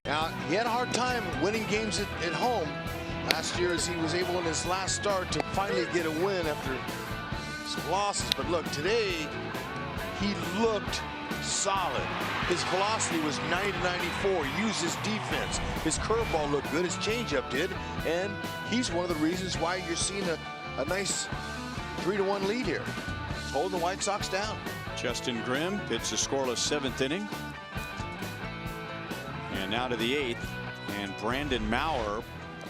Now, he had a hard time winning games at home last year, as he was able in his last start to finally get a win after some losses. But look, today he looked solid. His velocity was 90 to 94. Used his defense. His curveball looked good. His changeup did. And he's one of the reasons why you're seeing a nice 3-1 lead here. It's holding the White Sox down. Justin Grimm pitched a scoreless 7th inning. And now to the 8th. And Brandon Maurer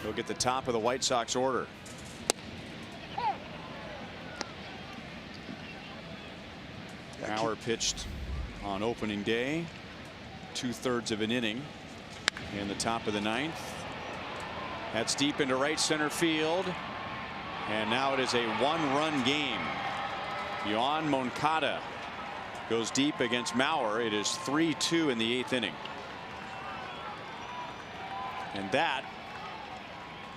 will get the top of the White Sox order. Maurer pitched on opening day, 2/3 of an inning in the top of the 9th. That's deep into right center field. And now it is a 1-run game. Yoan Moncada goes deep against Maurer. It is 3-2 in the 8th inning. And that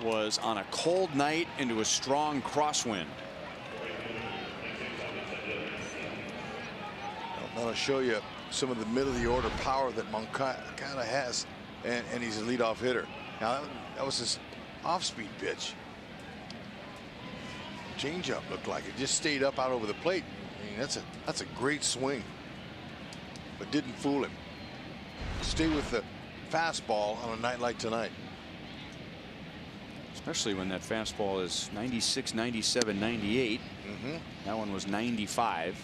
was on a cold night into a strong crosswind. I'll show you some of the middle of the order power that Moncada has, and he's a leadoff hitter. Now that was his off-speed pitch. Changeup looked like it just stayed up out over the plate. I mean, that's a great swing, but didn't fool him. Stay with the fastball on a night like tonight. Especially when that fastball is 96, 97, 98. That one was 95.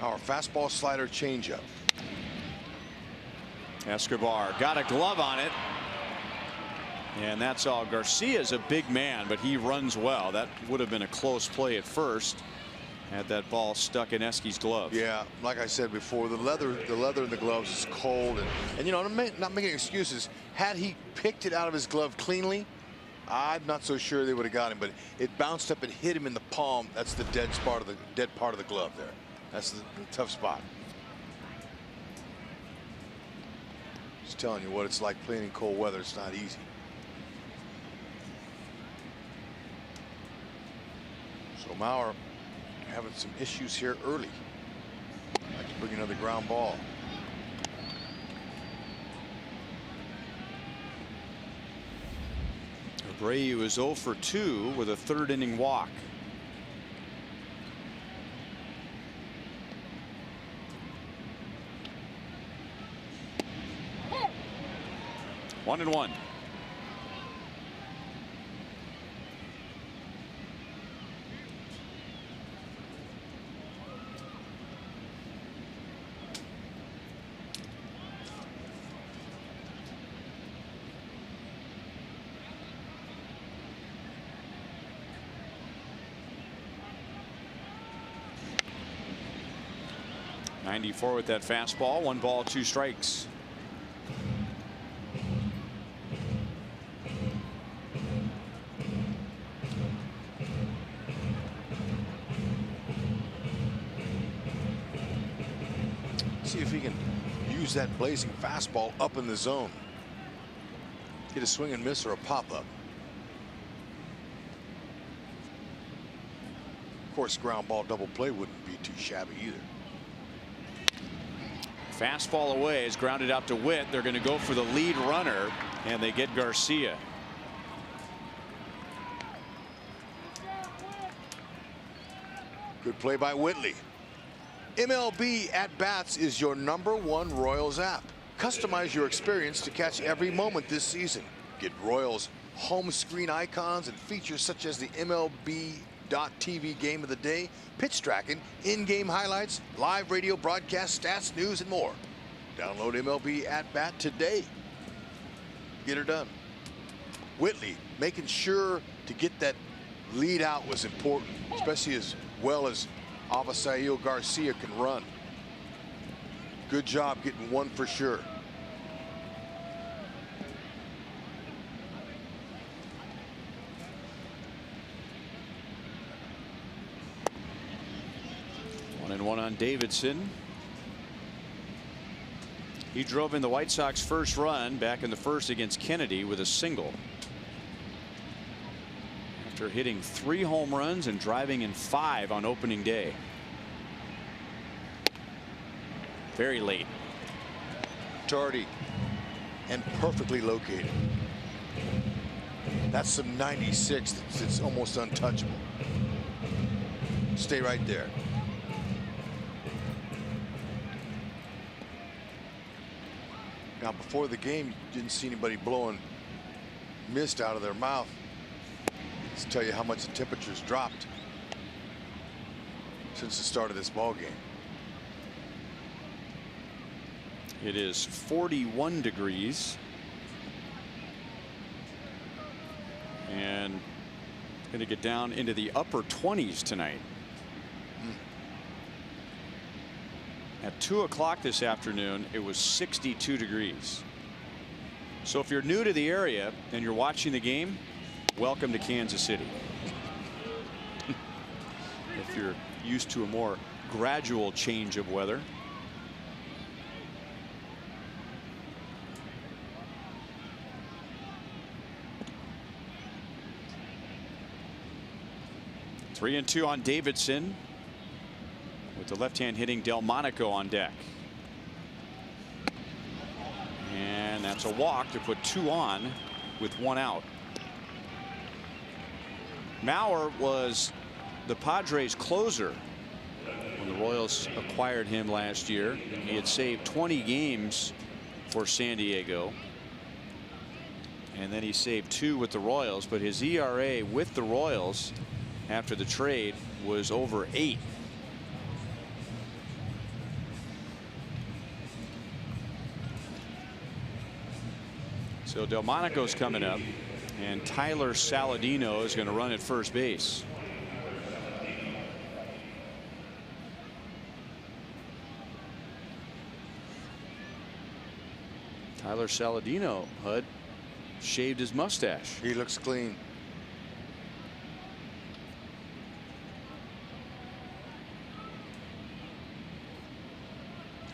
Our fastball, slider, changeup. Escobar got a glove on it. And that's all. Garcia's a big man, but he runs well. That would have been a close play at first, had that ball stuck in Esky's glove. Yeah, like I said before, the leather in the gloves is cold, and you know, I'm not making excuses. Had he picked it out of his glove cleanly, I'm not so sure they would have got him, but it bounced up and hit him in the palm. That's the dead part of the glove there. That's the tough spot. Just telling you what it's like playing in cold weather. It's not easy. So Maurer having some issues here early. Like to bring another ground ball. Abreu is 0 for 2 with a 3rd inning walk. One and one. .94 with that fastball. 1 ball, 2 strikes. See if he can use that blazing fastball up in the zone. Get a swing and miss or a pop-up. Of course, ground ball double play wouldn't be too shabby either. Fastball away is grounded out to Witt. They're going to go for the lead runner, and they get Garcia. Good play by Whitley. MLB At Bats is your #1 Royals app. Customize your experience to catch every moment this season. Get Royals home screen icons and features such as the MLB.TV Game of the Day, pitch tracking, in-game highlights, live radio broadcast, stats, news, and more. Download MLB At Bat today. Get her done. Whitley making sure to get that lead out was important, especially as well as Avisail Garcia can run. Good job getting 1 for sure. One and one on Davidson. He drove in the White Sox first run back in the 1st against Kennedy with a single. after hitting 3 home runs and driving in 5 on opening day. Very late. Tardy and perfectly located. That's some 96 that's almost untouchable. Stay right there. Now, before the game, you didn't see anybody blowing mist out of their mouth. Let's tell you how much the temperature's dropped since the start of this ball game. It is 41 degrees. And going to get down into the upper 20s tonight. At 2 o'clock this afternoon, it was 62 degrees. So if you're new to the area and you're watching the game, welcome to Kansas City. If you're used to a more gradual change of weather. Three and 2 on Davidson, with the left-hand hitting Delmonico on deck. And that's a walk to put 2 on with 1 out. Mauer was the Padres closer when the Royals acquired him last year. He had saved 20 games for San Diego. And then he saved 2 with the Royals, but his ERA with the Royals after the trade was over 8. So Delmonico's coming up, and Tyler Saladino is going to run at first base. Tyler Saladino, Hud, shaved his mustache. He looks clean.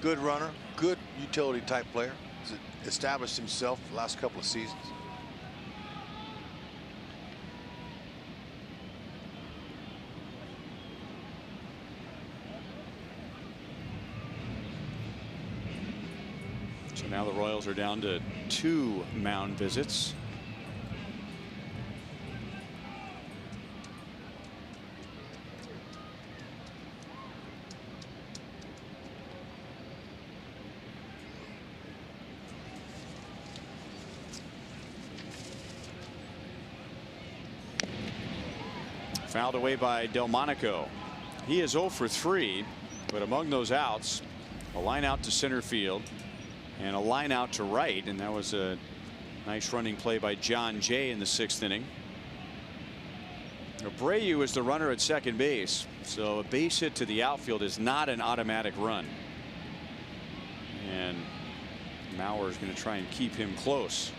Good runner, good utility type player. He's established himself the last couple of seasons. So now the Royals are down to 2 mound visits. Fouled away by Delmonico. He is 0 for 3, but among those outs, a line out to center field and a line out to right, and that was a nice running play by John Jay in the 6th inning. Abreu is the runner at second base, so a base hit to the outfield is not an automatic run. And Mauer is going to try and keep him close.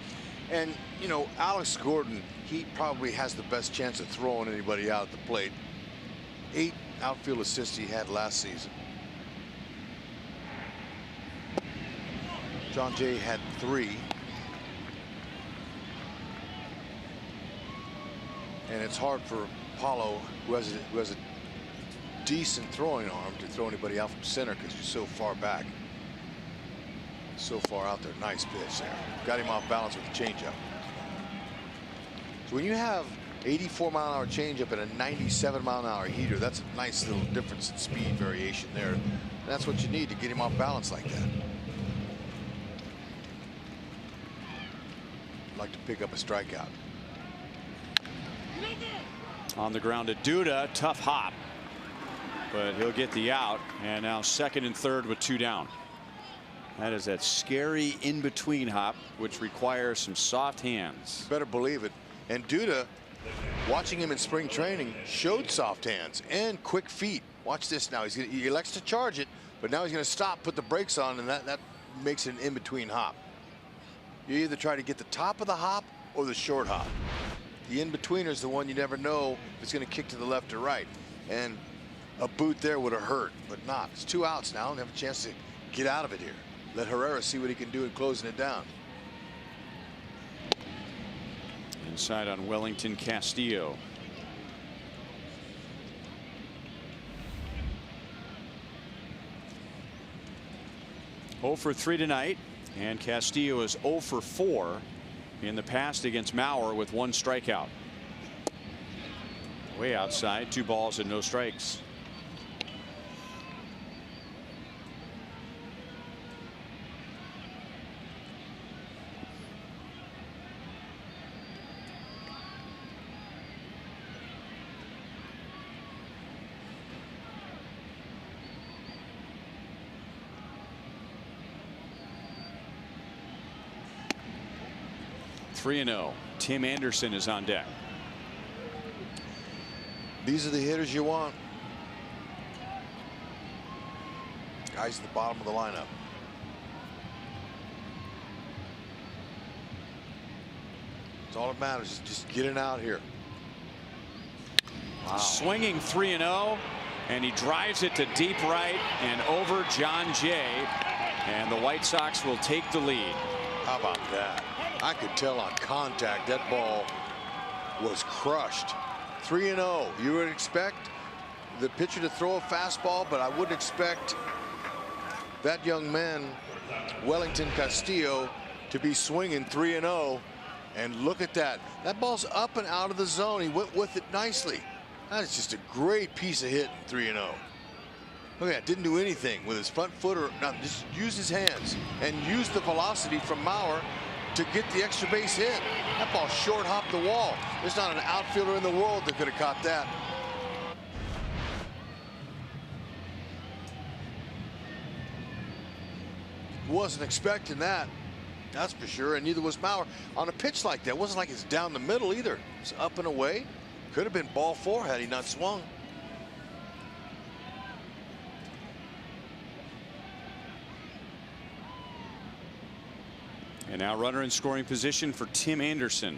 And, you know, Alex Gordon, he probably has the best chance of throwing anybody out at the plate. 8 outfield assists he had last season. John Jay had 3. And it's hard for Paulo, who has a decent throwing arm, to throw anybody out from center because he's so far back. So far out there. Nice pitch there. Got him off balance with the changeup. So when you have 84-mile-an-hour changeup and a 97-mile-an-hour heater, that's a nice little difference in speed variation there. And that's what you need to get him off balance like that. I'd like to pick up a strikeout. On the ground to Duda, tough hop, but he'll get the out, and now second and third with 2 down. That is that scary in-between hop, which requires some soft hands. Better believe it. And Duda, watching him in spring training, showed soft hands and quick feet. Watch this now. He elects to charge it, but now he's going to stop, put the brakes on, and that makes it an in-between hop. You either try to get the top of the hop or the short hop. The in-betweener is the one you never know if it's going to kick to the left or right. And a boot there would have hurt, but not. It's 2 outs now and have a chance to get out of it here. Let Herrera see what he can do in closing it down. Inside on Wellington Castillo. 0 for 3 tonight, and Castillo is 0 for 4 in the past against Maurer with 1 strikeout. Way outside, 2 balls and no strikes. (3-0). Tim Anderson is on deck. These are the hitters you want. Guys at the bottom of the lineup. It's all that matters. Just getting out here. Wow. Swinging 3-0, and he drives it to deep right and over John Jay, and the White Sox will take the lead. How about that? I could tell on contact that ball was crushed. 3-0. You would expect the pitcher to throw a fastball, but I wouldn't expect that young man, Wellington Castillo, to be swinging 3-0. And look at that. That ball's up and out of the zone. He went with it nicely. That is just a great piece of hitting, 3-0. Look at that. Didn't do anything with his front foot or nothing. Just used his hands and used the velocity from Maurer to get the extra base hit. That ball short hopped the wall. There's not an outfielder in the world that could have caught that. Wasn't expecting that. That's for sure. And neither was Maurer. On a pitch like that, it wasn't like it's down the middle either. It's up and away. Could have been ball 4 had he not swung. And now runner in scoring position for Tim Anderson.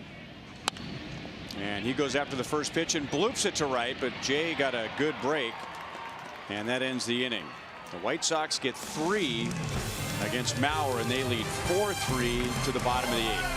And he goes after the first pitch and bloops it to right, but Jay got a good break, and that ends the inning. The White Sox get 3 against Maurer, and they lead 4-3 to the bottom of the 8th.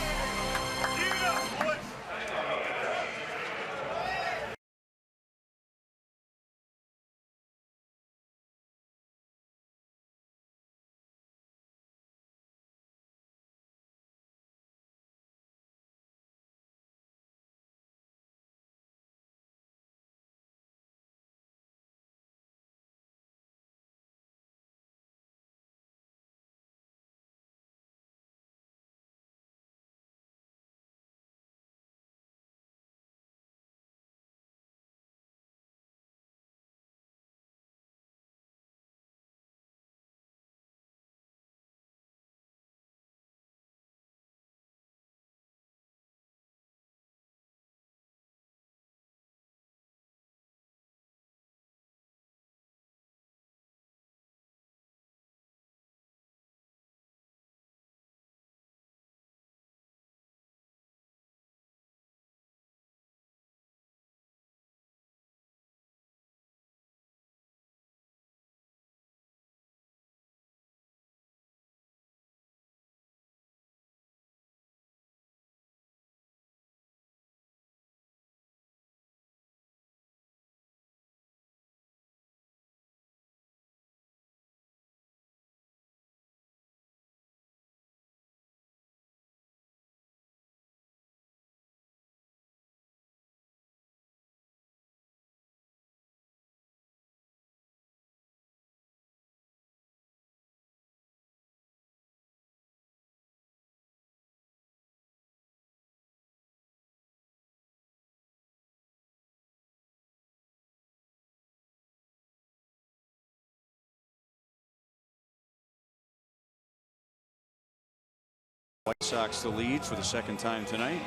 White Sox the lead for the second time tonight.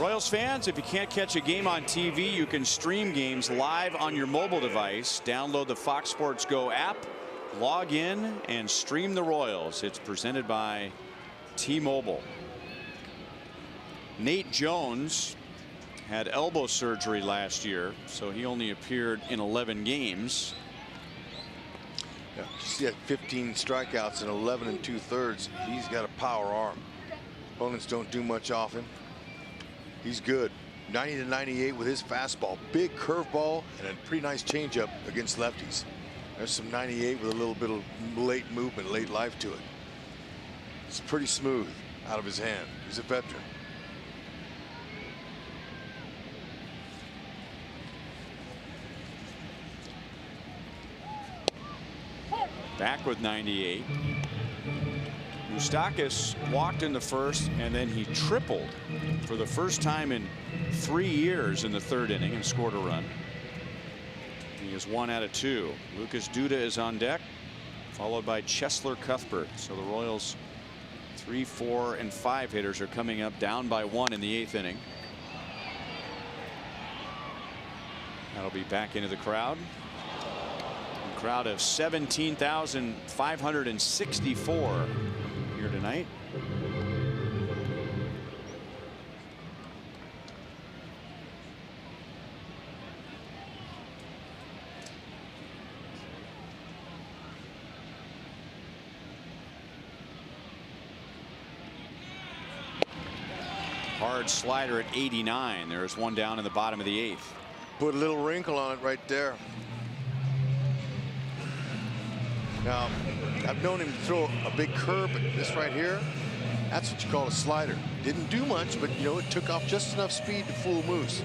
Royals fans, if you can't catch a game on TV, you can stream games live on your mobile device. Download the Fox Sports Go app, log in, and stream the Royals. It's presented by T-Mobile. Nate Jones had elbow surgery last year, so he only appeared in 11 games. Yeah, he had 15 strikeouts and 11 2/3. He's got a power arm. Opponents don't do much off him. He's good. 90 to 98 with his fastball. Big curveball and a pretty nice changeup against lefties. There's some 98 with a little bit of late movement, late life to it. It's pretty smooth out of his hand. He's a veteran. Back with 98. Moustakas walked in the first, and then he tripled for the first time in 3 years in the third inning and scored a run. He is 1 out of 2. Lucas Duda is on deck, followed by Chesler Cuthbert. So the Royals 3, 4, and 5 hitters are coming up, down by 1 in the 8th inning. That'll be back into the crowd. A crowd of 17,564 here tonight. Hard slider at 89. There's one down in the bottom of the 8th. Put a little wrinkle on it right there. Now, I've known him to throw a big curve, but this right here, that's what you call a slider. Didn't do much, but you know, it took off just enough speed to fool Moose.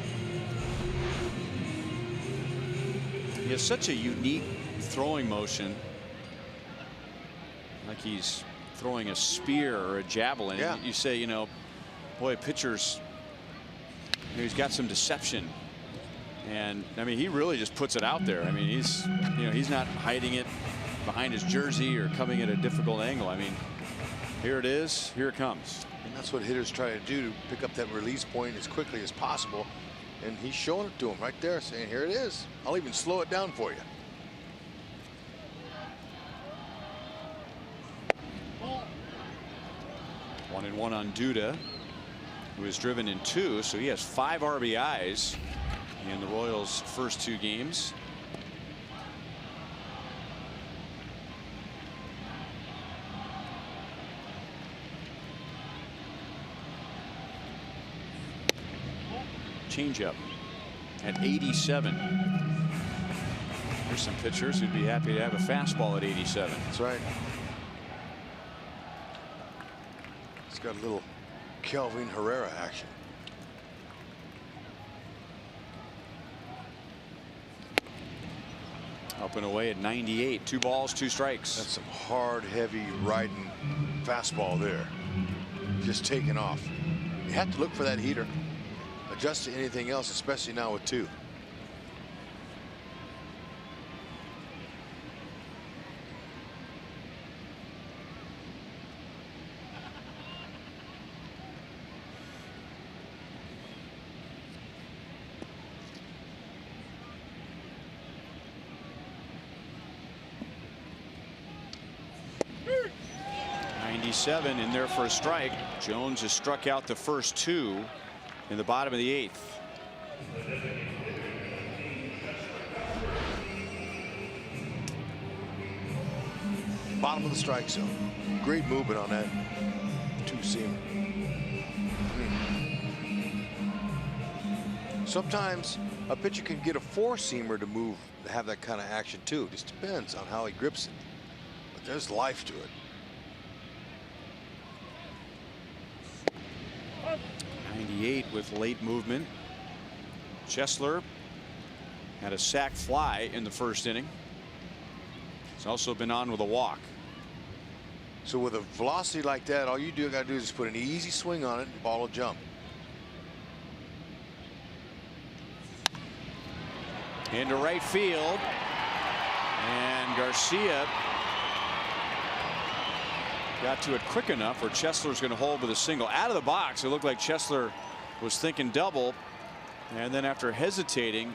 He has such a unique throwing motion, like he's throwing a spear or a javelin. Yeah. You say, you know, boy, pitchers, you know, he's got some deception. And I mean, he really just puts it out there. I mean, he's not hiding it behind his jersey or coming at a difficult angle. I mean, here it is, here it comes. And that's what hitters try to do, to pick up that release point as quickly as possible. And he's showing it to him right there, saying, here it is. I'll even slow it down for you. One and one on Duda, who is driven in 2, so he has 5 RBIs in the Royals' first 2 games. Changeup at 87. There's some pitchers who'd be happy to have a fastball at 87. That's right. It's got a little Kelvin Herrera action. Up and away at 98. 2 balls, 2 strikes. That's some hard, heavy riding fastball there. Just taking off. You have to look for that heater. Adjust to anything else, especially now with 2. In there for a strike. Jones has struck out the first 2 in the bottom of the 8th. Bottom of the strike zone. Great movement on that 2-seamer. Sometimes a pitcher can get a 4-seamer to move, to have that kind of action too. It just depends on how he grips it. But there's life to it. 98 with late movement. Chesler had a sac fly in the first inning. He's also been on with a walk. So with a velocity like that, all you got to do is just put an easy swing on it and the ball will jump. Into right field. And Garcia got to it quick enough where Chesler's going to hold with a single. Out of the box, it looked like Chesler was thinking double, and then after hesitating,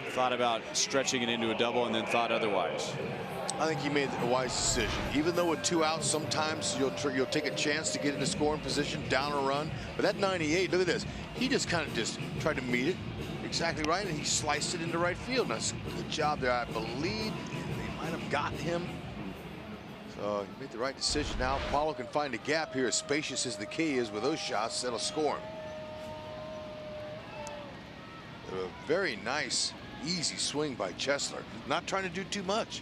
thought about stretching it into a double and then thought otherwise. I think he made a wise decision. Even though with 2 outs, sometimes you'll take a chance to get into scoring position, down a run. But that 98, look at this. He just kind of just tried to meet it exactly right, and he sliced it into right field. That's a good job there. I believe they might have gotten him. So he made the right decision. Now Paulo can find a gap here, as spacious as the key is with those shots. That'll score him. A very nice Easy swing by Chesler. Not trying to do too much.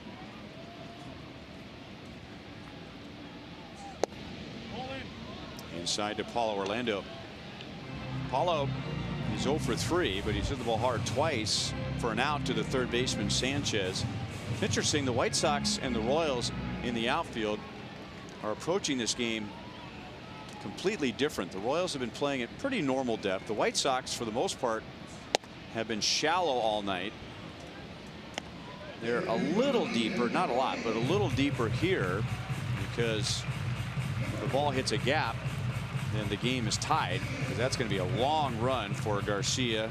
Inside to Paulo Orlando. Paulo, he's 0 for 3, but he's hit the ball hard twice for an out to the third baseman Sanchez. Interesting, the White Sox and the Royals in the outfield are approaching this game completely different. The Royals have been playing at pretty normal depth. The White Sox, for the most part, have been shallow all night. They're a little deeper, not a lot, but a little deeper here, because if the ball hits a gap, then the game is tied, because that's going to be a long run for Garcia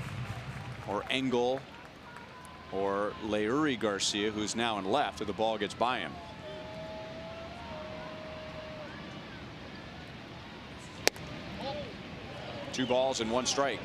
or Engel or Leury Garcia, who's now in left, if the ball gets by him. Two balls and one strike.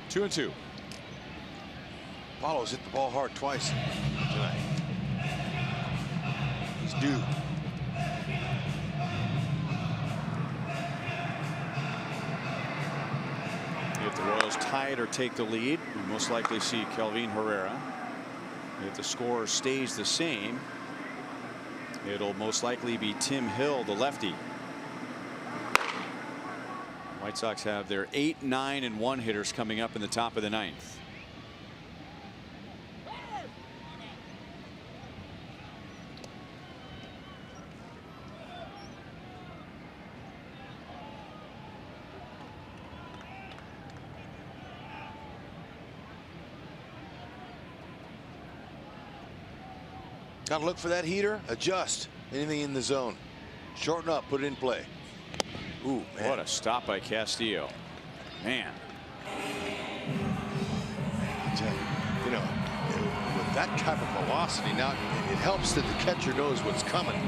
Two and two. Paulo's hit the ball hard twice tonight. He's due. If the Royals tie it or take the lead, we most likely see Kelvin Herrera. If the score stays the same, it'll most likely be Tim Hill, the lefty. White Sox have their 8, 9, and 1 hitters coming up in the top of the ninth. Got to look for that heater. Adjust anything in the zone. Shorten up. Put it in play. Ooh, man. What a stop by Castillo. Man. You know, with that type of velocity, now it helps that the catcher knows what's coming.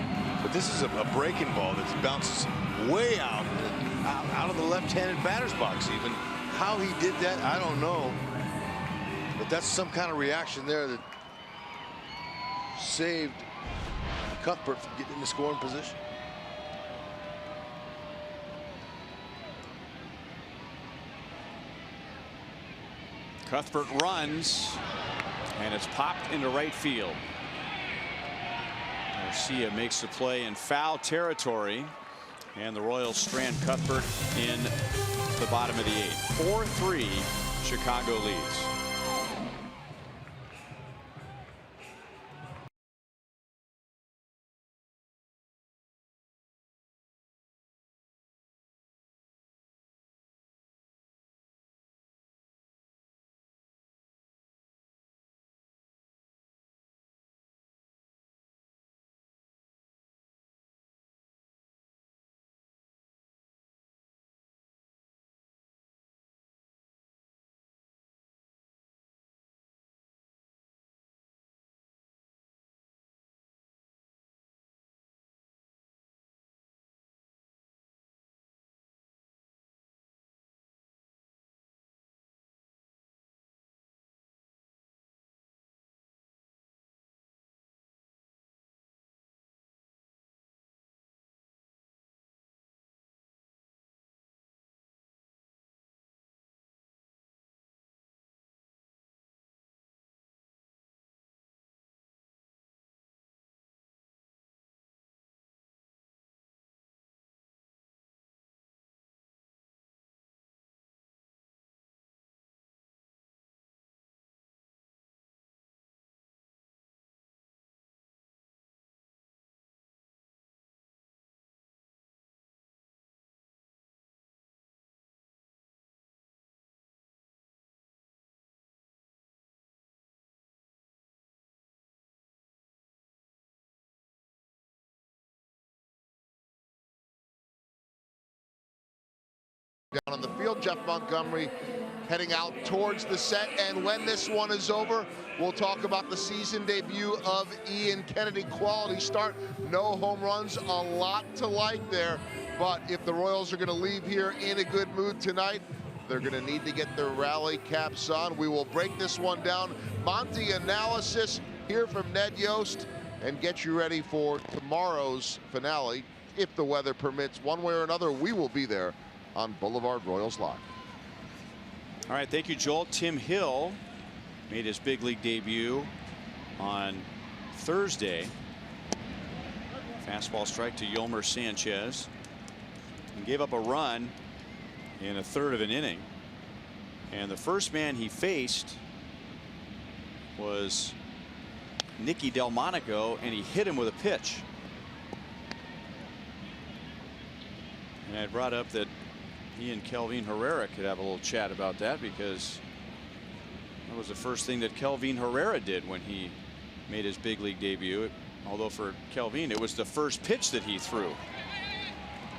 But this is a breaking ball that bounces way out of the left-handed batter's box. Even how he did that, I don't know. But that's some kind of reaction there that saved Cuthbert from getting in the scoring position. Cuthbert runs, and it's popped into right field. Garcia makes the play in foul territory, and the Royals strand Cuthbert in the bottom of the 8th. 4-3, Chicago leads. down on the field. Jeff Montgomery heading out towards the set, and when this one is over, we'll talk about the season debut of Ian Kennedy. Quality start, no home runs, a lot to like there, but if the Royals are going to leave here in a good mood tonight, they're going to need to get their rally caps on. We will break this one down. Monty analysis here from Ned Yost, and get you ready for tomorrow's finale. If the weather permits, one way or another, we will be there on Boulevard Royals Live. All right, thank you, Joel. Tim Hill made his big league debut on Thursday. Fastball strike to Yolmer Sanchez, and gave up a run in a third of an inning. And the first man he faced was Nicky Delmonico, and he hit him with a pitch. And I brought up that he and Kelvin Herrera could have a little chat about that, because that was the first thing that Kelvin Herrera did when he made his big league debut. Although for Kelvin, it was the first pitch that he threw.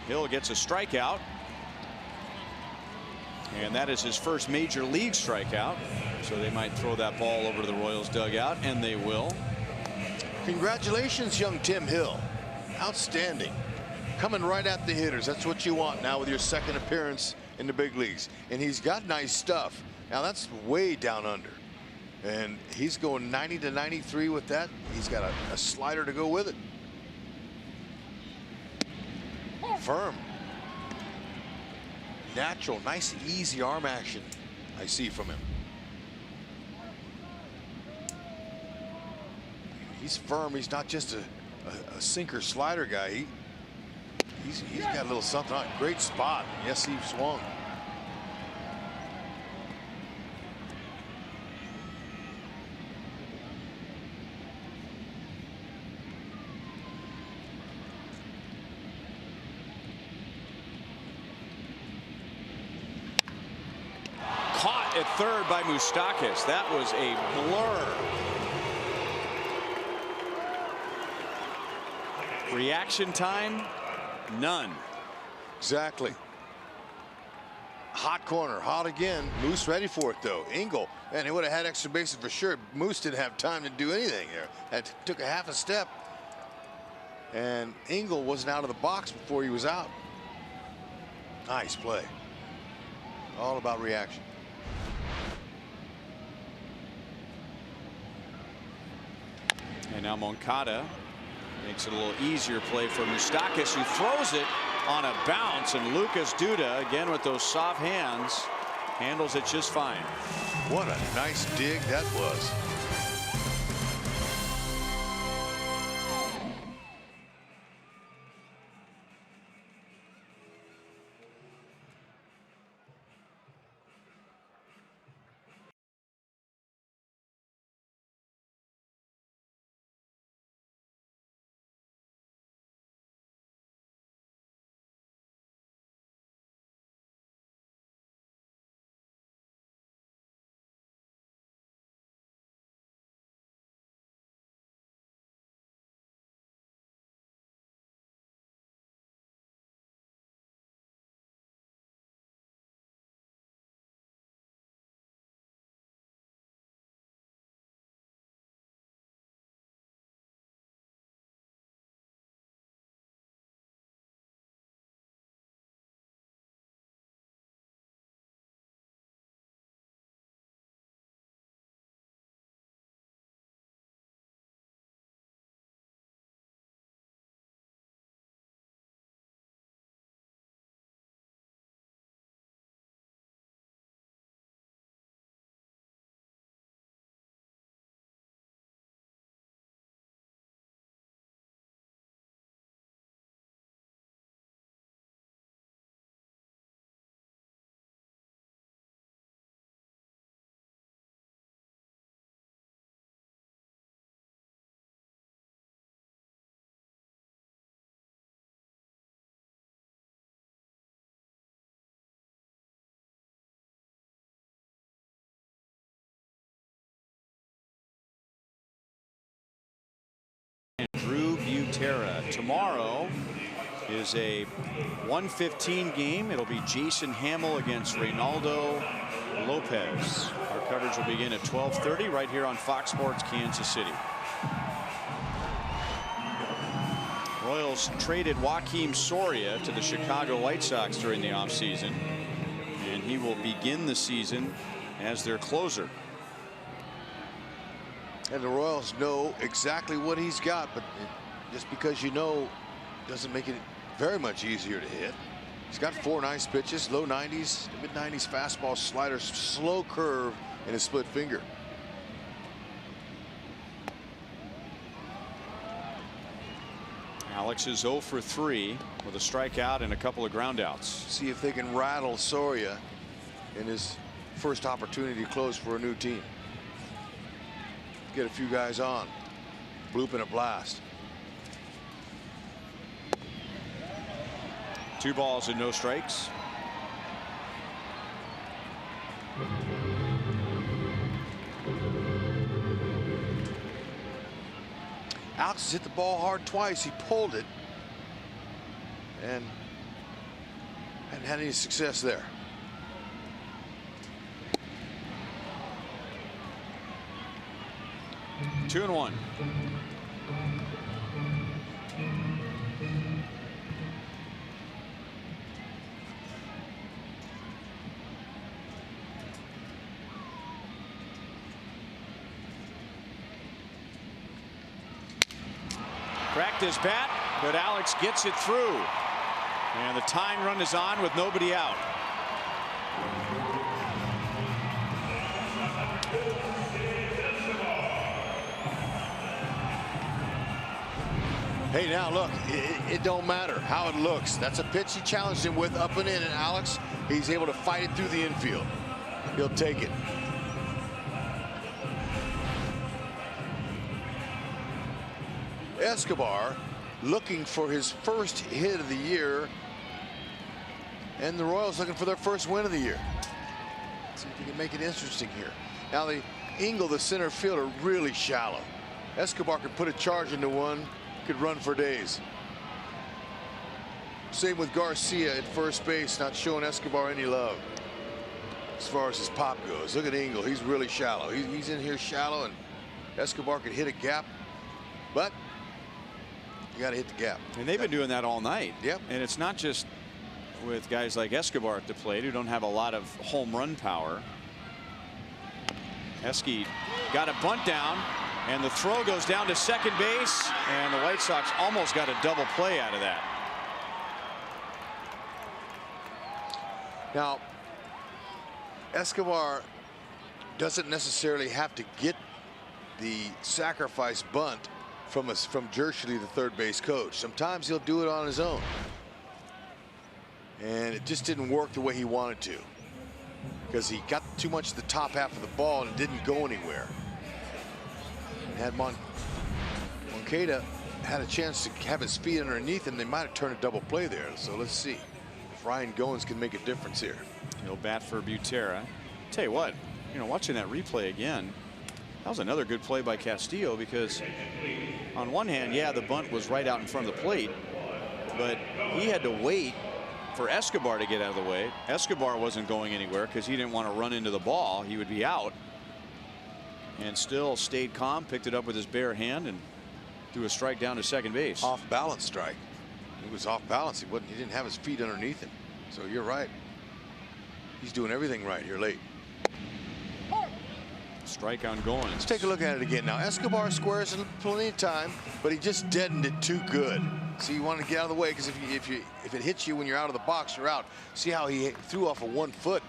Hill gets a strikeout, and that is his first major league strikeout. So they might throw that ball over to the Royals dugout, and they will. Congratulations, young Tim Hill. Outstanding. Coming right at the hitters. That's what you want now with your second appearance in the big leagues. And he's got nice stuff. Now that's way down under. And he's going 90 to 93 with that. He's got a slider to go with it. Firm. Natural, nice, easy arm action I see from him. He's firm. He's not just a sinker slider guy. He's got a little something on. Great spot. Yes, he swung. Caught at third by Moustakas. That was a blur. Reaction time, none. Exactly. Hot corner, hot again. Moose ready for it though. Engel, man, he would have had extra bases for sure. Moose didn't have time to do anything there. Took a half a step, and Engel wasn't out of the box before he was out. Nice play. All about reaction. And now Moncada makes it a little easier play for Moustakas, who throws it on a bounce, and Lucas Duda, again with those soft hands, handles it just fine. What a nice dig that was. Drew Butera tomorrow is a 1:15 game. It'll be Jason Hamill against Reynaldo Lopez. Our coverage will begin at 12:30 right here on Fox Sports Kansas City. Royals traded Joakim Soria to the Chicago White Sox during the offseason, and he will begin the season as their closer. And the Royals know exactly what he's got, but just because you know doesn't make it very much easier to hit. He's got 4 nice pitches, low 90s, mid 90s fastball, slider, slow curve, and a split finger. Alex is 0 for 3 with a strikeout and a couple of groundouts. See if they can rattle Soria in his first opportunity to close for a new team. Get a few guys on. Bloop and a blast. 2 balls and no strikes. Alex has hit the ball hard twice. He pulled it and hadn't had any success there. Two and one. Cracked his bat, but Alex gets it through. And the tying run is on with nobody out. Hey, now look, it don't matter how it looks. That's a pitch he challenged him with up and in, and Alex, he's able to fight it through the infield. He'll take it. Escobar looking for his first hit of the year, and the Royals looking for their first win of the year. Let's see if we can make it interesting here. Now the Engel, the center fielder, really shallow. Escobar could put a charge into one, could run for days. Same with Garcia at first base, not showing Escobar any love as far as his pop goes. Look at Engel, he's really shallow. He's in here shallow, and Escobar could hit a gap, but you got to hit the gap. And they've been doing that all night. Yep. And it's not just with guys like Escobar at the plate who don't have a lot of home run power. Esky got a bunt down, and the throw goes down to second base, and the White Sox almost got a double play out of that. Now, Escobar doesn't necessarily have to get the sacrifice bunt from Jershely, the third base coach. Sometimes he'll do it on his own, and it just didn't work the way he wanted to, because he got too much of the top half of the ball and it didn't go anywhere. Had Moncada had a chance to have his feet underneath, and they might have turned a double play there. So let's see if Ryan Goins can make a difference here. He'll bat for Butera. Tell you what, watching that replay again, that was another good play by Castillo, because on one hand, yeah, the bunt was right out in front of the plate, but he had to wait for Escobar to get out of the way. Escobar wasn't going anywhere because he didn't want to run into the ball. He would be out, and still stayed calm, picked it up with his bare hand, and threw a strike down to second base. Off balance strike. He was off balance. He didn't have his feet underneath him. So you're right. He's doing everything right here late. Strike on Goins. Let's take a look at it again now. Escobar squares in plenty of time, but he just deadened it too good. See, you want to get out of the way, because if it hits you when you're out of the box, you're out. See how he threw off of 1 foot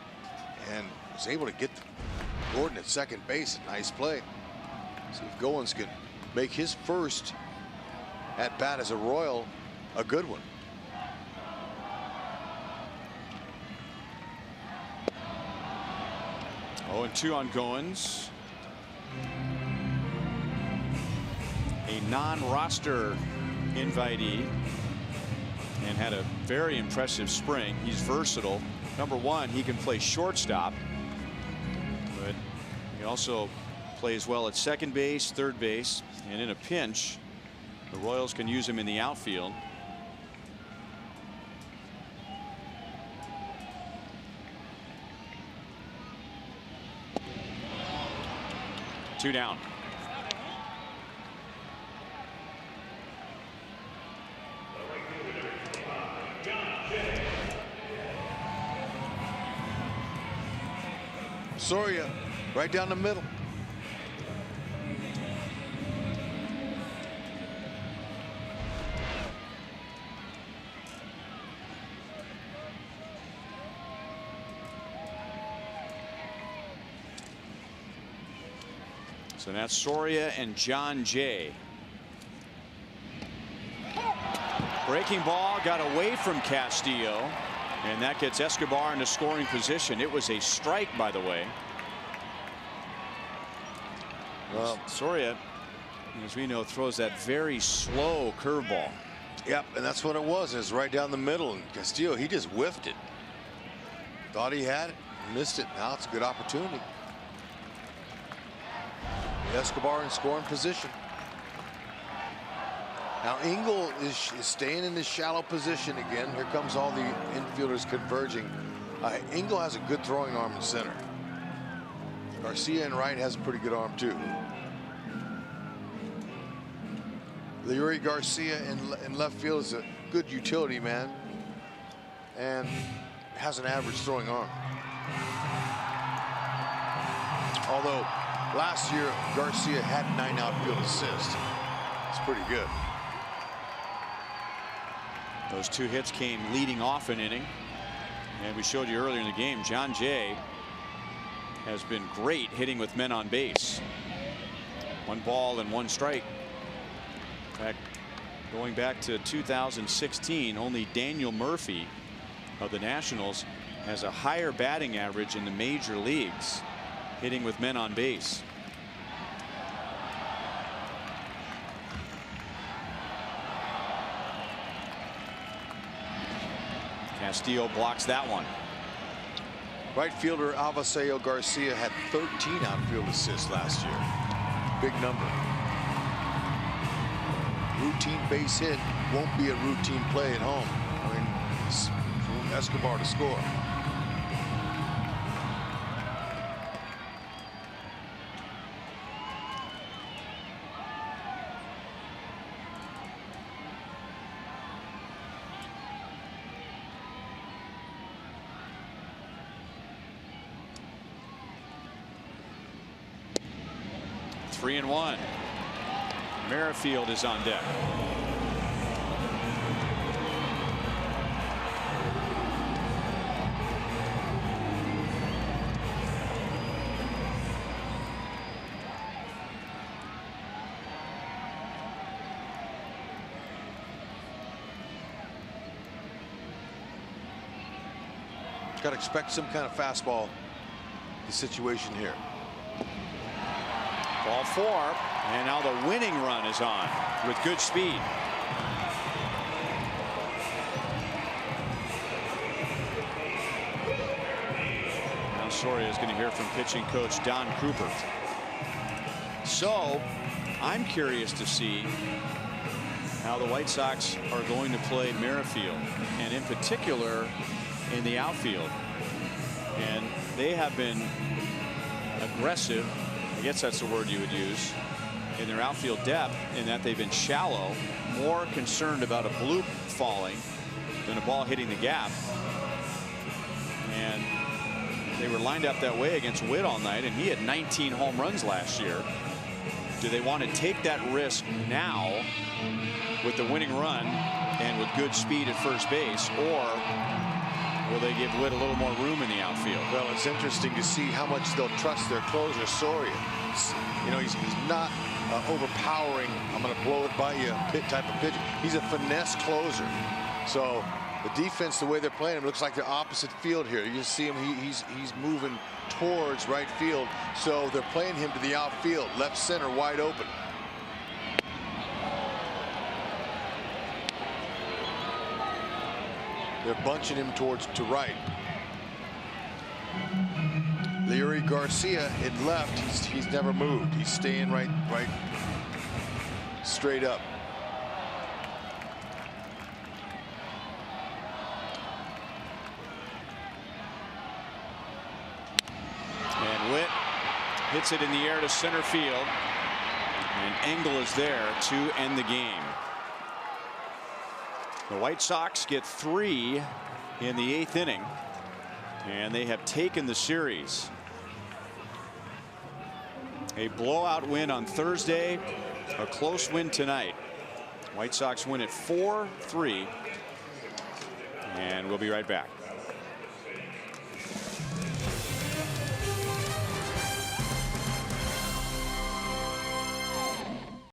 and was able to get Gordon at second base. Nice play. See if Goins can make his first at bat as a Royal a good one. Oh, and 2 on Goins. A non-roster invitee, and had a very impressive spring. He's versatile. Number one, he can play shortstop, but he also plays well at second base, third base, and in a pinch, the Royals can use him in the outfield. 2 down. Soria right down the middle. So that's Soria and John Jay. Breaking ball got away from Castillo, and that gets Escobar into scoring position. It was a strike, by the way. Well, Soria, as we know, throws that very slow curveball. Yep, and that's what it was. It was right down the middle, and Castillo, he just whiffed it. Thought he had it, missed it. Now it's a good opportunity. Escobar in scoring position. Now Engel is staying in this shallow position again. Here comes all the infielders converging. Engel has a good throwing arm in center. Garcia in right has a pretty good arm too. Leury Garcia in left field is a good utility man and has an average throwing arm. Although last year Garcia had 9 outfield assists. It's pretty good. Those 2 hits came leading off an inning, and we showed you earlier in the game, John Jay has been great hitting with men on base. 1 ball and 1 strike. In fact, going back to 2016, only Daniel Murphy of the Nationals has a higher batting average in the major leagues hitting with men on base. Castillo blocks that one. Right fielder Avaseo Garcia had 13 outfield assists last year. Big number. Routine base hit won't be a routine play at home. I mean, for Escobar to score. Three and 1. Merrifield is on deck. Got to expect some kind of fastball. The situation here. Ball 4, and now the winning run is on with good speed. Now Soria is going to hear from pitching coach Don Cooper. So I'm curious to see how the White Sox are going to play Merrifield, and in particular in the outfield. And they have been aggressive, I guess that's the word you would use, in their outfield depth, in that they've been shallow, more concerned about a bloop falling than a ball hitting the gap. And they were lined up that way against Witt all night, and he had 19 home runs last year. Do they want to take that risk now with the winning run and with good speed at first base, or will they give Witt a little more room in the outfield? Well, it's interesting to see how much they'll trust their closer, Soria. You know, he's not overpowering, I'm going to blow it by you type of pitcher. He's a finesse closer. So the defense, the way they're playing him, looks like the opposite field here. You see him, he's moving towards right field. So they're playing him to the outfield, left center wide open. They're bunching him to right. Leury Garcia in left. He's never moved. He's staying right straight up. And Witt hits it in the air to center field. And Engel is there to end the game. The White Sox get 3 in the 8th inning, and they have taken the series. A blowout win on Thursday, a close win tonight. White Sox win at 4-3, and we'll be right back.